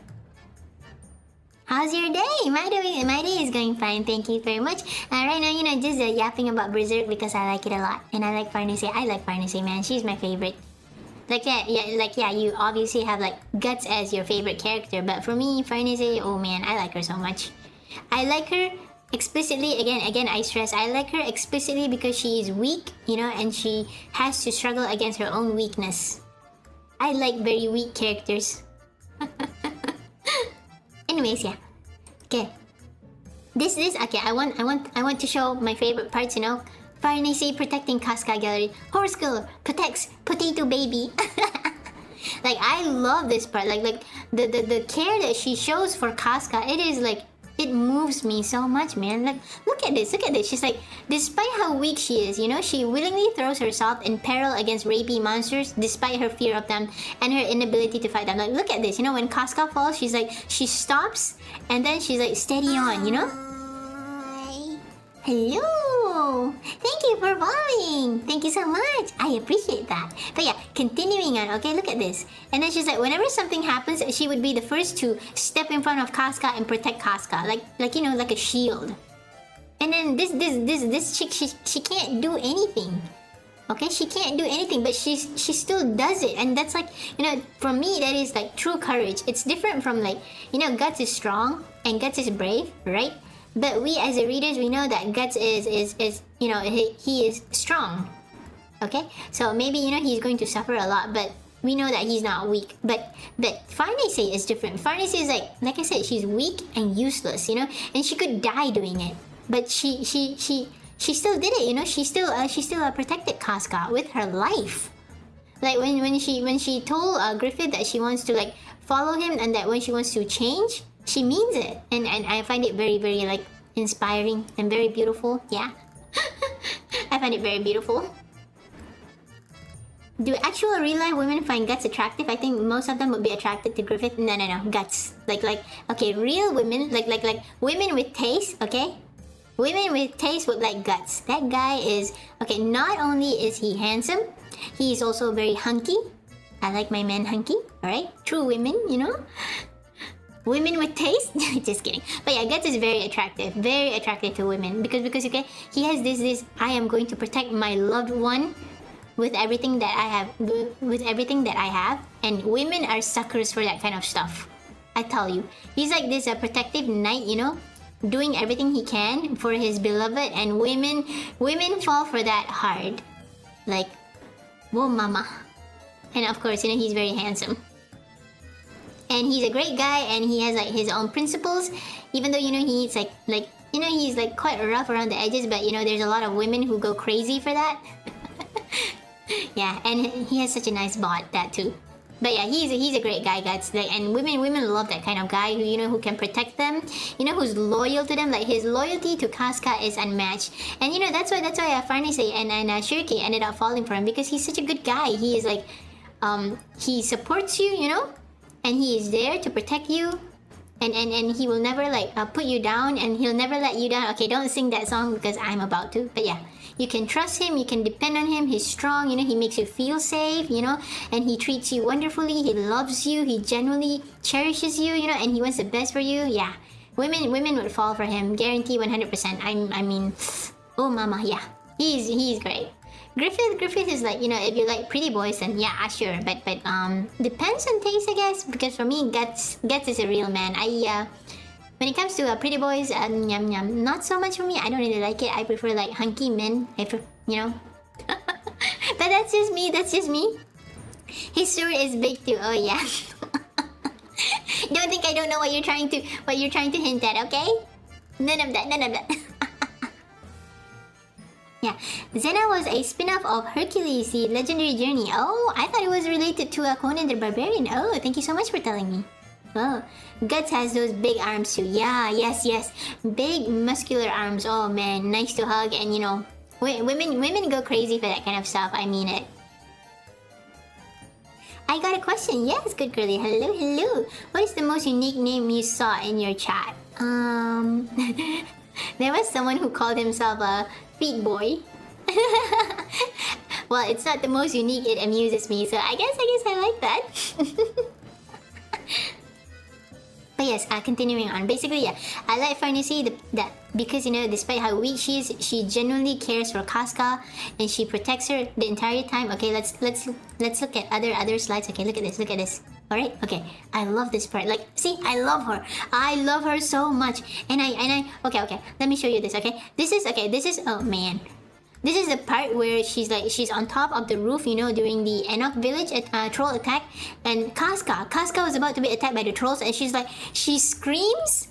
How's your day? My day is going fine, thank you very much. Right now, you know, just yapping about Berserk because I like it a lot. And I like Farnese. I like Farnese, man. She's my favorite. Like, yeah, you obviously have, like, Guts as your favorite character. But for me, Farnese, oh man, I like her so much. I like her explicitly, again, I stress, I like her explicitly because she is weak, you know, and she has to struggle against her own weakness. I like very weak characters. Anyways, yeah. Okay. This okay. I want to show my favorite parts. You know, Farnese protecting Casca Gallery. Horse girl protects potato baby. Like, I love this part. Like the care that she shows for Casca. It is like, it moves me so much, man. Like, look at this. She's like, despite how weak she is, you know, she willingly throws herself in peril against rapey monsters despite her fear of them and her inability to fight them. Like, look at this. You know, when Casca falls, she's like, she stops and then she's like, steady on, you know? Hello! Thank you for following! Thank you so much! I appreciate that. But yeah, continuing on, okay, look at this. And then she's like, whenever something happens, she would be the first to step in front of Casca and protect Casca. Like you know, like a shield. And then this chick, she can't do anything. Okay, she can't do anything, but she still does it. And that's like, you know, for me, that is like true courage. It's different from, like, you know, Guts is strong and Guts is brave, right? But we as the readers, we know that Guts is you know, he is strong. Okay? So maybe, you know, he's going to suffer a lot, but we know that he's not weak. But Farnese is different. Farnese is like I said, she's weak and useless, you know? And she could die doing it. But she still did it, you know? She still protected Casca with her life. Like when she told Griffith that she wants to, like, follow him, and that when she wants to change, she means it, and I find it very, very, like, inspiring and very beautiful. Yeah. I find it very beautiful. Do actual real-life women find Guts attractive? I think most of them would be attracted to Griffith. No, Guts. Like, okay, real women, like women with taste, okay? Women with taste would like Guts. That guy is... Okay, not only is he handsome, he's also very hunky. I like my man hunky, alright? True women, you know? Women with taste? Just kidding. But yeah, Guts is very attractive to women. Because okay, he has this, I am going to protect my loved one with everything that I have. And women are suckers for that kind of stuff. I tell you. He's like this protective knight, you know? Doing everything he can for his beloved, and women fall for that hard. Like, whoa mama. And of course, you know, he's very handsome. And he's a great guy, and he has like his own principles. Even though, you know, he's like you know, he's like quite rough around the edges, but you know, there's a lot of women who go crazy for that. Yeah, and he has such a nice bot, that too. But yeah, he's a great guy, guys. Like, and women love that kind of guy who, you know, who can protect them. You know, who's loyal to them. Like, his loyalty to Casca is unmatched. And you know, that's why Farnese and Shiriki ended up falling for him, because he's such a good guy. He is like, he supports you, you know, and he is there to protect you. And he will never like put you down, and he'll never let you down. Okay, don't sing that song because I'm about to. But yeah, you can trust him, you can depend on him. He's strong, you know, he makes you feel safe, you know, and he treats you wonderfully. He loves you, he genuinely cherishes you, you know, and he wants the best for you. Yeah, women would fall for him, guarantee 100%. I mean, oh mama, yeah, he's great. Griffith is like, you know, if you like pretty boys, then yeah, sure. But depends on taste, I guess. Because for me, Guts is a real man. When it comes to pretty boys, not so much for me. I don't really like it. I prefer like hunky men. You know. But that's just me. His sword is big too. Oh yeah. Don't think I don't know what you're trying to hint at. Okay. None of that. Yeah, Xena was a spin-off of Hercules, the legendary journey. Oh, I thought it was related to Conan the Barbarian. Oh, thank you so much for telling me. Oh, Guts has those big arms too. Yeah, yes. Big muscular arms. Oh man, nice to hug. And you know, women go crazy for that kind of stuff. I mean it. I got a question. Yes, good girlie. Hello. What is the most unique name you saw in your chat? There was someone who called himself a Feet Boy. Well, it's not the most unique, it amuses me, so I guess I like that. But yes, continuing on. Basically, yeah, I like Farnese that because, you know, despite how weak she is, she genuinely cares for Casca and she protects her the entire time. Okay, let's look at other slides. Okay, look at this. Alright, okay. I love this part. Like, see, I love her so much. And I okay, let me show you this, okay? This is oh man. This is the part where she's on top of the roof, you know, during the Enoch village troll attack, and Casca was about to be attacked by the trolls, and she screams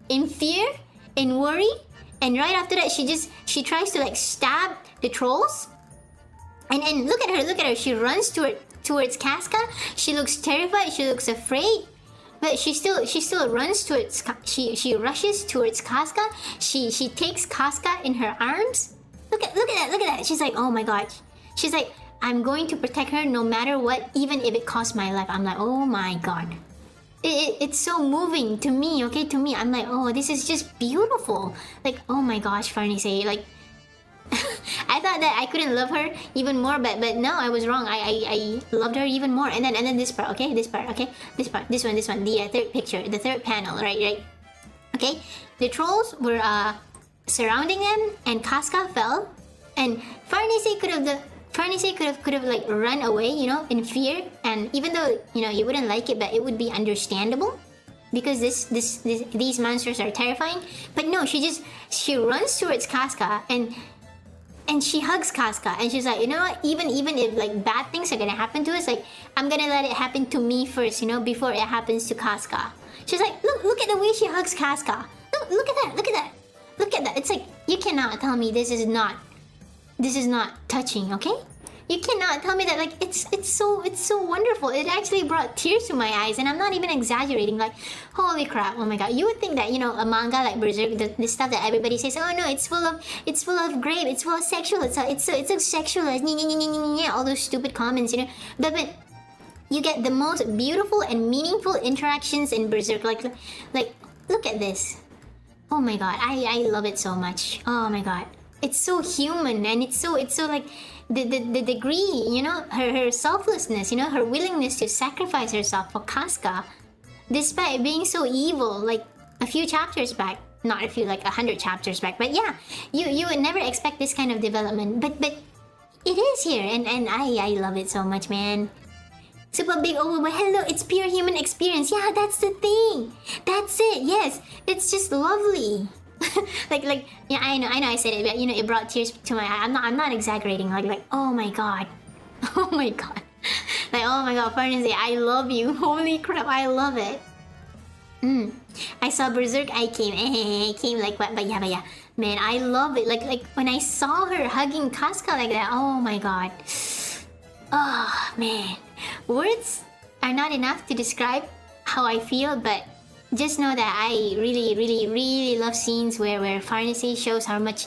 in fear, in worry, and right after that she tries to like stab the trolls, and look at her, she runs towards Casca. She looks terrified, she looks afraid, but she still runs towards she rushes towards Casca. She takes Casca in her arms. Look at that. She's like, oh my god. She's like, I'm going to protect her no matter what, even if it costs my life. I'm like, oh my god. It's so moving to me, okay? To me, I'm like, oh, this is just beautiful. Like, oh my gosh, Farnese. Like, I thought that I couldn't love her even more, but no, I was wrong. I loved her even more. And then this part, okay? This one. The third picture, the third panel, right? Okay? The trolls were surrounding them, and Casca fell, and Farnese could have like run away, you know, in fear. And even though, you know, you wouldn't like it, but it would be understandable because these monsters are terrifying. But no, she runs towards Casca and she hugs Casca, and she's like, you know what, even if like bad things are gonna happen to us, like I'm gonna let it happen to me first, you know, before it happens to Casca. She's like, look at the way she hugs Casca. Look at that. It's like, you cannot tell me this is not touching, okay? You cannot tell me that. Like, it's so wonderful. It actually brought tears to my eyes, and I'm not even exaggerating. Like, holy crap, oh my god. You would think that, you know, a manga like Berserk, the stuff that everybody says, oh no, it's full of grape, it's full of sexual, it's so sexual, all those stupid comments, you know. But you get the most beautiful and meaningful interactions in Berserk. Like look at this. Oh my god, I love it so much. Oh my god. It's so human, and it's so like the degree, you know, her selflessness, you know, her willingness to sacrifice herself for Casca, despite being so evil, like a few chapters back. Not a few, like 100 chapters back. But yeah, you would never expect this kind of development. But it is here, and I love it so much, man. Super big over, but hello, it's pure human experience. Yeah, that's the thing. That's it. Yes, it's just lovely. like yeah, I know I said it, but you know, it brought tears to my eye. I'm not exaggerating. Like oh my god, oh my god, like oh my god, Farnese, I love you. Holy crap, I love it. I saw Berserk, I came like but yeah, man, I love it. Like when I saw her hugging Casca like that, oh my god. Oh man, words are not enough to describe how I feel, but just know that I really love scenes where Farnese shows how much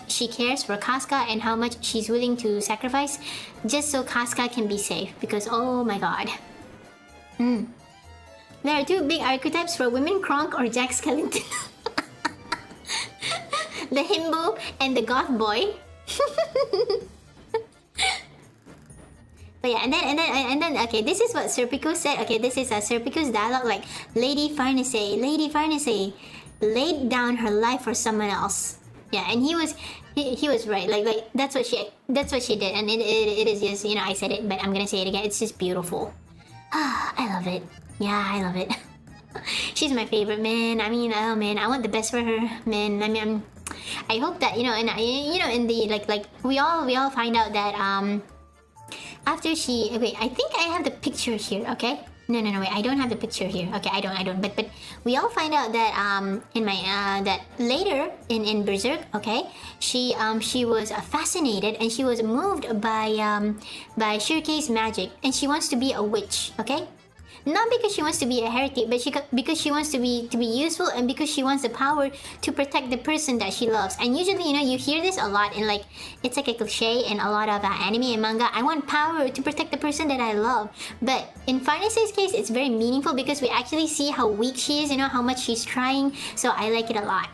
she cares for Casca and how much she's willing to sacrifice just so Casca can be safe, because oh my god. There are two big archetypes for women, Kronk or Jack Skellington. The himbo and the goth boy. But yeah, and then okay, this is what Serpico said. Okay, this is Serpico's dialogue, like Lady Farnese laid down her life for someone else. Yeah, and he was right. Like that's what she did, and it is just, you know, I said it, but I'm gonna say it again. It's just beautiful. I love it. Yeah, I love it. She's my favorite, man. I mean, oh man, I want the best for her, man. I mean, I hope that, you know, and you know, in the like we all find out that after she, wait, I think I have the picture here. Okay, no, wait, I don't have the picture here. Okay, I don't. But we all find out that in my that later in Berserk, okay, she was fascinated and she was moved by Shirkei's magic, and she wants to be a witch. Okay. Not because she wants to be a heretic, but because she wants to be useful, and because she wants the power to protect the person that she loves. And usually, you know, you hear this a lot in, like, it's like a cliche in a lot of anime and manga. I want power to protect the person that I love. But in Farnese's case, it's very meaningful because we actually see how weak she is, you know, how much she's trying. So I like it a lot.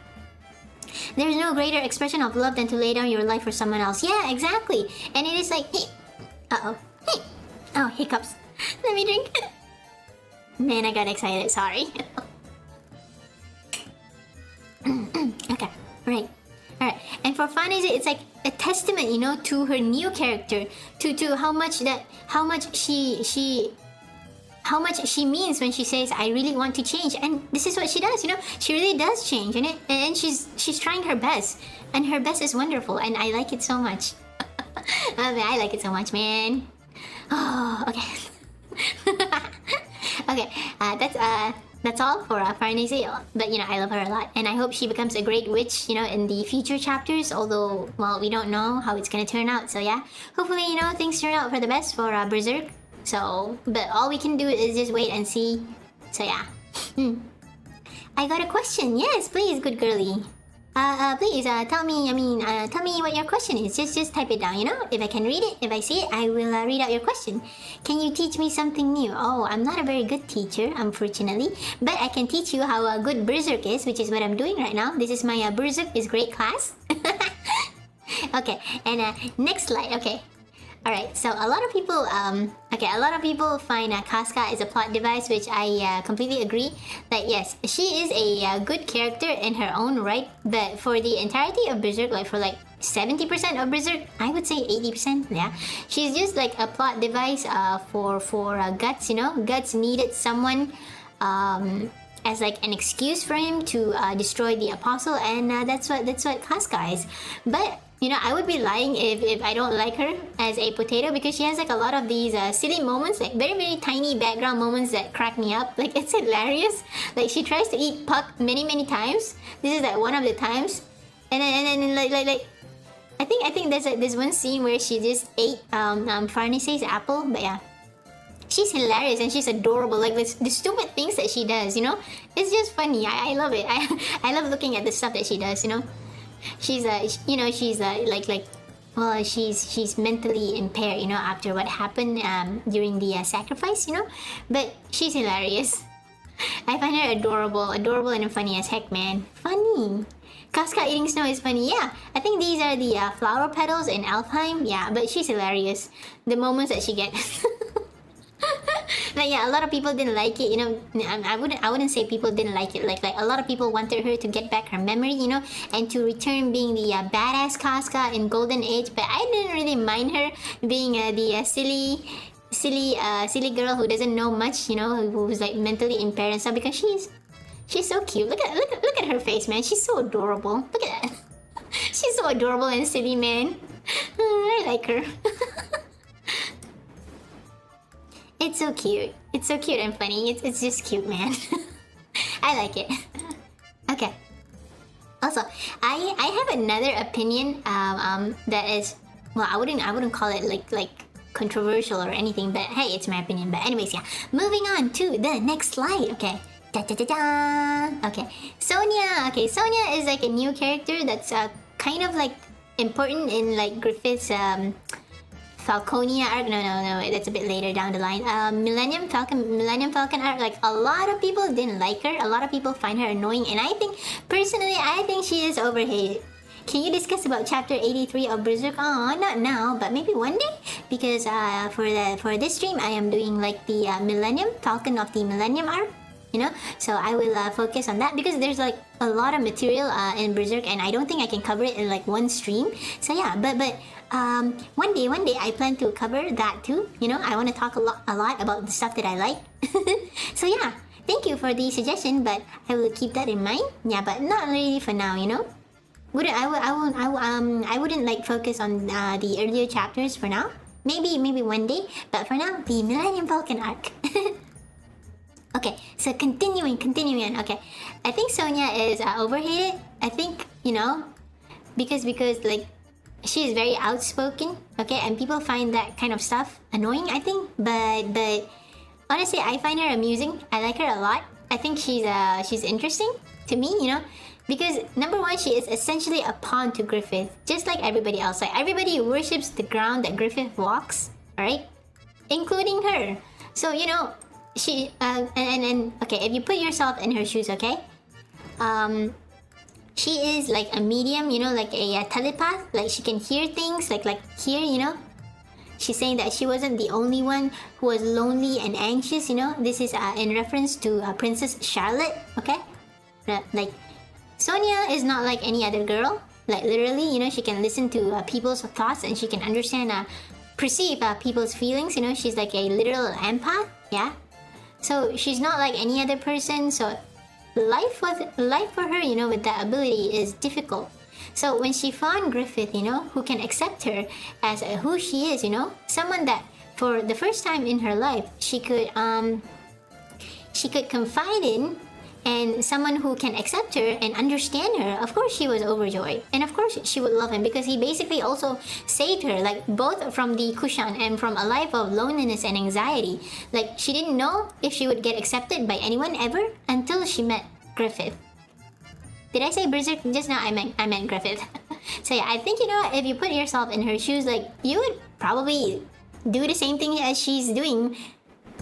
There's no greater expression of love than to lay down your life for someone else. Yeah, exactly. And it is like, hey, hey, oh, hiccups. Let me drink. Man, I got excited, sorry. Okay, right. Alright, and for Farnese, it's like a testament, you know, to her new character, to how much she means when she says, I really want to change. And this is what she does, you know, she really does change, and she's trying her best, and her best is wonderful, and I like it so much. I like it so much, man. Oh, okay. Okay, that's all for Farnese. But you know, I love her a lot, and I hope she becomes a great witch, you know, in the future chapters. Although, well, we don't know how it's gonna turn out. So yeah, hopefully, you know, things turn out for the best for Berserk. So, but all we can do is just wait and see. So yeah. I got a question. Yes, please, good girly. Please, tell me, tell me what your question is. Just type it down, you know? If I can read it, if I see it, I will read out your question. Can you teach me something new? Oh, I'm not a very good teacher, unfortunately. But I can teach you how good Berserk is, which is what I'm doing right now. This is my Berserk is Great class. Okay, and next slide, okay. Alright, so a lot of people, find Casca as a plot device, which I completely agree. That yes, she is a good character in her own right, but for the entirety of Berserk, like for like 70% of Berserk, I would say 80%, yeah. She's just like a plot device for Guts, you know? Guts needed someone as like an excuse for him to destroy the Apostle, and that's what Casca is. But you know, I would be lying if I don't like her as a potato, because she has like a lot of these silly moments, like very tiny background moments that crack me up. Like, it's hilarious. Like, she tries to eat Puck many times. This is like one of the times, and then like I think there's one scene where she just ate Farnese's apple. But yeah, she's hilarious and she's adorable. Like the stupid things that she does, you know, it's just funny. I love it. I love looking at the stuff that she does, you know. She's she's mentally impaired, you know, after what happened during the sacrifice, you know. But she's hilarious. I find her adorable and funny as heck, man. funny. Casca eating snow is funny. Yeah, I think these are the flower petals in Alfheim. Yeah, but she's hilarious. The moments that she gets. Like yeah, a lot of people didn't like it. You know, I wouldn't say people didn't like it. Like a lot of people wanted her to get back her memory. You know, and to return being the badass Casca in Golden Age. But I didn't really mind her being the silly girl who doesn't know much. You know, who's like mentally impaired and stuff because she's so cute. Look at her face, man. She's so adorable. Look at that. She's so adorable and silly, man. I like her. It's so cute. It's so cute and funny. It's just cute, man. I like it. Okay. Also, I have another opinion. That is, well, I wouldn't call it like controversial or anything, but hey, it's my opinion. But anyways, yeah. Moving on to the next slide. Okay. Da, da, da, da. Okay, Sonia. Okay, Sonia is like a new character that's kind of like important in like Griffith's Falconia arc. No, that's a bit later down the line. Millennium Falcon arc. Like a lot of people didn't like her. A lot of people find her annoying, and I think personally, I think she is overhated. Can you discuss about chapter 83 of Berserk? Oh, not now, but maybe one day, because for this stream, I am doing like the Millennium Falcon of the Millennium arc. You know, so I will focus on that because there's like a lot of material in Berserk, and I don't think I can cover it in like one stream. So yeah, but one day I plan to cover that too. You know, I want to talk a lot about the stuff that I like. So yeah, thank you for the suggestion, but I will keep that in mind. Yeah, but not really for now. You know, I wouldn't like focus on the earlier chapters for now. Maybe one day, but for now, the Millennium Falcon arc. Okay, so continuing on. Okay, I think Sonia is overhated. I think, you know, because like she is very outspoken. Okay, and people find that kind of stuff annoying, I think. But honestly, I find her amusing. I like her a lot. I think she's interesting to me. You know, because number one, she is essentially a pawn to Griffith, just like everybody else. Like everybody worships the ground that Griffith walks. All right, including her. So you know. She and okay, if you put yourself in her shoes, okay, she is like a medium, you know, like a telepath. Like she can hear things, like here, you know. She's saying that she wasn't the only one who was lonely and anxious, you know. This is in reference to Princess Charlotte, okay. Like Sonia is not like any other girl. Like literally, you know, she can listen to people's thoughts and she can understand, perceive people's feelings. You know, she's like a literal empath, yeah. So she's not like any other person. So life for her, you know, with that ability is difficult. So when she found Griffith, you know, who can accept her as who she is, you know, someone that for the first time in her life she could confide in, and someone who can accept her and understand her, of course she was overjoyed. And of course she would love him because he basically also saved her, like both from the Kushan and from a life of loneliness and anxiety. Like she didn't know if she would get accepted by anyone ever until she met Griffith. Did I say Berserk just now? I meant Griffith. So yeah, I think, you know, if you put yourself in her shoes, like you would probably do the same thing as she's doing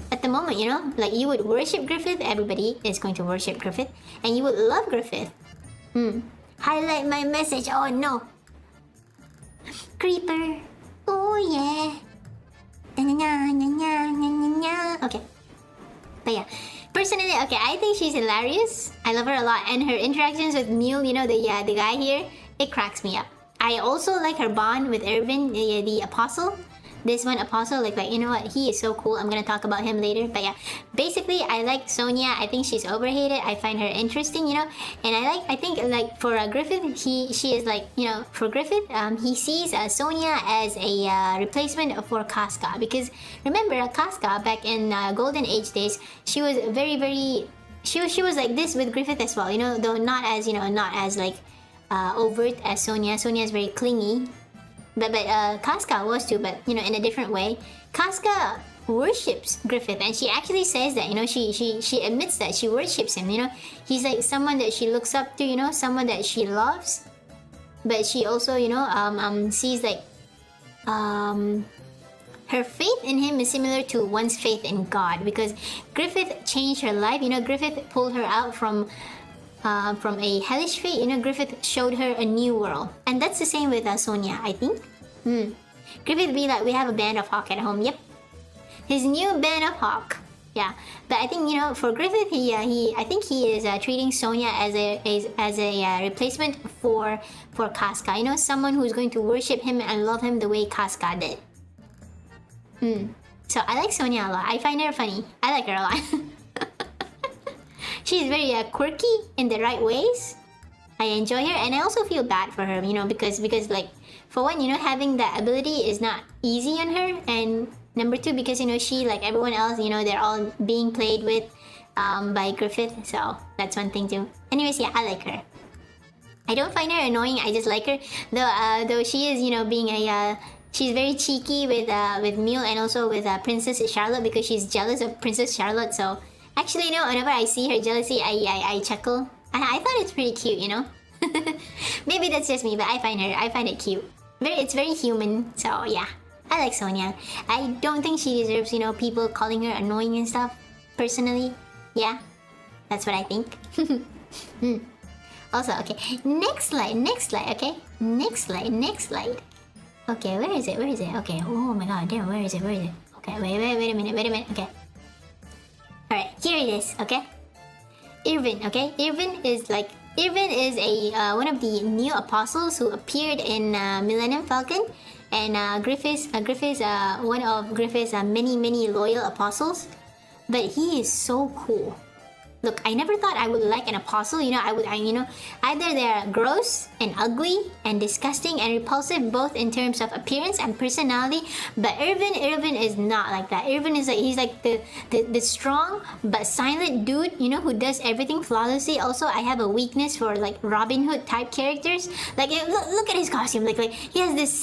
at the moment, you know? Like you would worship Griffith. Everybody is going to worship Griffith, and you would love Griffith. Highlight my message. Oh no, Creeper. Oh yeah. Okay, but yeah, personally, okay, I think she's hilarious. I love her a lot, and her interactions with Mule, you know, the guy here, it cracks me up. I also like her bond with Irvin, the apostle. This one, Apostle, like you know what, he is so cool. I'm gonna talk about him later. But yeah, basically I like Sonia. I think she's overhated. I find her interesting, you know. And I think like for Griffith, she is like, you know, for Griffith, he sees Sonia as a replacement for Casca. Because remember, Casca back in Golden Age days, she was she was like this with Griffith as well, you know, though not as, you know, not as like overt as Sonia. Sonia is very clingy. But Casca was too, but you know, in a different way. Casca worships Griffith, and she actually says that, you know, she admits that she worships him. You know, he's like someone that she looks up to. You know, someone that she loves. But she also, you know, sees like her faith in him is similar to one's faith in God, because Griffith changed her life. You know, Griffith pulled her out from from a hellish fate, you know, Griffith showed her a new world. And that's the same with Sonia, I think. Griffith be like, we have a band of Hawk at home. Yep. His new band of Hawk. Yeah. But I think, you know, for Griffith, I think he is treating Sonia as a replacement for Casca. You know, someone who's going to worship him and love him the way Casca did. So I like Sonia a lot. I find her funny. I like her a lot. She's very quirky in the right ways. I enjoy her, and I also feel bad for her, you know, because like, for one, you know, having that ability is not easy on her, and number two, because, you know, she, like everyone else, you know, they're all being played with by Griffith, so that's one thing too. Anyways, yeah, I like her. I don't find her annoying. I just like her, though she is, you know, being a she's very cheeky with Mule and also with Princess Charlotte, because she's jealous of Princess Charlotte. So actually, you know, whenever I see her jealousy, I chuckle. I thought it's pretty cute, you know. Maybe that's just me, but I find it cute. It's very human. So yeah, I like Sonia. I don't think she deserves, you know, people calling her annoying and stuff. Personally, yeah, that's what I think. Also, okay, next slide, okay, next slide. Okay, where is it? Okay, oh my god, damn, where is it? Okay, wait a minute, okay. Alright, here it is, okay? Irvin, okay? Irvin is a one of the new apostles who appeared in Millennium Falcon, and Griffith's one of Griffith's many loyal apostles. But he is so cool. Look, I never thought I would like an apostle. You know, either they're gross and ugly and disgusting and repulsive, both in terms of appearance and personality. But Irvin is not like that. Irvin is like, he's like the strong but silent dude, you know, who does everything flawlessly. Also, I have a weakness for like Robin Hood type characters. Like, look at his costume. Like he has this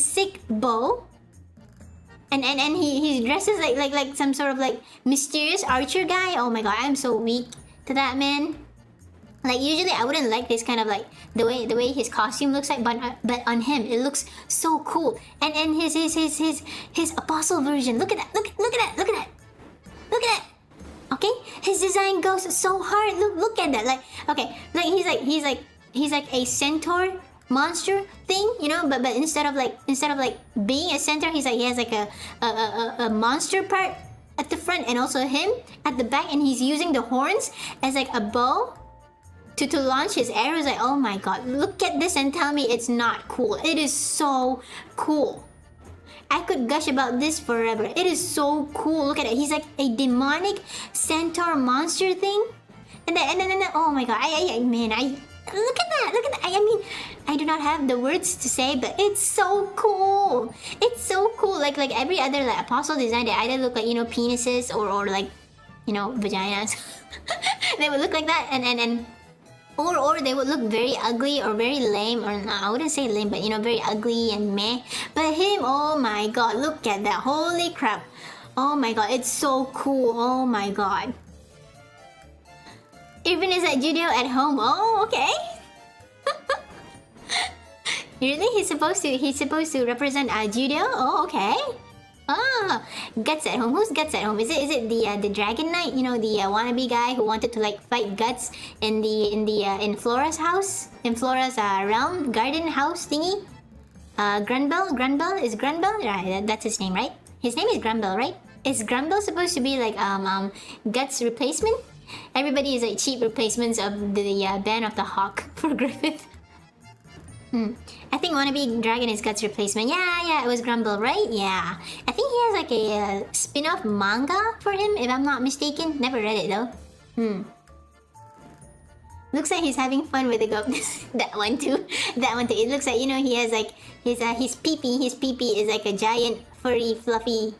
sick bow. And he dresses like some sort of like mysterious archer guy. Oh my god, I'm so weak to that man. Like, usually I wouldn't like this kind of like the way his costume looks like, but on him it looks so cool. And his apostle version. Look at that. Okay, his design goes so hard. Look at that. Like, okay, like he's like a centaur monster thing, you know, but instead of like being a centaur, he has like a monster part at the front and also him at the back, and he's using the horns as like a bow to launch his arrows. Like, oh my god, look at this and tell me it's not cool. It is so cool. I could gush about this forever. It is so cool. Look at it. He's like a demonic centaur monster thing, and then oh my god, look at that. I mean, I do not have the words to say, but it's so cool. It's so cool. Like every other like apostle design, they either look like, you know, penises or like, you know, vaginas. They would look like that, and or they would look very ugly or very lame, or no, I wouldn't say lame, but you know, very ugly and meh. But him, oh my god, look at that. Holy crap. Oh my god, it's so cool. Oh my god. Irvin is at judo at home. Oh, okay. Really? He's supposed to represent judo? Oh, okay. Ah, Guts at home. Who's Guts at home? Is it the Dragon Knight? You know, the wannabe guy who wanted to like fight Guts in Flora's house, in Flora's realm, garden house thingy. Grunbel is Grunbel? Right, that's his name, right? His name is Grunbel, right? Is Grunbel supposed to be like Guts' replacement? Everybody is like cheap replacements of the band of the Hawk for Griffith. I think Wannabe Dragon is Guts' replacement. Yeah, it was Grumble, right? Yeah. I think he has like a spin-off manga for him, if I'm not mistaken. Never read it though. Looks like he's having fun with the goat. That one too. It looks like, you know, he has like his pee-pee. His pee-pee is like a giant, furry, fluffy.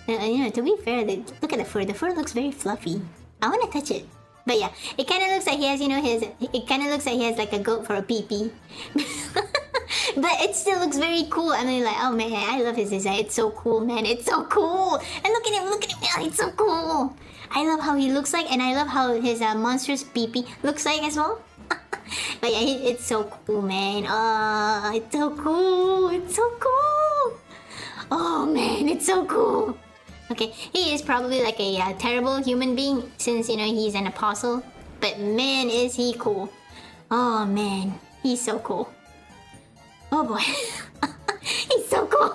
You know, to be fair, look at the fur. The fur looks very fluffy. I want to touch it. But yeah, it kind of looks like he has, you know, it kind of looks like he has like a goat for a pee-pee. But it still looks very cool. I mean, like, oh man, I love his design. It's so cool, man. It's so cool. And look at him. Oh, it's so cool. I love how he looks like, and I love how his monstrous pee-pee looks like as well. But yeah, it's so cool, man. Oh, it's so cool. It's so cool. Oh man, it's so cool. Okay, he is probably like a terrible human being since, you know, he's an apostle. but man, is he cool. Oh man, he's so cool. Oh boy. He's so cool.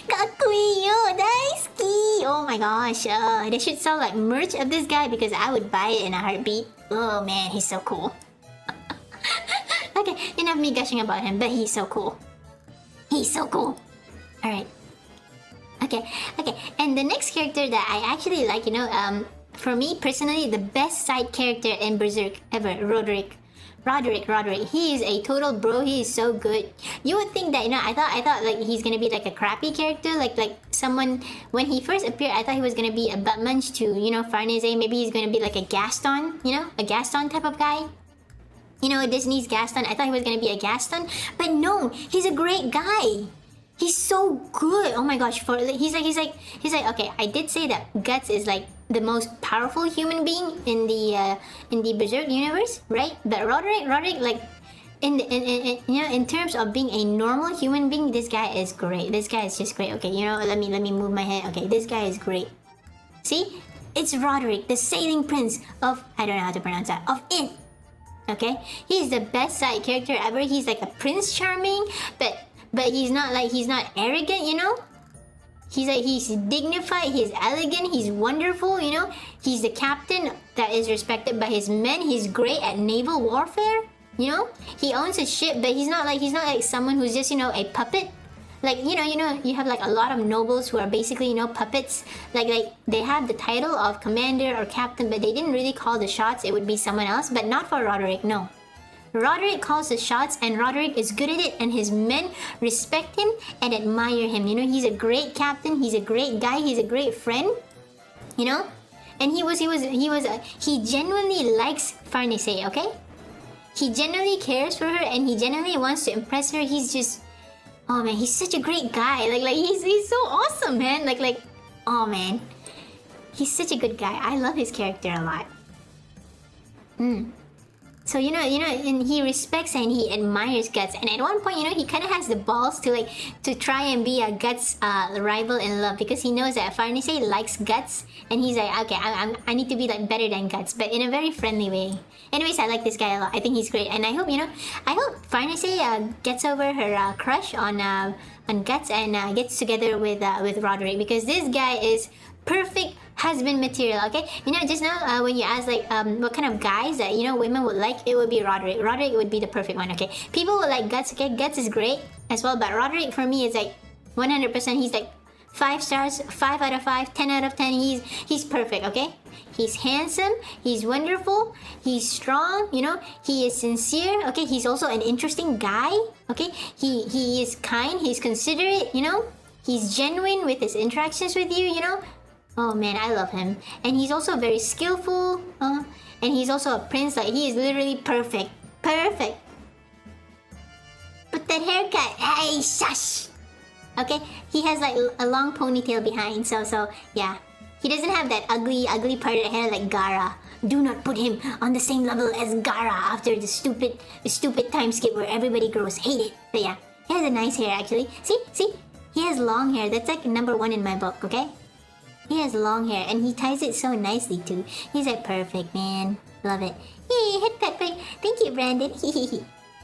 Kakkuiyo, daisuki. Oh my gosh, they should sell like merch of this guy because I would buy it in a heartbeat. Oh man, he's so cool. Okay, enough me gushing about him, but he's so cool. He's so cool. Alright. Okay, and the next character that I actually like, for me personally, the best side character in Berserk ever, Roderick. He is a total bro. He is so good. You would think that, I thought like he's gonna be like a crappy character, like someone when he first appeared. I thought he was gonna be a butt munch to Farnese. Maybe he's gonna be like a Gaston, a Gaston type of guy. Disney's Gaston. I thought he was gonna be a Gaston, but no, he's a great guy. He's so good. Oh my gosh, he's like okay, I did say that Guts is like the most powerful human being in the Berserk universe, right? But Roderick, like in terms of being a normal human being, this guy is great. This guy is just great. Okay, let me move my head. Okay, this guy is great. See? It's Roderick, the sailing prince of, I don't know how to pronounce that, of It. Okay? He's the best side character ever. He's like a Prince Charming, but he's not arrogant, He's dignified, he's elegant, he's wonderful, He's the captain that is respected by his men. He's great at naval warfare, He owns a ship, but he's not like someone who's just, a puppet. Like, you have like a lot of nobles who are basically, puppets. Like they have the title of commander or captain, but they didn't really call the shots. It would be someone else, but not for Roderick, no. Roderick calls the shots, and Roderick is good at it, and his men respect him and admire him. He's a great captain, he's a great guy, he's a great friend, and he genuinely likes Farnese, okay? He genuinely cares for her, and he genuinely wants to impress her. He's just, oh man, he's such a great guy. Like he's so awesome, man. Like, oh man, he's such a good guy. I love his character a lot. So and he respects and he admires Guts, and at one point, he kind of has the balls to try and be a Guts rival in love, because he knows that Farnese likes Guts, and he's like, okay, I need to be like better than Guts, but in a very friendly way. Anyways, I like this guy a lot. I think he's great, and I hope Farnese gets over her crush on Guts and gets together with Roderick, because this guy is perfect husband material. Okay, just now when you asked what kind of guys that women would like, it would be Roderick. Roderick would be the perfect one. Okay, people would like Guts. Okay, Guts is great as well, but Roderick for me is like 100%. He's like 5 stars, 5 out of 5, 10 out of 10. He's perfect. Okay, he's handsome, he's wonderful, he's strong, he is sincere. Okay, he's also an interesting guy. Okay, he is kind, he's considerate, he's genuine with his interactions with you. Oh man, I love him. And he's also very skillful, and he's also a prince. Like, he is literally perfect. Perfect. But that haircut, hey, shush. Okay, he has like a long ponytail behind, so yeah. He doesn't have that ugly parted hair like Gaara. Do not put him on the same level as Gaara after the stupid time skip where everybody grows. Hate it. But yeah, he has a nice hair actually. See? He has long hair. That's like number 1 in my book, okay? He has long hair, and he ties it so nicely too. He's like perfect, man. Love it. Yay, head pepper. Thank you, Brandon.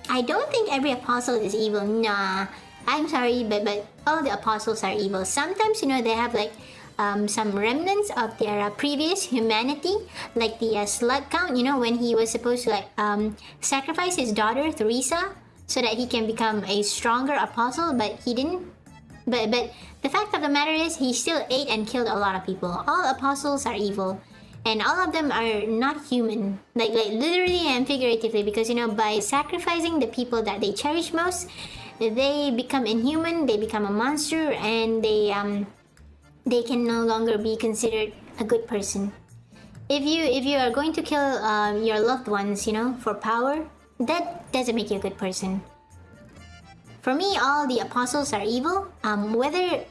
I don't think every apostle is evil. Nah. I'm sorry, but all the apostles are evil. Sometimes, they have like some remnants of their previous humanity, like the slut count, when he was supposed to like sacrifice his daughter, Theresa, so that he can become a stronger apostle, but he didn't. But the fact of the matter is, he still ate and killed a lot of people. All apostles are evil, and all of them are not human, like literally and figuratively, because by sacrificing the people that they cherish most, they become inhuman, they become a monster, and they can no longer be considered a good person. If you are going to kill your loved ones, for power, that doesn't make you a good person. For me, all the apostles are evil. Whether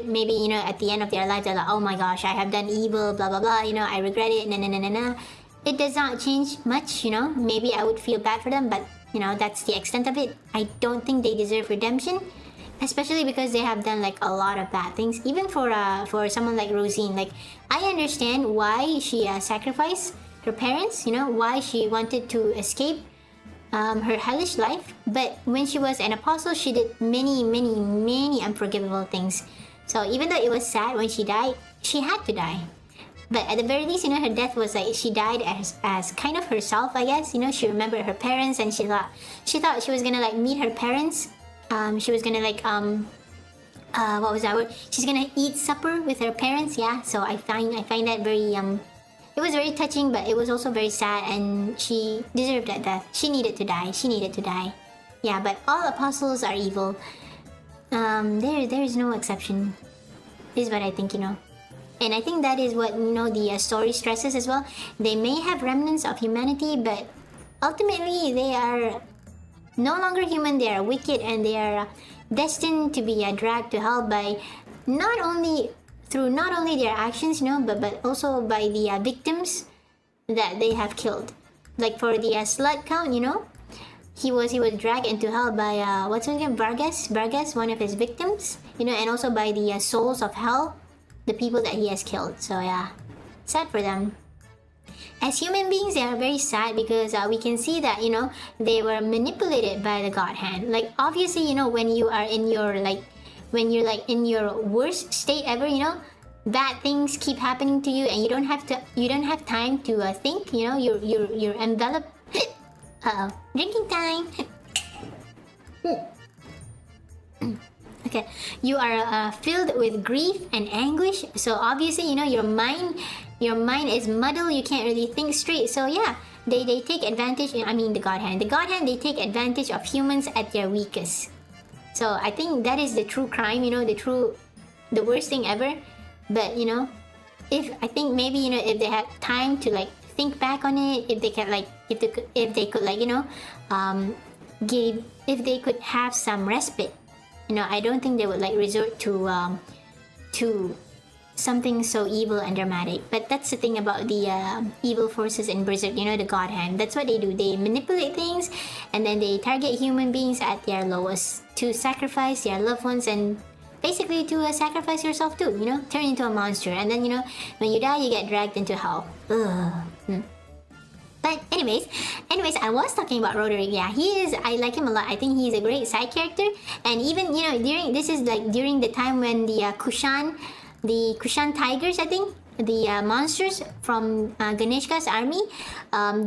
maybe at the end of their life they're like, oh my gosh, I have done evil, blah blah blah. I regret it. Nah. It does not change much. Maybe I would feel bad for them, but that's the extent of it. I don't think they deserve redemption. especially because they have done like a lot of bad things. Even for someone like Rosine, like I understand why she sacrificed her parents, you know, why she wanted to escape her hellish life. But when she was an apostle, she did many unforgivable things. So even though it was sad when she died, she had to die. But at the very least, you know, her death was like she died as kind of herself, I guess. You know, she remembered her parents, and she thought she was gonna like meet her parents. She was gonna like what was that word? She's gonna eat supper with her parents. Yeah. So I find that very it was very touching, but it was also very sad, and she deserved that death. She needed to die. She needed to die. Yeah. But all apostles are evil. There is no exception. Is what I think, you know. And I think that is what, you know, the story stresses as well. They may have remnants of humanity, but ultimately they are no longer human. They are wicked, and they are destined to be dragged to hell by not only their actions, you know, but also by the victims that they have killed. Like for the slut count, you know, he was dragged into hell by what's his name, Vargas, one of his victims, you know, and also by the souls of hell, the people that he has killed. So yeah, sad for them. As human beings, they are very sad because we can see that, you know, they were manipulated by the God hand. Like obviously, you know, when you are in your when you're like in your worst state ever, you know, bad things keep happening to you, and you don't have time to think. You know, you're enveloped. Drinking time. Okay, you are filled with grief and anguish. So obviously, you know, your mind is muddled. You can't really think straight. So yeah, they take advantage. I mean, the God hand, they take advantage of humans at their weakest. So I think that is the true crime. You know, the worst thing ever. But you know, if maybe, you know, if they had time to like think back on it, if they could like you know, if they could have some respite. You know, I don't think they would like resort to something so evil and dramatic. But that's the thing about the evil forces in Berserk, you know, the God hand. That's what they do. They manipulate things, and then they target human beings at their lowest to sacrifice their loved ones, and basically to sacrifice yourself too, you know, turn into a monster. And then, you know, when you die, you get dragged into hell. Ugh. But anyways, I was talking about Roderick. Yeah, I like him a lot. I think he's a great side character. And even, you know, during the time when the Kushan tigers, I think, the monsters from Ganeshka's army,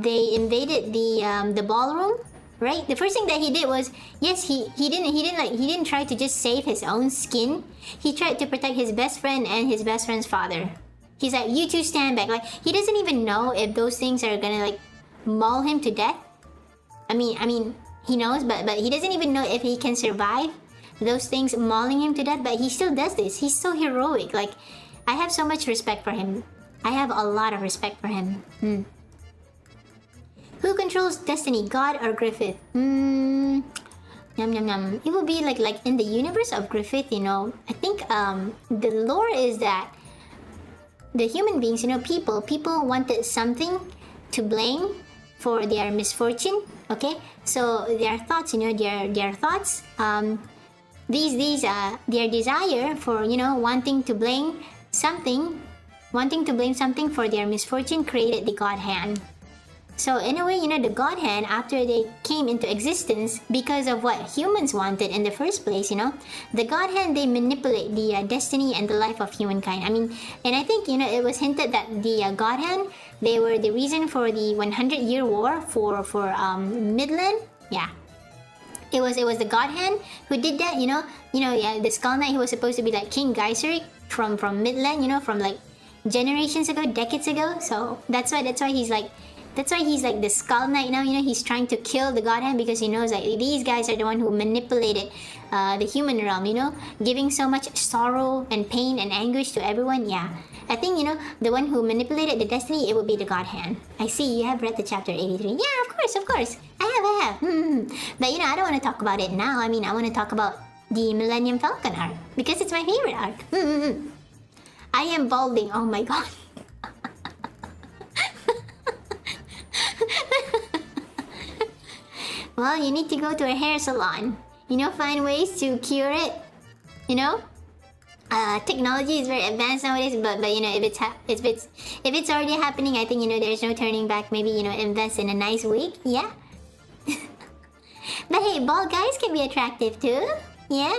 they invaded the ballroom. Right? The first thing that he did was, yes, he didn't try to just save his own skin. He tried to protect his best friend and his best friend's father. He's like, you two stand back. Like, he doesn't even know if those things are gonna like maul him to death. I mean, he knows, but he doesn't even know if he can survive those things mauling him to death. But he still does this. He's so heroic. Like, I have so much respect for him. I have a lot of respect for him. Who controls destiny, God or Griffith? Yum yum yum. It will be like in the universe of Griffith, you know. I think the lore is that the human beings, you know, people wanted something to blame for their misfortune. Okay, so their thoughts, you know, their thoughts, their desire for, you know, wanting to blame something for their misfortune created the God hand. So in a way, you know, the God hand, after they came into existence because of what humans wanted in the first place, you know, the God hand, they manipulate the destiny and the life of humankind. I mean, and I think, you know, it was hinted that the God hand, they were the reason for the 100-year war for Midland. Yeah, it was the God hand who did that. You know, yeah, the Skull Knight, he was supposed to be like King Geyserik from Midland, you know, from like generations ago, decades ago. So that's why he's like the Skull Knight now. You know, he's trying to kill the God Hand because he knows that these guys are the one who manipulated the human realm, you know, giving so much sorrow and pain and anguish to everyone. Yeah, I think, you know, the one who manipulated the destiny, it would be the God Hand. I see you have read the chapter 83. Yeah, of course. I have. But, you know, I don't want to talk about it now. I mean, I want to talk about the Millennium Falcon arc because it's my favorite arc. I am balding. Oh my god. Well, you need to go to a hair salon. find ways to cure it. Technology is very advanced nowadays, but if it's already happening, I think there's no turning back. Maybe invest in a nice wig. Yeah. But hey, bald guys can be attractive too. Yeah,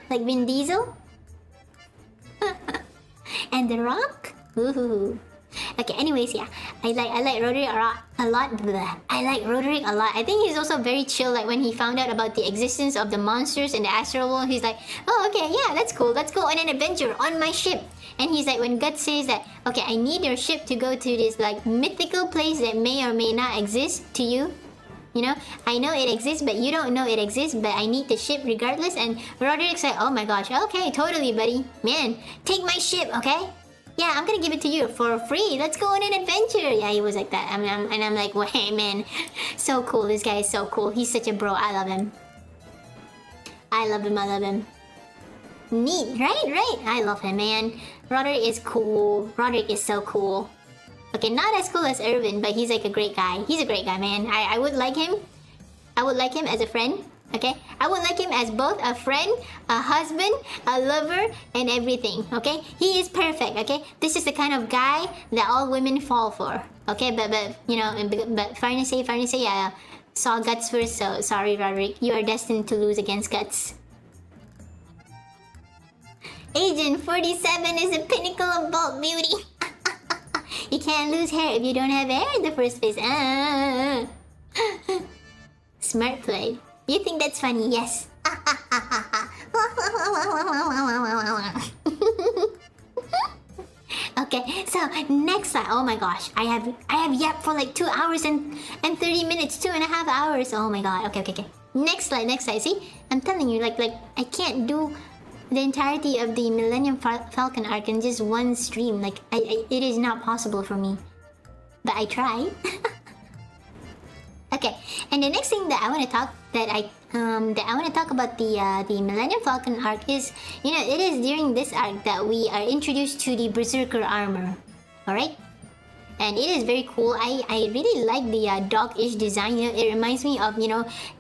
like Vin Diesel. And The Rock. Ooh. Okay, anyways, yeah. I like Roderick a lot. Bleh. I like Roderick a lot. I think he's also very chill. Like when he found out about the existence of the monsters in the astral world, he's like, oh, okay, yeah, that's cool. Let's go on an adventure on my ship. And he's like, when Guts says that, okay, I need your ship to go to this like mythical place that may or may not exist to you. I know it exists, but you don't know it exists, but I need the ship regardless. And Roderick's like, oh my gosh, okay, totally, buddy. Man, take my ship, okay? Yeah, I'm gonna give it to you for free. Let's go on an adventure. Yeah, he was like that. And I'm like, wait, man. So cool. This guy is so cool. He's such a bro. I love him. I love him. Neat, right? I love him, man. Roderick is cool. Roderick is so cool. Okay, not as cool as Irvin, but he's like a great guy. He's a great guy, man. I would like him. I would like him as a friend. Okay? I would like him as both a friend, a husband, a lover, and everything. Okay? He is perfect. Okay? This is the kind of guy that all women fall for. Okay? But fairness say, yeah, saw Guts first, so sorry, Roderick. You are destined to lose against Guts. Agent 47 is the pinnacle of bulk beauty. You can't lose hair if you don't have hair in the first place. Smart play. You think that's funny? Yes. Okay, so next slide. Oh my gosh, I have yapped for like 2 hours and 30 minutes, 2.5 hours. Oh my god. Okay. Next slide. See, I'm telling you, like I can't do the entirety of the Millennium Falcon arc in just one stream. Like it is not possible for me, but I try. Okay, and the next thing that I want to talk about the Millennium Falcon arc is, it is during this arc that we are introduced to the Berserker armor. All right. And it is very cool. I really like the dog-ish design. It reminds me of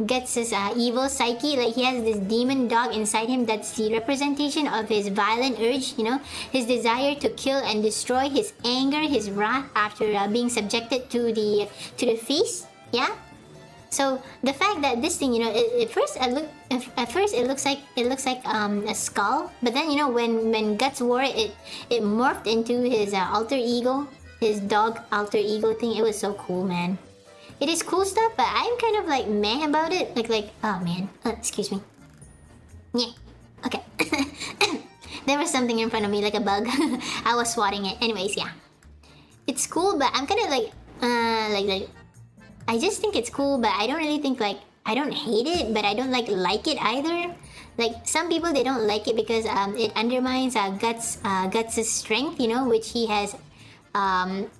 Guts' evil psyche. Like he has this demon dog inside him that's the representation of his violent urge. His desire to kill and destroy, his anger, his wrath after being subjected to the feast. Yeah. So the fact that this thing, at first it looks like a skull, but then when Guts wore it, it morphed into his alter ego. His dog alter ego thing. It was so cool, man. It is cool stuff, but I'm kind of like meh about it. Like oh man. Excuse me. Yeah. Okay. There was something in front of me, like a bug. I was swatting it. Anyways, yeah. It's cool, but I'm kind of like I just think it's cool, but I don't really think I don't hate it, but I don't like it either. Like some people, they don't like it because it undermines Guts' strength,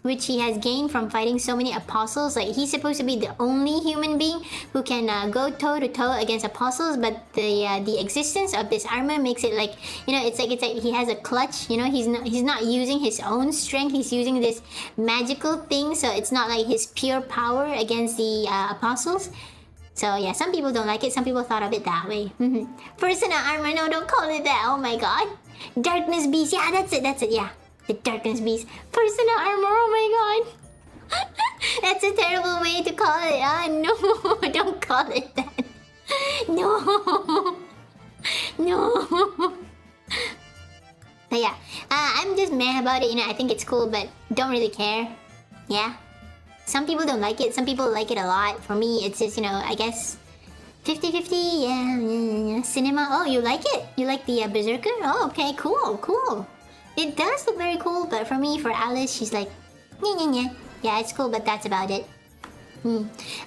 which he has gained from fighting so many apostles. Like he's supposed to be the only human being who can go toe to toe against apostles, but the existence of this armor makes it like it's like he has a clutch. He's not using his own strength. He's using this magical thing, so it's not like his pure power against the apostles. So yeah, some people don't like it. Some people thought of it that way. Personal armor, no, don't call it that. Oh my god, darkness beast. Yeah, that's it. Yeah. The darkness beast. Personal armor, oh my god. That's a terrible way to call it. No, don't call it that. No. But yeah, I'm just meh about it. I think it's cool, but don't really care. Yeah. Some people don't like it. Some people like it a lot. For me, it's just, I guess 50-50. Yeah. Cinema. Oh, you like it? You like the Berserker? Oh, okay, cool. It does look very cool, but for me, for Alice, she's like, yeah. Yeah, it's cool, but that's about it.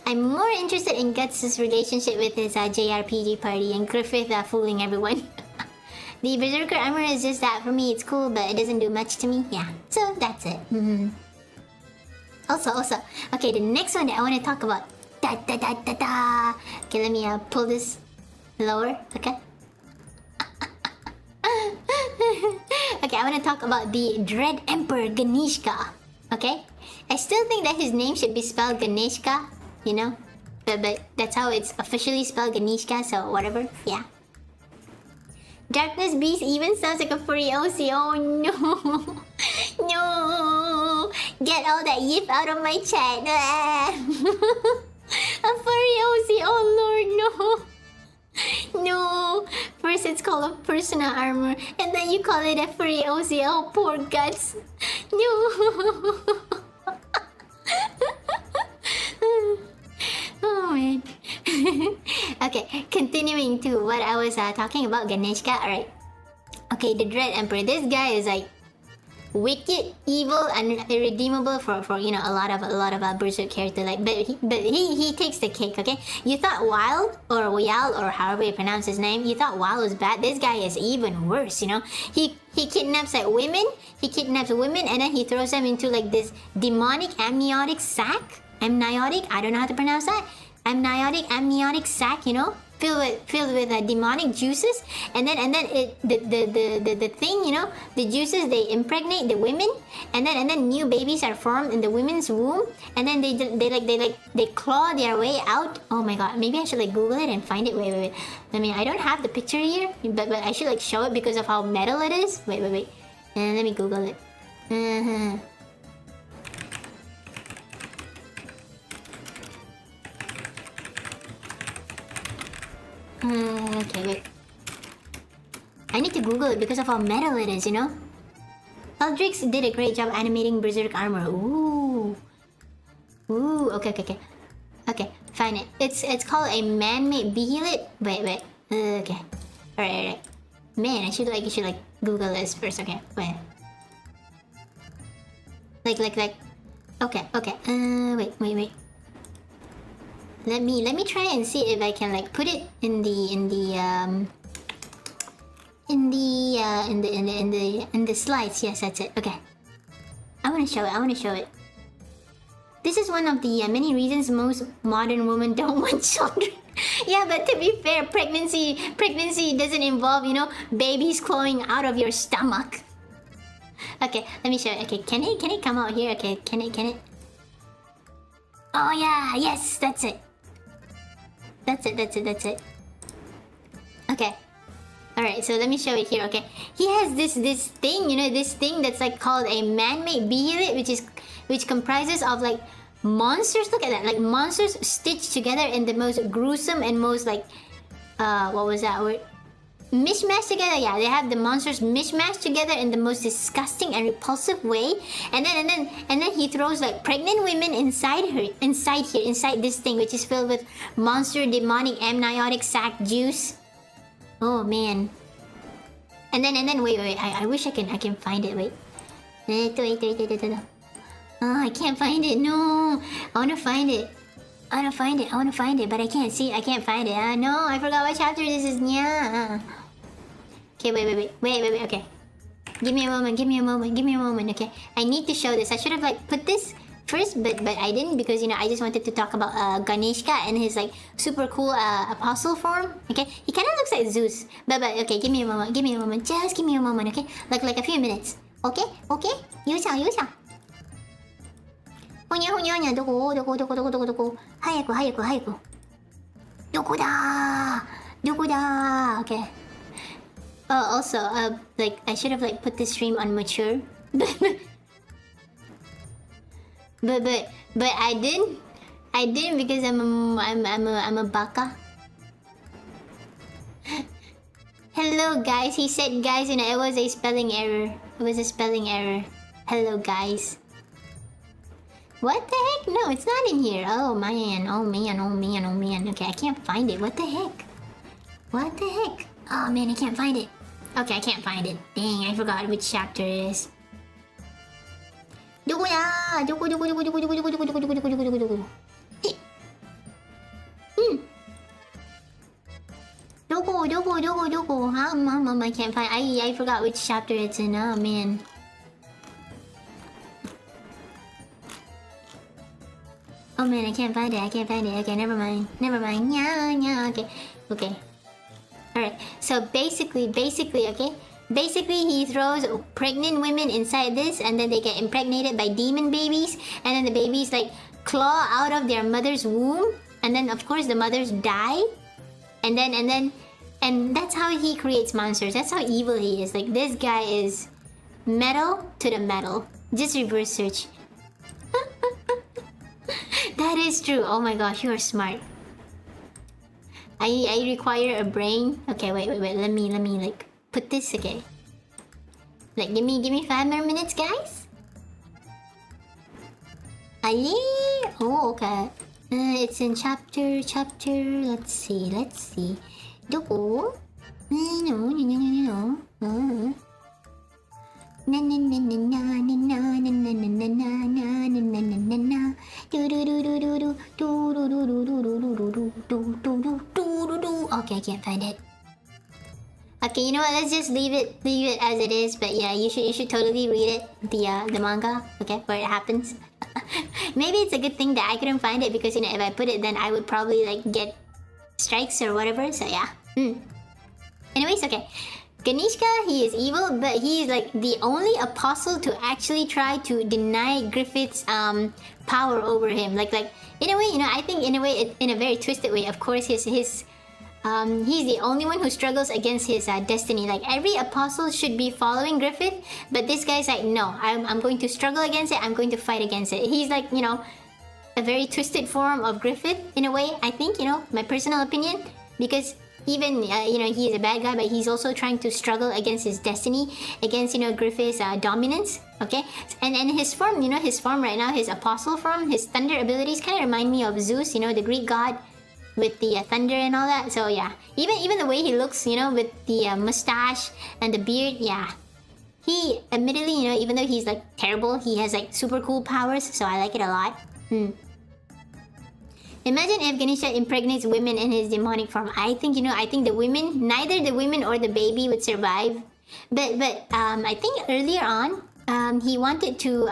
I'm more interested in Guts' relationship with his JRPG party and Griffith fooling everyone. The Berserker armor is just that. For me, it's cool, but it doesn't do much to me. Yeah, so that's it. Also, okay, the next one that I want to talk about. Okay, let me pull this lower, okay? Okay, I want to talk about the Dread Emperor Ganeshka. Okay? I still think that his name should be spelled Ganeshka, But that's how it's officially spelled, Ganishka, so whatever, yeah. Darkness Beast even sounds like a furry OC. Oh no. No. Get all that yip out of my chat. A furry OC. Oh lord, no. No. First it's called a personal armor, and then you call it a furry OC. Oh, poor guts. No. Oh man. Okay, continuing to what I was talking about, Ganeshka. Alright. Okay, the Dread Emperor. This guy is like wicked, evil, and irredeemable for you know a lot of Berserk character. Like, but he takes the cake. Okay, you thought Wild or Wyal or however you pronounce his name, you thought Wild was bad. This guy is even worse. You know, he kidnaps like women. He kidnaps women and then he throws them into like this demonic amniotic sac. Amniotic, I don't know how to pronounce that. Amniotic sac, you know, filled with demonic juices, and then it the thing, you know, the juices, they impregnate the women, and then new babies are formed in the women's womb, and then they claw their way out. Oh my god, maybe I should like Google it and find it. Wait. I mean, I don't have the picture here, but I should like show it because of how metal it is. Wait. Let me Google it. Okay, wait. I need to Google it because of how metal it is, you know? Eldrix did a great job animating Berserk armor. Ooh. Okay. Okay, find it. It's called a man-made behelit. Wait. Okay. Alright. Man, you should like Google this first. Okay, wait. Like. Okay. Wait. Let me try and see if I can like put it in the slides. Yes, that's it. Okay. I want to show it. This is one of the many reasons most modern women don't want children. Yeah, but to be fair, pregnancy doesn't involve, you know, babies clawing out of your stomach. Okay, let me show it. Okay, can it come out here? Okay, can it? Oh yeah, yes, that's it. That's it. Okay. Alright, so let me show it here, okay? He has this thing, you know, this thing that's like called a man-made behelit, which comprises of like monsters. Look at that, like monsters stitched together in the most gruesome and most like what was that word? Mishmashed together. Yeah, they have the monsters mishmashed together in the most disgusting and repulsive way, and then he throws like pregnant women inside this thing, which is filled with monster demonic amniotic sac juice. Oh man. And then wait. I wish I can find it. Wait. Oh, I can't find it. No, I wanna find it. But I can't see. I can't find it. No, I forgot what chapter this is. Yeah. Okay, wait. Okay, give me a moment. Okay, I need to show this. I should have like put this first, but I didn't because, you know, I just wanted to talk about Ganeshka and his like super cool apostle form. Okay, he kind of looks like Zeus, but okay, give me a moment. Just give me a moment. Okay, like a few minutes. Okay. ゆうちゃん。ほにゃどこ早くどこだー Okay. Also, like I should have like put this stream on mature, but I didn't because I'm a baka. Hello guys, he said guys, you know, it was a spelling error. Hello guys. What the heck? No, it's not in here. Oh man. Okay, I can't find it. What the heck? Oh man, I can't find it. Okay, I can't find it. Dang, I forgot which chapter it is. どこだ？どこ？どこ？ Mom, I can't find. I forgot which chapter it's in. Oh man. Oh man, I can't find it. Okay, never mind. Yeah. Okay. Alright, so basically, okay? Basically, he throws pregnant women inside this, and then they get impregnated by demon babies, and then the babies like claw out of their mother's womb, and then of course the mothers die, and that's how he creates monsters. That's how evil he is. Like, this guy is metal to the metal. Just reverse search. That is true. Oh my gosh, you are smart. I require a brain. Okay, wait. Let me like put this. Okay. Like, give me 5 more minutes, guys. Aye. Oh, okay. It's in chapter. Let's see. No. Okay, I can't find it. Okay, you know what? Let's just leave it as it is. But yeah, you should totally read it, the manga. Okay, where it happens. Maybe it's a good thing that I couldn't find it, because, you know, if I put it, then I would probably like get strikes or whatever. So yeah. Anyways, okay. Ganishka, he is evil, but he is like the only apostle to actually try to deny Griffith's power over him. Like in a way, you know, I think in a way, in a very twisted way. Of course, he's the only one who struggles against his destiny. Like, every apostle should be following Griffith, but this guy's like, no, I'm going to struggle against it. I'm going to fight against it. He's like, you know, a very twisted form of Griffith in a way. I think, you know, my personal opinion, because even you know, he is a bad guy, but he's also trying to struggle against his destiny, against, you know, Griffith's dominance. Okay, and his form, you know, his form right now, his apostle form, his thunder abilities kind of remind me of Zeus, you know, the Greek god with the thunder and all that. So yeah, even the way he looks, you know, with the mustache and the beard, yeah. He admittedly, you know, even though he's like terrible, he has like super cool powers, so I like it a lot. Imagine if Ganesha impregnates women in his demonic form. I think, you know, the women, neither the women or the baby would survive. But I think earlier on, he wanted to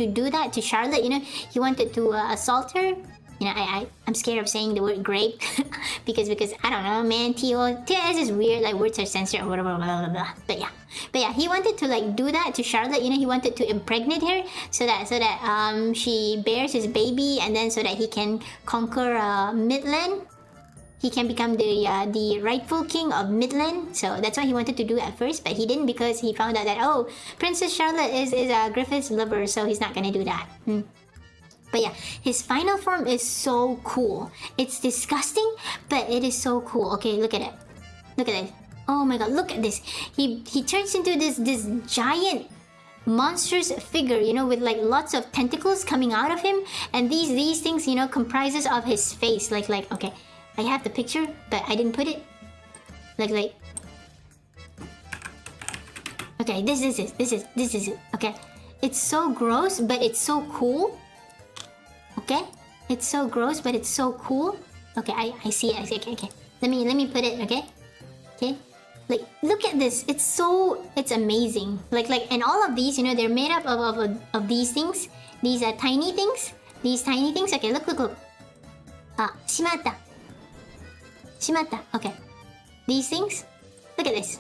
do that to Charlotte. You know, he wanted to assault her. You know, I'm scared of saying the word grape because I don't know, man. Tio is just weird, like words are censored or whatever, blah blah blah. But yeah, he wanted to like do that to Charlotte. You know, he wanted to impregnate her so that she bears his baby, and then so that he can conquer Midland. He can become the rightful king of Midland. So that's what he wanted to do at first, but he didn't, because he found out that, oh, Princess Charlotte is Griffith's lover, so he's not gonna do that. But yeah, his final form is so cool. It's disgusting, but it is so cool. Okay, look at it. Look at it. Oh my god, look at this. He turns into this giant monstrous figure, you know, with like lots of tentacles coming out of him, and these things, you know, comprises of his face. Like okay, I have the picture, but I didn't put it. Like okay, this is it. Okay, it's so gross, but it's so cool. Okay, it's so gross, but it's so cool. Okay, I see it. Okay. Let me put it. Okay. Like, look at this. It's amazing. Like, and all of these, you know, they're made up of these things. These are tiny things. These tiny things. Okay, look. Shimatta. Okay. These things. Look at this.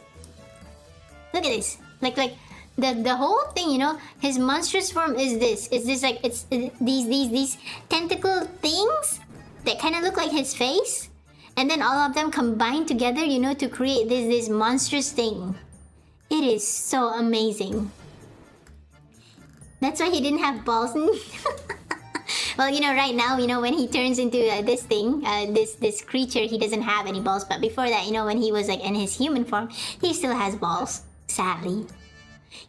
Like. The whole thing, you know, his monstrous form is this. It's this like these tentacle things that kind of look like his face, and then all of them combine together, you know, to create this monstrous thing. It is so amazing. That's why he didn't have balls. Well, you know, right now, you know, when he turns into this thing, this creature, he doesn't have any balls. But before that, you know, when he was like in his human form, he still has balls. Sadly.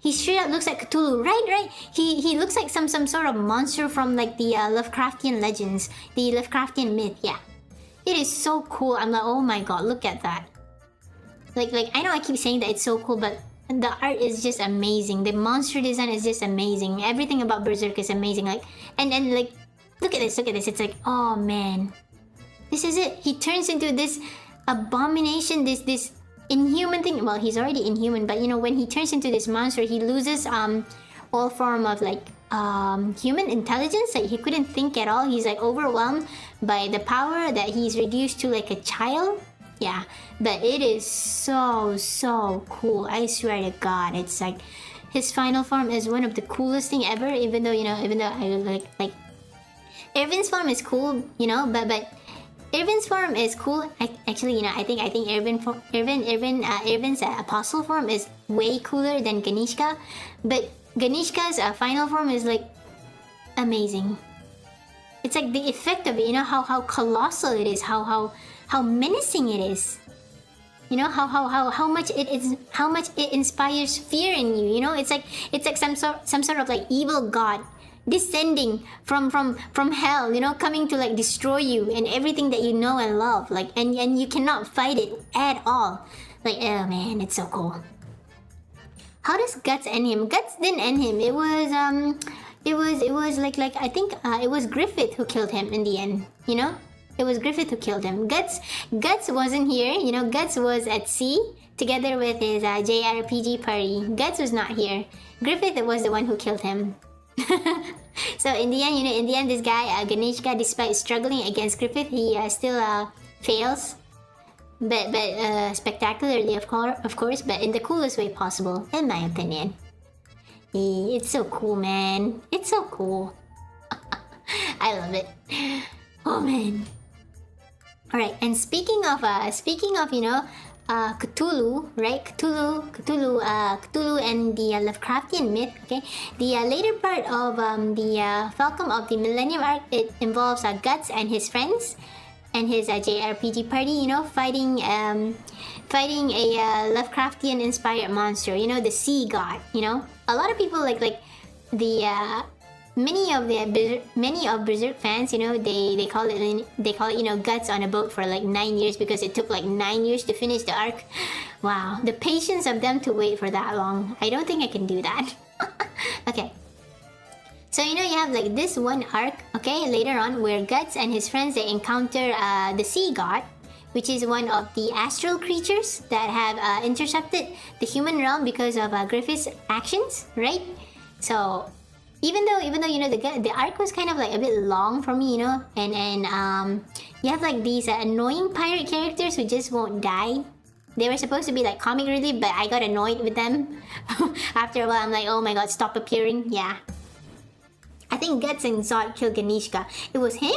He straight up looks like Cthulhu, right? He looks like some sort of monster from like the Lovecraftian legends, the Lovecraftian myth. Yeah, it is so cool. I'm like, oh my god, look at that. Like I know I keep saying that it's so cool, but the art is just amazing. The monster design is just amazing. Everything about Berserk is amazing. Like and like, look at this. It's like, oh man, this is it. He turns into this abomination. This inhuman thing. Well, he's already inhuman, but you know, when he turns into this monster, he loses all form of like human intelligence. Like, he couldn't think at all. He's like overwhelmed by the power that he's reduced to like a child. Yeah, but it is so cool. I swear to god, it's like his final form is one of the coolest thing ever. Even though I like Irvin's form is cool, you know, but Irvin's form is cool. Actually, you know, I think Irvin's apostle form is way cooler than Ganishka, but Ganishka's final form is like amazing. It's like the effect of it, you know, how colossal it is, how menacing it is. You know, how much it inspires fear in you. You know, it's like some sort of like evil god descending from hell, you know, coming to like destroy you and everything that you know and love, like, and you cannot fight it at all. Like, oh man, it's so cool. How does Guts end him? Guts didn't end him. It was like I think it was Griffith who killed him in the end, you know? It was Griffith who killed him. Guts wasn't here, you know. Guts was at sea together with his JRPG party. Guts was not here. Griffith was the one who killed him. So in the end, you know, this guy Ganishka, despite struggling against Griffith, he still fails, but spectacularly, of course, but in the coolest way possible, in my opinion. It's so cool, man. It's so cool. I love it. Oh man. All right, and speaking of you know, Cthulhu, right? Cthulhu and the Lovecraftian myth. Okay, the later part of the Falcon of the Millennium arc, it involves Guts and his friends and his JRPG party. You know, fighting a Lovecraftian inspired monster. You know, the sea god. You know, a lot of people like the many of Berserk fans, you know, they call it, you know, Guts on a boat for like 9 years because it took like 9 years to finish the arc. Wow, the patience of them to wait for that long. I don't think I can do that. Okay. So, you know, you have like this one arc, okay, later on, where Guts and his friends, they encounter the sea god, which is one of the astral creatures that have intercepted the human realm because of Griffith's actions, right? So even though you know the arc was kind of like a bit long for me, you know, and you have like these annoying pirate characters who just won't die. They were supposed to be like comic relief, but I got annoyed with them. After a while, I'm like, oh my god, stop appearing. Yeah. I think Guts and Zod killed Ganishka. It was him?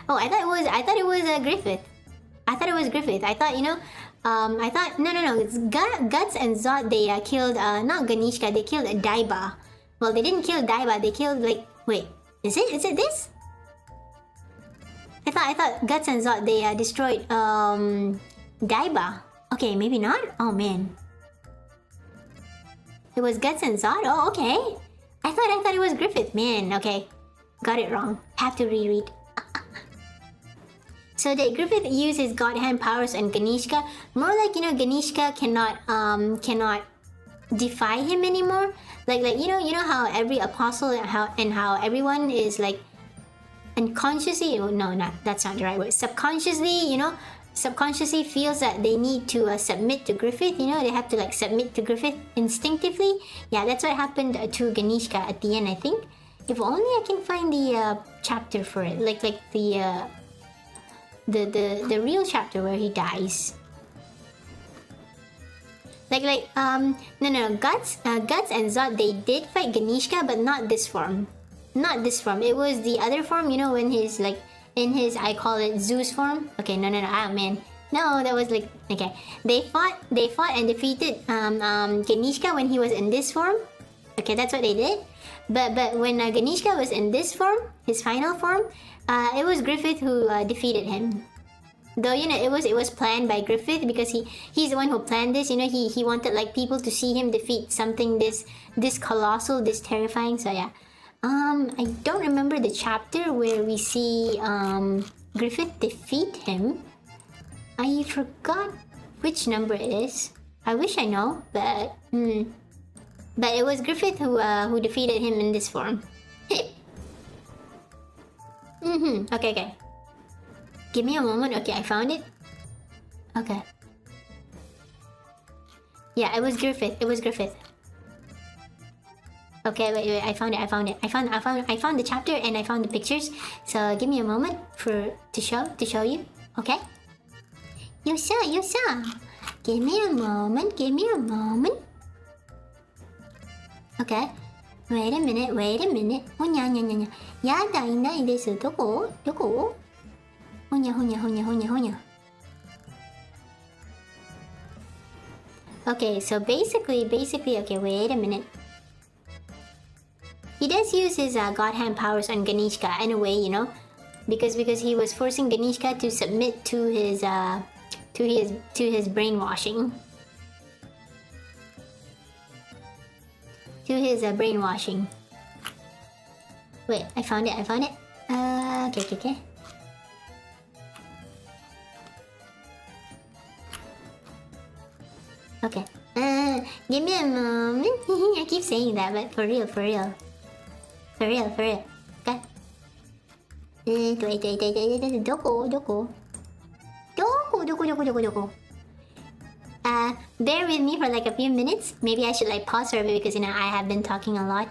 Oh, I thought it was Griffith. I thought, you know, I thought no, it's Guts and Zod. They killed not Ganishka. They killed Daiba. Well, they didn't kill Daiba. They killed like, wait, is it this? I thought Guts and Zod, they destroyed Daiba. Okay, maybe not. Oh man, it was Guts and Zod. Oh, okay. I thought it was Griffith. Man, okay, got it wrong. Have to reread. So did Griffith use his god hand powers on Ganishka? More like, you know, Ganishka cannot defy him anymore. Like you know how every apostle and how everyone is like unconsciously, oh, no, that's not the right word. Subconsciously, you know, feels that they need to submit to Griffith. You know, they have to like submit to Griffith instinctively. Yeah, that's what happened to Ganishka at the end, I think. If only I can find the chapter for it, like the real chapter where he dies. No, Guts and Zod, they did fight Ganishka, but not this form. It was the other form, you know, when he's like in his, I call it Zeus form. Okay, no, oh man, no, that was like, okay, they fought and defeated Ganishka when he was in this form. Okay, that's what they did. But when Ganishka was in this form, his final form, it was Griffith who defeated him. Though, you know, it was planned by Griffith because he's the one who planned this. You know, he wanted like people to see him defeat something this colossal, this terrifying. So yeah, I don't remember the chapter where we see Griffith defeat him. I forgot which number it is. I wish I know, but it was Griffith who defeated him in this form. Okay. Give me a moment. Okay, I found it. Okay. Yeah, it was Griffith. Okay, wait. I found it. I found the chapter and I found the pictures. So give me a moment to show you. Okay. You saw. Give me a moment. Okay. Wait a minute, wait a minute. Honya, nya, nya, nya. Yada, inai desu. Doko? Doko? Honya, honya, honya, honya, honya. Okay, so basically, okay, wait a minute. He does use his God Hand powers on Ganishka in a way, you know, because he was forcing Ganishka to submit to his brainwashing. To his brainwashing. Wait, I found it. Okay. Okay. Give me a moment. I keep saying that, but for real. Okay. Wait. Doko. Bear with me for like a few minutes. Maybe I should like pause for a bit because you know I have been talking a lot.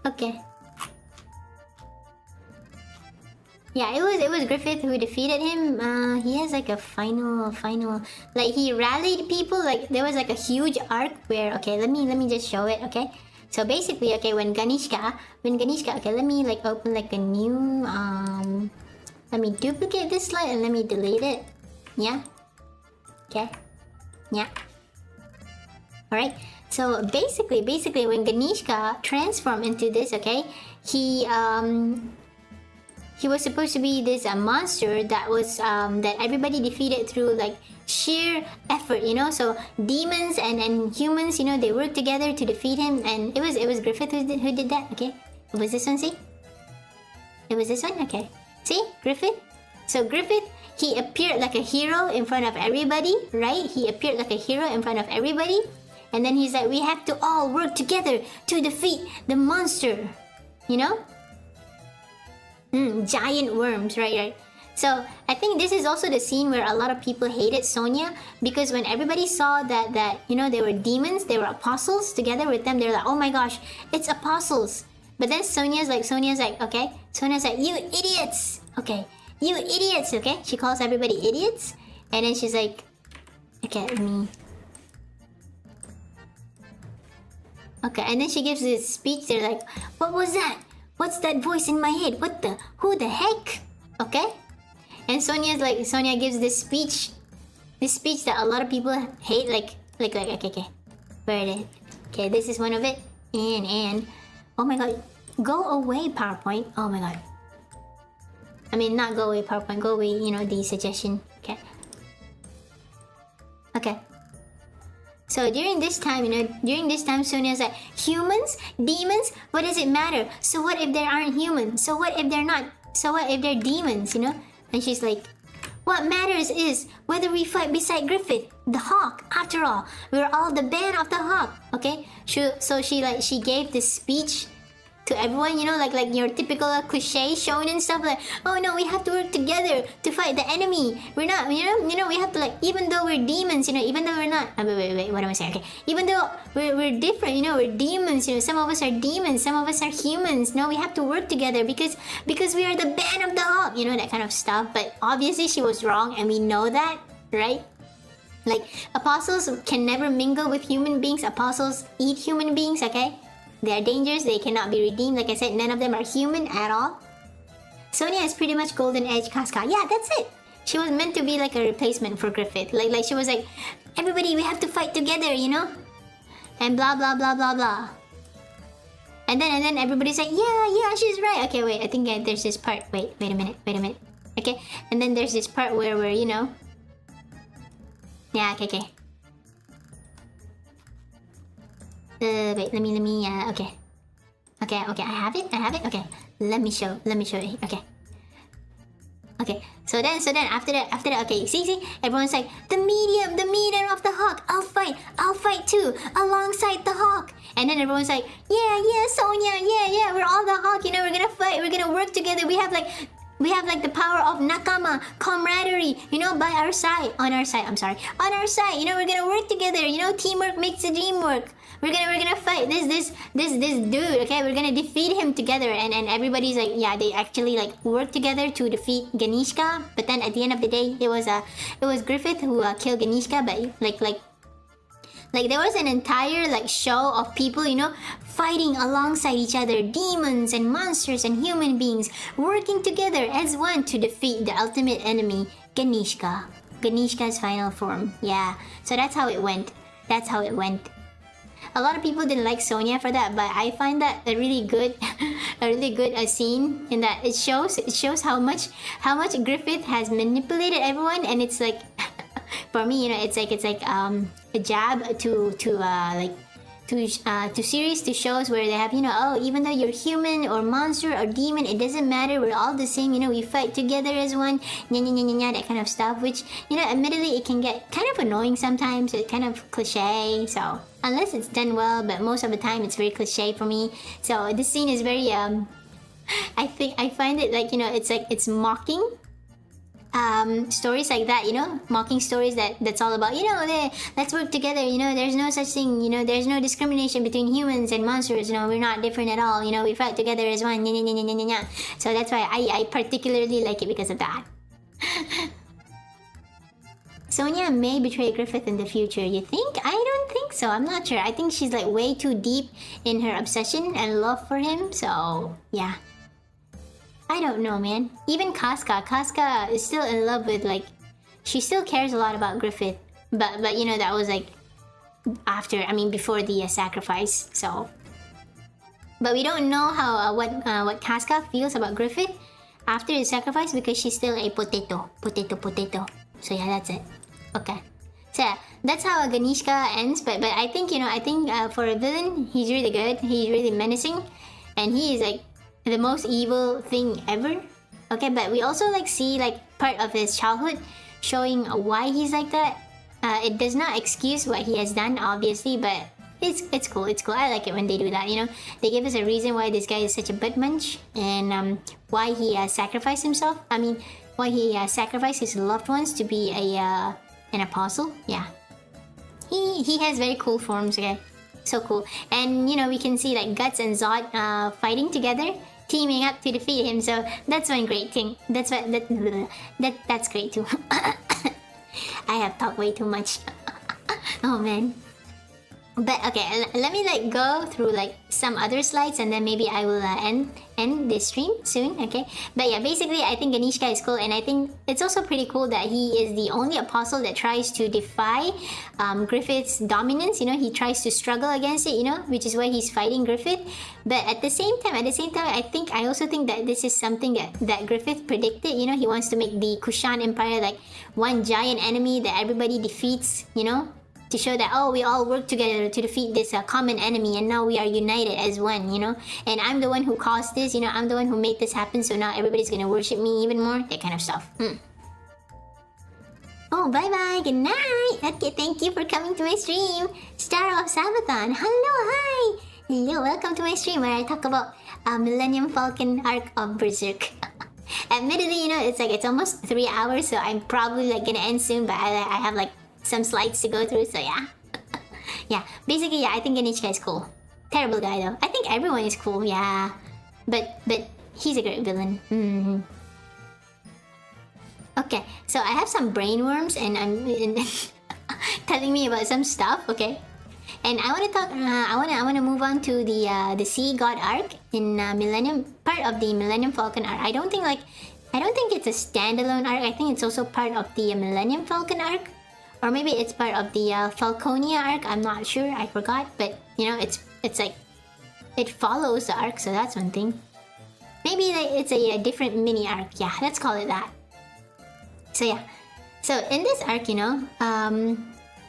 Okay. Yeah, it was Griffith who defeated him. He has like a final like he rallied people. Like there was like a huge arc where okay, let me just show it. Okay, so basically, okay, when Ganishka, okay, let me like open like a new let me duplicate this slide and let me delete it. Yeah. Okay. Yeah. All right. So basically, when Ganishka transformed into this, okay, he was supposed to be this monster that was that everybody defeated through like sheer effort, you know. So demons and humans, you know, they worked together to defeat him, and it was Griffith who did that. Okay, it was this one. See, it was this one. Okay, see Griffith. So Griffith, he appeared like a hero in front of everybody, right? He appeared like a hero in front of everybody, and then he's like, we have to all work together to defeat the monster, you know. Giant worms, right. So I think this is also the scene where a lot of people hated Sonya, because when everybody saw that you know they were demons, they were apostles together with them, they're like, oh my gosh, it's apostles. But then Sonya's like, okay, Sonya's like, you idiots, okay, you idiots, okay. She calls everybody idiots, and then she's like, okay, let me. Okay, and then she gives this speech. They're like, what was that? What's that voice in my head? Who the heck? Okay? And Sonya gives this speech that a lot of people hate, okay. Where it is? Okay, this is one of it. And oh my god, go away PowerPoint. Oh my god. I mean, not go away PowerPoint, go away, you know, the suggestion. Okay. So during this time, Sonya's like, humans? Demons? What does it matter? So what if there aren't humans? So what if they're not? So what if they're demons, you know? And she's like, what matters is whether we fight beside Griffith, the Hawk. After all, we're all the band of the Hawk, okay? So she gave this speech to everyone, you know, like your typical cliche shonen stuff, like, oh no, we have to work together to fight the enemy. We're not, you know, we have to, like, even though we're demons, you know, even though we're not. Wait, what am I saying? Okay, even though we're different, you know, we're demons, you know, some of us are demons, some of us are humans. No, we have to work together because we are the band of the Hawk, you know, that kind of stuff. But obviously she was wrong, and we know that, right? Like, apostles can never mingle with human beings. Apostles eat human beings, okay? They are dangerous, they cannot be redeemed. Like I said, none of them are human at all. Sonya is pretty much Golden Edge Casca. Yeah, that's it. She was meant to be like a replacement for Griffith. Like she was like, everybody, we have to fight together, you know? And blah, blah, blah, blah, blah. And then everybody's like, yeah, she's right. Okay, wait, I think there's this part. Wait a minute. Okay, and then there's this part where we're, you know... Yeah, okay. Wait, let me, okay, I have it, okay, let me show it, okay, so then after that, okay, see, everyone's like, the medium of the Hawk, I'll fight too, alongside the Hawk, and then everyone's like, yeah, Sonya, yeah, we're all the Hawk, you know, we're gonna fight, we're gonna work together, we have We have like the power of nakama, camaraderie, you know, by our side, on our side, on our side, you know, we're gonna work together, you know, teamwork makes the dream work. We're gonna fight this dude, okay? We're gonna defeat him together, and everybody's like, yeah, they actually like work together to defeat Ganishka. But then at the end of the day, it was Griffith who killed Ganishka. But like there was an entire like show of people, you know, fighting alongside each other, demons and monsters and human beings working together as one to defeat the ultimate enemy, Ganishka's final form. Yeah, so that's how it went. A lot of people didn't like Sonya for that, but I find that a really good scene in that it shows how much Griffith has manipulated everyone, and it's like for me, you know, it's like a jab to series, to shows where they have, you know, oh, even though you're human or monster or demon, it doesn't matter, we're all the same, you know, we fight together as one, that kind of stuff, which, you know, admittedly it can get kind of annoying sometimes. It's kind of cliche, so unless it's done well, but most of the time it's very cliche for me. So this scene is very I find it like, you know, it's like it's mocking stories like that, you know, mocking stories that's all about, you know, let's work together, you know, there's no such thing, you know, there's no discrimination between humans and monsters, you know, we're not different at all, you know, we fight together as one, so that's why I particularly like it because of that. Sonya may betray Griffith in the future, you think? I don't think so, I'm not sure. I think she's like way too deep in her obsession and love for him, so yeah. I don't know, man. Even Casca is still in love with, like, she still cares a lot about Griffith. But you know, that was like after, I mean, before the sacrifice. So, but we don't know how what Casca feels about Griffith after the sacrifice because she's still a potato. So yeah, that's it. Okay. So yeah, that's how Ganishka ends. But I think, you know, for a villain, he's really good. He's really menacing, and he is like the most evil thing ever. Okay, but we also like see like part of his childhood showing why he's like that. It does not excuse what he has done, obviously, but it's cool. I like it when they do that, you know. They give us a reason why this guy is such a butt munch, and why he sacrificed himself. I mean, why he sacrificed his loved ones to be an apostle. Yeah, he has very cool forms. Okay, so cool. And you know, we can see like Guts and Zod fighting together, teaming up to defeat him. So that's one great thing. That's great too. I have talked way too much. Oh man. But okay, let me like go through like some other slides, and then maybe I will end this stream soon. Okay, but yeah, basically I think Ganishka is cool, and I think it's also pretty cool that he is the only apostle that tries to defy Griffith's dominance. You know, he tries to struggle against it, you know, which is why he's fighting Griffith. But at the same time, I also think that this is something that Griffith predicted. You know, he wants to make the Kushan Empire like one giant enemy that everybody defeats, you know, to show that, oh, we all work together to defeat this common enemy, and now we are united as one, you know. And I'm the one who caused this, you know, I'm the one who made this happen, so now everybody's gonna worship me even more, that kind of stuff. Oh, bye-bye, good night. Okay, thank you for coming to my stream. Star of Sabathon, hello, hi. Hello, welcome to my stream where I talk about Millennium Falcon arc of Berserk. Admittedly, you know, it's almost 3 hours, so I'm probably like gonna end soon, but I have like some slides to go through, so yeah. Yeah, basically, yeah, I think Ganishka is cool. Terrible guy though. I think everyone is cool, yeah. But he's a great villain. Okay, so I have some brainworms, and I'm telling me about some stuff, okay? And I want to talk. I want to move on to the Sea God arc in Millennium, part of the Millennium Falcon arc. I don't think it's a standalone arc. I think it's also part of the Millennium Falcon arc. Or maybe it's part of the Falconia arc. I'm not sure. I forgot. But you know, it's like it follows the arc, so that's one thing. Maybe like it's a different mini arc. Yeah, let's call it that. So yeah. So in this arc, you know,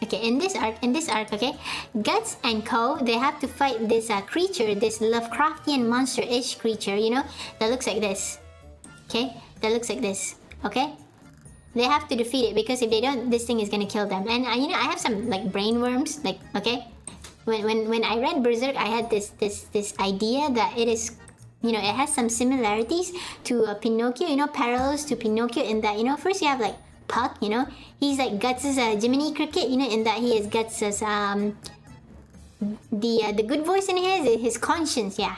okay, in this arc, okay, Guts and Co, they have to fight this creature, this Lovecraftian monster-ish creature, you know, that looks like this. Okay, that looks like this. Okay. They have to defeat it, because if they don't, this thing is gonna kill them. And you know, I have some like brainworms. Like, okay, when I read Berserk, I had this idea that it is you know, it has some similarities to Pinocchio, you know, parallels to Pinocchio in that, you know, first you have like Puck, you know, he's like Guts' Jiminy Cricket, you know, in that he is Guts' the good voice in his conscience, yeah.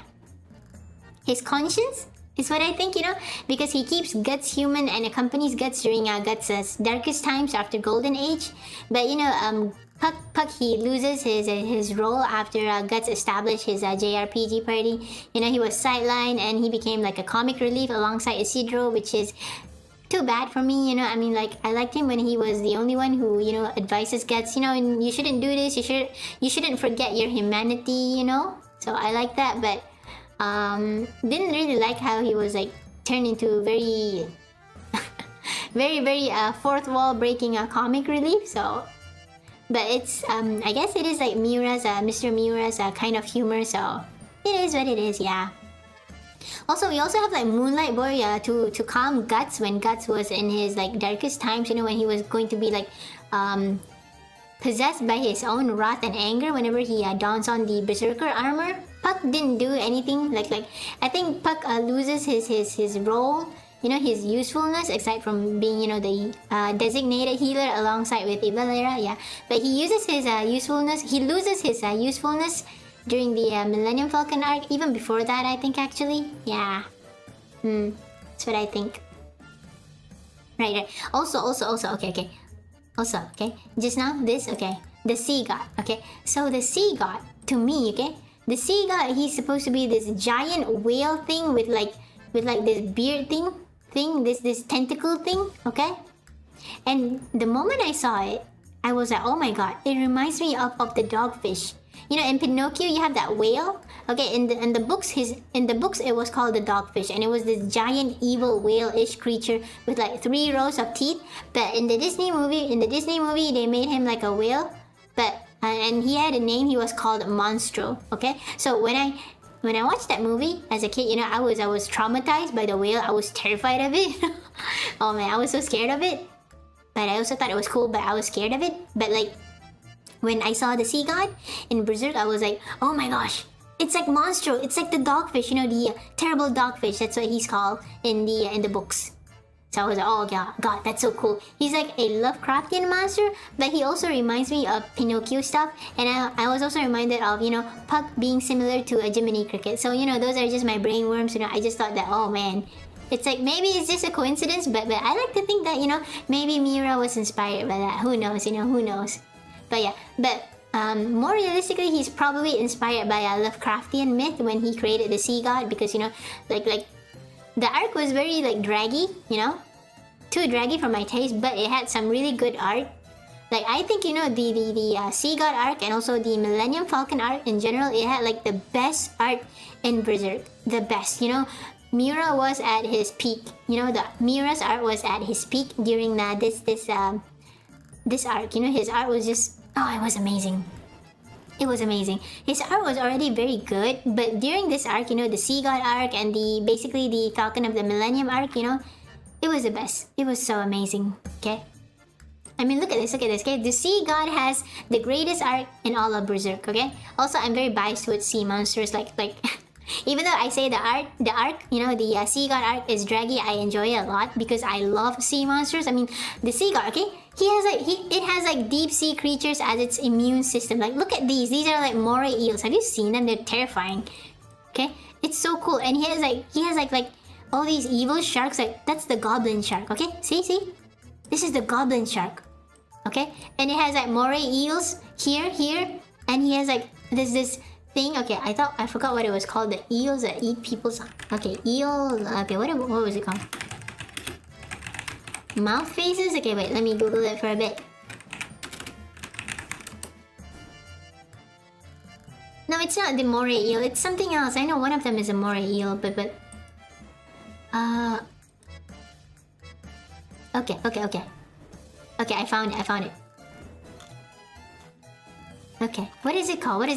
His conscience is what I think, you know, because he keeps Guts human and accompanies Guts during Guts' darkest times after Golden Age. But you know, Puck he loses his role after Guts established his JRPG party. You know, he was sidelined and he became like a comic relief alongside Isidro, which is too bad for me, you know. I mean, like, I liked him when he was the only one who, you know, advises Guts, you know, and you shouldn't do this, you shouldn't forget your humanity, you know. So I like that, but didn't really like how he was like turned into very very fourth wall breaking comic relief. So but it's I guess it is like Miura's Mr. Miura's kind of humor, so it is what it is, yeah. Also, we also have like Moonlight Boy to calm Guts when Guts was in his like darkest times, you know, when he was going to be like possessed by his own wrath and anger whenever he dons on the Berserker armor. Puck didn't do anything, like I think Puck loses his role, you know, his usefulness, aside from being, you know, the designated healer alongside with Ivalera, yeah. But he uses his usefulness, he loses his usefulness during the Millennium Falcon arc, even before that, I think, actually. Yeah. That's what I think. Right. Also, okay. Also, okay. Just now, this, okay. The Sea God, okay. So the Sea God, to me, okay, the Sea God, he's supposed to be this giant whale thing with like this beard thing, this tentacle thing, okay. And the moment I saw it, I was like, oh my god, it reminds me of the dogfish. You know, in Pinocchio, you have that whale. Okay, in the books, it was called the dogfish, and it was this giant evil whale-ish creature with like 3 rows of teeth. But in the Disney movie, they made him like a whale, but and he had a name. He was called Monstro. Okay, so when I watched that movie as a kid, you know, I was traumatized by the whale. I was terrified of it. Oh man, I was so scared of it. But I also thought it was cool, but I was scared of it. But like, when I saw the Sea God in Berserk, I was like, oh my gosh, it's like Monstro, it's like the dogfish, you know, the terrible dogfish, that's what he's called in the books. So I was like, oh god, that's so cool. He's like a Lovecraftian monster, but he also reminds me of Pinocchio stuff, and I was also reminded of, you know, Puck being similar to a Jiminy Cricket. So, you know, those are just my brain worms, you know. I just thought that, oh man, it's like, maybe it's just a coincidence, but I like to think that, you know, maybe Miura was inspired by that. Who knows, you know, who knows. But yeah, but more realistically, he's probably inspired by a Lovecraftian myth when he created the Sea God, because, you know, like the arc was very like draggy, you know, too draggy for my taste, but it had some really good art. Like, I think, you know, the Sea God arc and also the Millennium Falcon arc in general, it had like the best art in Berserk, the best, you know. Miura was at his peak, you know, Miura's art was at his peak during this arc, you know. His art was just, oh, it was amazing. It was amazing. His art was already very good, but during this arc, you know, the Sea God arc and basically the Falcon of the Millennium arc, you know, it was the best. It was so amazing, okay? I mean, look at this, okay? The Sea God has the greatest arc in all of Berserk, okay? Also, I'm very biased with sea monsters, like even though I say the arc, you know, the Sea God arc is draggy, I enjoy it a lot because I love sea monsters. I mean, the Sea God, okay? It has like deep sea creatures as its immune system. Like, look at these. These are like moray eels. Have you seen them? They're terrifying. Okay? It's so cool. And he has like all these evil sharks. Like, that's the goblin shark, okay? See? This is the goblin shark. Okay? And it has like moray eels here, and he has like this thing. Okay, I forgot what it was called. The eels that eat people's. Okay, eel. Okay, what was it called? Mouth faces? Okay, wait, let me Google it for a bit. No, it's not the moray eel. It's something else. I know one of them is a moray eel, but okay. Okay, I found it. Okay, what is it called?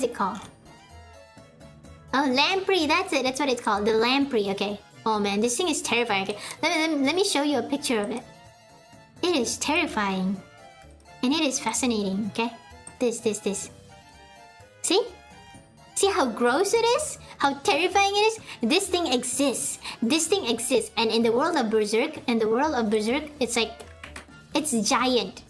Oh, lamprey, that's it. That's what it's called. The lamprey, okay. Oh man, this thing is terrifying. Okay, let me show you a picture of it. It is terrifying. And it is fascinating, okay? This. See? See how gross it is? how terrifying it is. This thing exists. This thing exists, and in the world of Berserk, it's like, it's giant.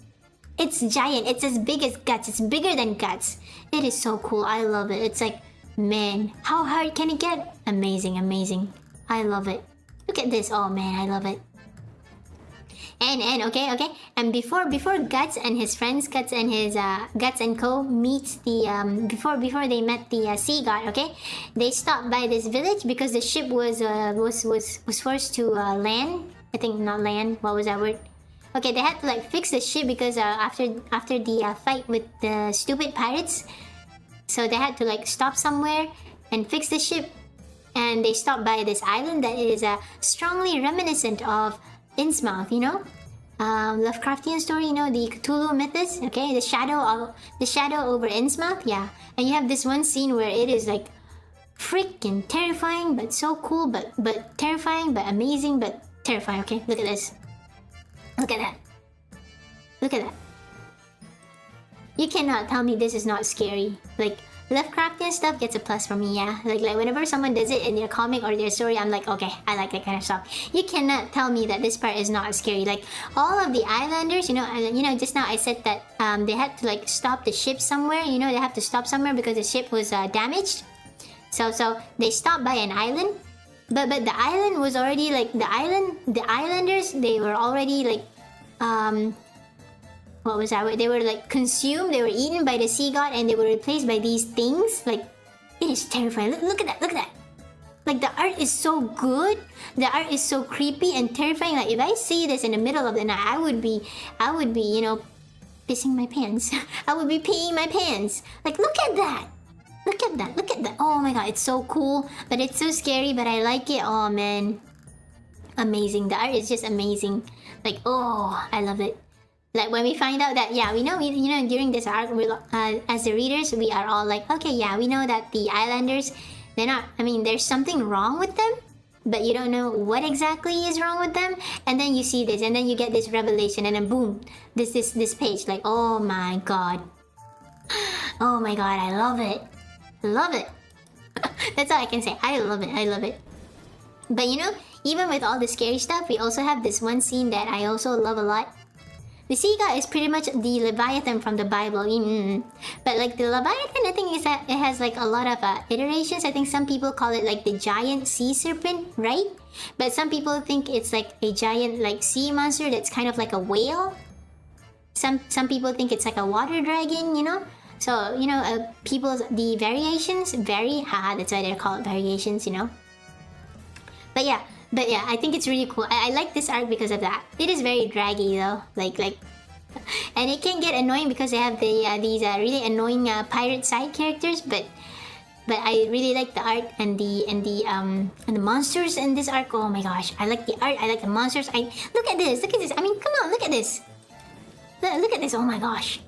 It's giant. It's as big as Guts. It's bigger than Guts. It is so cool. I love it. It's like, man, how hard can it get? Amazing, amazing. I love it. Look at this. Oh man, I love it. And okay. And before Guts and his friends, Guts and Co meets the before they met the sea god, okay, they stopped by this village because the ship was forced to land. I think not land. What was that word? Okay, they had to like fix the ship because after the fight with the stupid pirates, so they had to like stop somewhere and fix the ship. And they stopped by this island that is strongly reminiscent of Innsmouth, you know, Lovecraftian story, you know, the Cthulhu mythos. Okay, the shadow over Innsmouth, yeah. And you have this one scene where it is like freaking terrifying, but so cool, but terrifying, but amazing, but terrifying. Okay, look at this. Look at that. Look at that. You cannot tell me this is not scary. Like, Lovecraftian stuff gets a plus for me, yeah. Like whenever someone does it in their comic or their story, I'm like, okay, I like that kind of stuff. You cannot tell me that this part is not scary. Like all of the islanders, you know, just now I said that they had to like stop the ship somewhere. You know, they have to stop somewhere because the ship was damaged. So they stopped by an island, but the island was already like the islanders. They were already like what was that? They were like consumed, they were eaten by the sea god, and they were replaced by these things. Like, it is terrifying. Look at that, look at that. Like, the art is so good. The art is so creepy and terrifying. Like, if I see this in the middle of the night, I would be, you know, pissing my pants. I would be peeing my pants. Like, look at that. Look at that, look at that. Oh my god, it's so cool. But it's so scary, but I like it. Oh man. Amazing. The art is just amazing. Like, oh, I love it. Like when we find out that, yeah, we know, you know, during this arc, as the readers, we are all like, okay, yeah, we know that the islanders, they're not, I mean, there's something wrong with them, but you don't know what exactly is wrong with them. And then you see this, and then you get this revelation, and then boom, this page, like, oh my god. Oh my god, I love it. Love it. That's all I can say. I love it. I love it. But you know, even with all the scary stuff, we also have this one scene that I also love a lot. The sea god is pretty much the Leviathan from the Bible. But like the Leviathan, I think is that it has like a lot of iterations. I think some people call it like the giant sea serpent, right? But some people think it's like a giant like sea monster that's kind of like a whale. Some people think it's like a water dragon, you know? So, you know, the variations vary. Haha, that's why they're called variations, you know? But yeah, I think it's really cool. I like this arc because of that. It is very draggy though, like, and it can get annoying because they have these really annoying pirate side characters. But I really like the art and the monsters in this arc. Oh my gosh, I like the art. I like the monsters. Look at this. Look at this. I mean, come on, look at this. Look at this. Oh my gosh,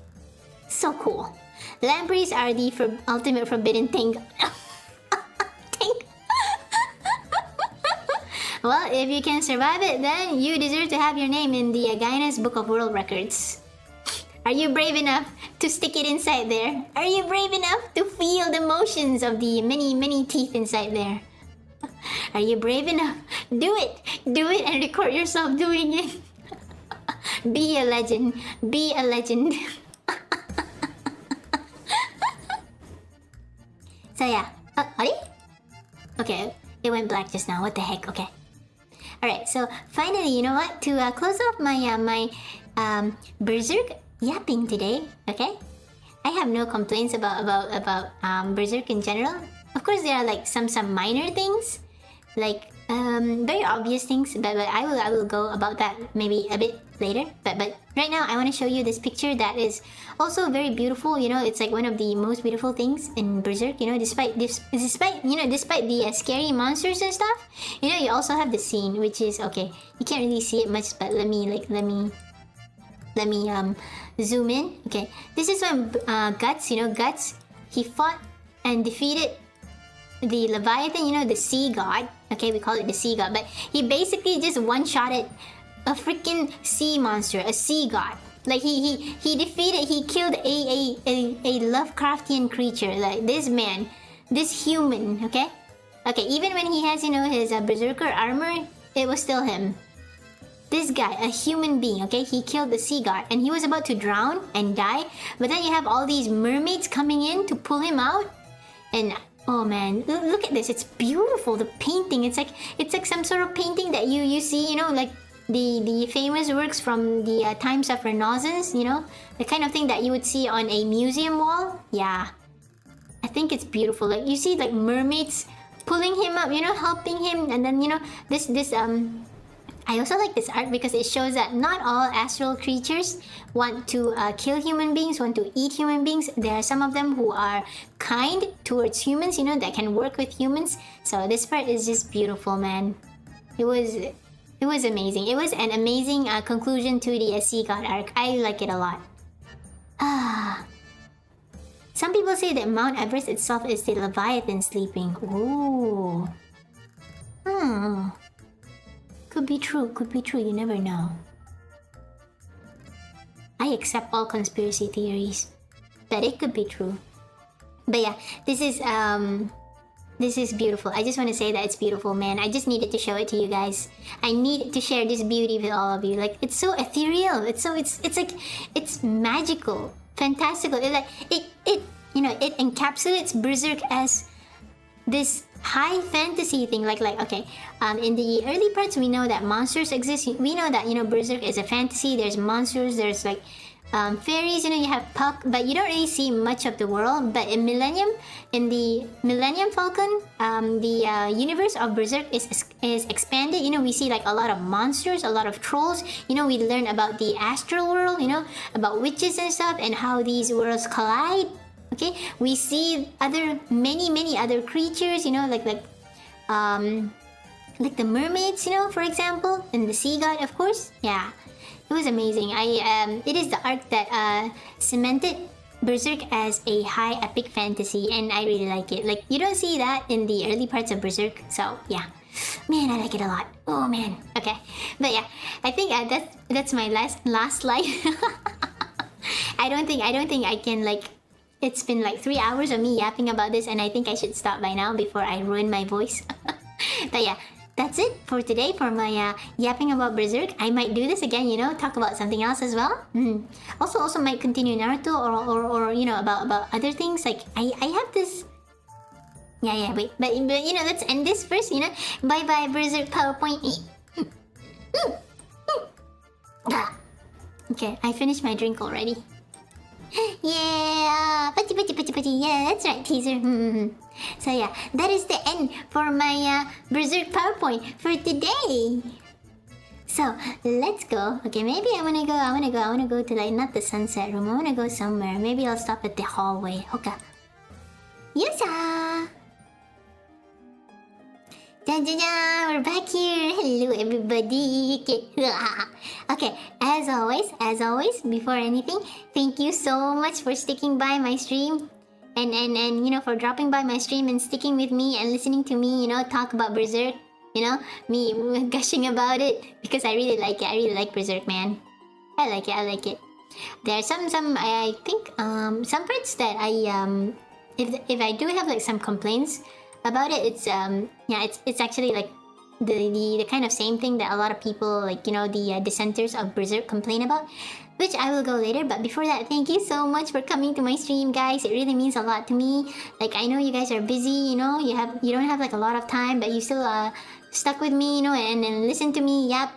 so cool. Lampreys are the ultimate forbidden thing. Well, if you can survive it, then you deserve to have your name in the Guinness Book of World Records. Are you brave enough to stick it inside there? Are you brave enough to feel the motions of the many teeth inside there? Are you brave enough? Do it! Do it and record yourself doing it. Be a legend. Be a legend. So yeah. Okay, it went black just now. What the heck? Okay. Alright, so finally, you know what? To close off my Berserk yapping today, okay? I have no complaints about Berserk in general. Of course, there are like some minor things, like very obvious things, but I will go about that maybe a bit later. But right now, I want to show you this picture that is also very beautiful. You know, it's like one of the most beautiful things in Berserk. You know, despite the scary monsters and stuff, you know, you also have the scene, which is okay. You can't really see it much, but let me zoom in. Okay, this is when Guts, you know, Guts, he fought and defeated the Leviathan, you know, the sea god. Okay, we call it the sea god, but he basically just one-shotted a freaking sea monster, a sea god. Like he killed a Lovecraftian creature. Like this man, this human, okay? Okay, even when he has, you know, his berserker armor, it was still him. This guy, a human being, okay? He killed the sea god and he was about to drown and die. But then you have all these mermaids coming in to pull him out. And oh man, look at this. It's beautiful. The painting. It's like some sort of painting that you see, you know, like the famous works from the times of Renaissance, you know? The kind of thing that you would see on a museum wall. Yeah. I think it's beautiful. Like you see like mermaids pulling him up, you know, helping him, and then, you know, this I also like this art because it shows that not all astral creatures want to kill human beings, want to eat human beings. There are some of them who are kind towards humans, you know, that can work with humans. So this part is just beautiful, man. It was amazing. It was an amazing conclusion to the Sea God arc. I like it a lot. Some people say that Mount Everest itself is the Leviathan sleeping. Ooh. Could be true, you never know. I accept all conspiracy theories, but it could be true. But yeah, this is beautiful. I just want to say that it's beautiful, man. I just needed to show it to you guys. I need to share this beauty with all of you. Like, it's so ethereal. It's like, it's magical, fantastical. It you know, it encapsulates Berserk as this high fantasy thing. Like okay, in the early parts we know that monsters exist. We know that, you know, Berserk is a fantasy. There's monsters, there's like fairies, you know, you have Puck, but you don't really see much of the world. But in Millennium, in the Millennium Falcon, the universe of Berserk is expanded. You know, we see like a lot of monsters, a lot of trolls. You know, we learn about the astral world, you know, about witches and stuff, and how these worlds collide. Okay, we see many other creatures, you know, like the mermaids, you know, for example, and the sea god, of course. Yeah, it was amazing. It is the arc that cemented Berserk as a high epic fantasy, and I really like it. Like, you don't see that in the early parts of Berserk, so yeah. Man, I like it a lot. Oh man. Okay, but yeah, I think that's my last slide. I don't think I can, like. It's been like 3 hours of me yapping about this, and I think I should stop by now before I ruin my voice. But yeah, that's it for today for my yapping about Berserk. I might do this again, you know, talk about something else as well. Also might continue Naruto or you know, about other things. Like I have this. Yeah, wait, but you know, let's end this first, you know. Bye Berserk PowerPoint. Okay, I finished my drink already. Yeah, putty. Yeah, that's right, teaser. So yeah, that is the end for my Berserk PowerPoint for today. So let's go. Okay, maybe I wanna go to, like, not the sunset room. I wanna go somewhere. Maybe I'll stop at the hallway. Okay. Yusa! We're back here. Hello everybody. Okay, as always, before anything, thank you so much for sticking by my stream and you know, for dropping by my stream and sticking with me and listening to me, you know, talk about Berserk, you know, me gushing about it, because I really like it. I really like Berserk, man. I like it. There are some I think some parts that I if I do have like some complaints about it, it's yeah, it's actually like the kind of same thing that a lot of people, like, you know, the dissenters of Berserk complain about, which I will go later. But before that, thank you so much for coming to my stream, guys. It really means a lot to me. Like, I know you guys are busy, you know, you don't have like a lot of time, but you still stuck with me, you know, and listen to me yap.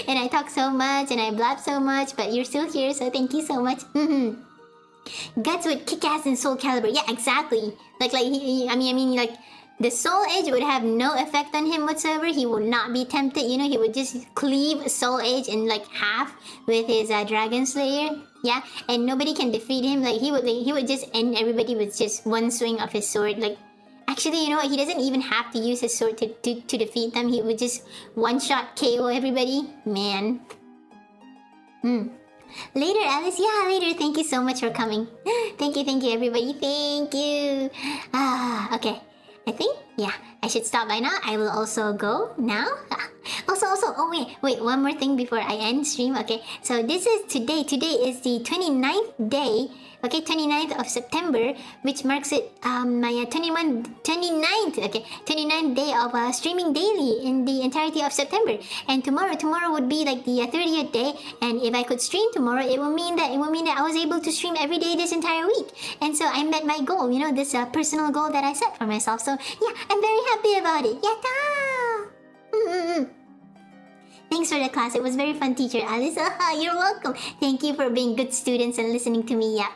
And I talk so much and I blab so much, but you're still here, so thank you so much. Guts would kick ass in Soul Calibur. Yeah, exactly. Like I mean, like, the Soul Edge would have no effect on him whatsoever. He would not be tempted, you know. He would just cleave Soul Edge in like half with his Dragon Slayer. Yeah, and nobody can defeat him. Like, he would just end everybody with just one swing of his sword. Like, actually, you know what? He doesn't even have to use his sword to defeat them. He would just one-shot KO everybody. Man. Later, Alice. Yeah, later. Thank you so much for coming. Thank you, everybody. Thank you. Okay. I think, yeah, I should stop by now. I will also go now. Also, oh wait, one more thing before I end stream. Okay, so this is today. Today is the 29th day. Okay, 29th of September, which marks it my 29th. Okay, 29th day of streaming daily in the entirety of September. And tomorrow would be like the 30th day. And if I could stream tomorrow, it will mean that I was able to stream every day this entire week. And so I met my goal. You know, this personal goal that I set for myself. So yeah, I'm very happy about it. Yatta! Thanks for the class. It was very fun, teacher Alice. You're welcome. Thank you for being good students and listening to me. Yeah.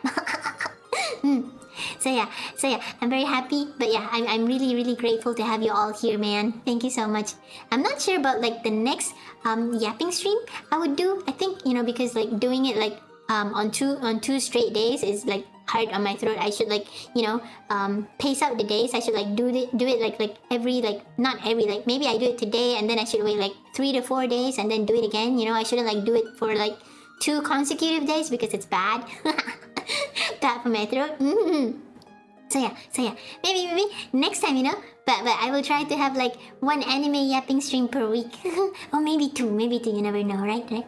So yeah, I'm very happy. But yeah, I'm really grateful to have you all here, man. Thank you so much. I'm not sure about like the next yapping stream I would do. I think, you know, because like doing it like on two straight days is like hard on my throat. I should like, you know, pace out the days. I should like do it like every, like not every, like maybe I do it today and then I should wait like 3 to 4 days and then do it again. You know, I shouldn't like do it for like 2 consecutive days because it's bad. Bad for my throat. So yeah, maybe next time, you know. But I will try to have like 1 anime yapping stream per week. Or maybe 2, you never know, right?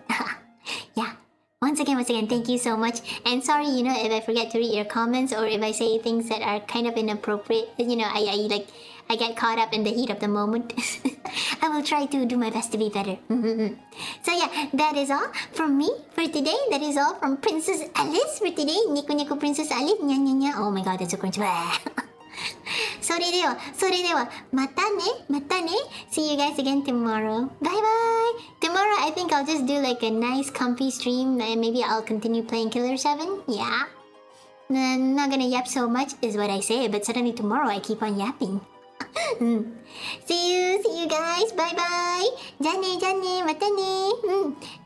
Yeah. Once again, thank you so much. And sorry, you know, if I forget to read your comments or if I say things that are kind of inappropriate. You know, I get caught up in the heat of the moment. I will try to do my best to be better. So yeah, that is all from me for today. That is all from Princess Alice for today. Nico Princess Alice. Nya nya nya. Oh my god, that's so cringe. それでは、またね。See you guys again tomorrow. Bye bye. Tomorrow, I think I'll just do like a nice comfy stream and maybe I'll continue playing Killer 7. Yeah. I'm not gonna yap so much is what I say, but suddenly tomorrow I keep on yapping. See you guys. Bye bye. じゃあね、またね。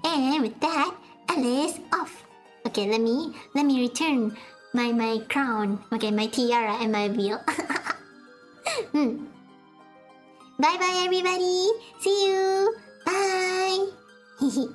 And with that, Alice off. Okay, let me return my crown. Okay, my tiara and my wheel. Bye bye everybody. See you. Bye.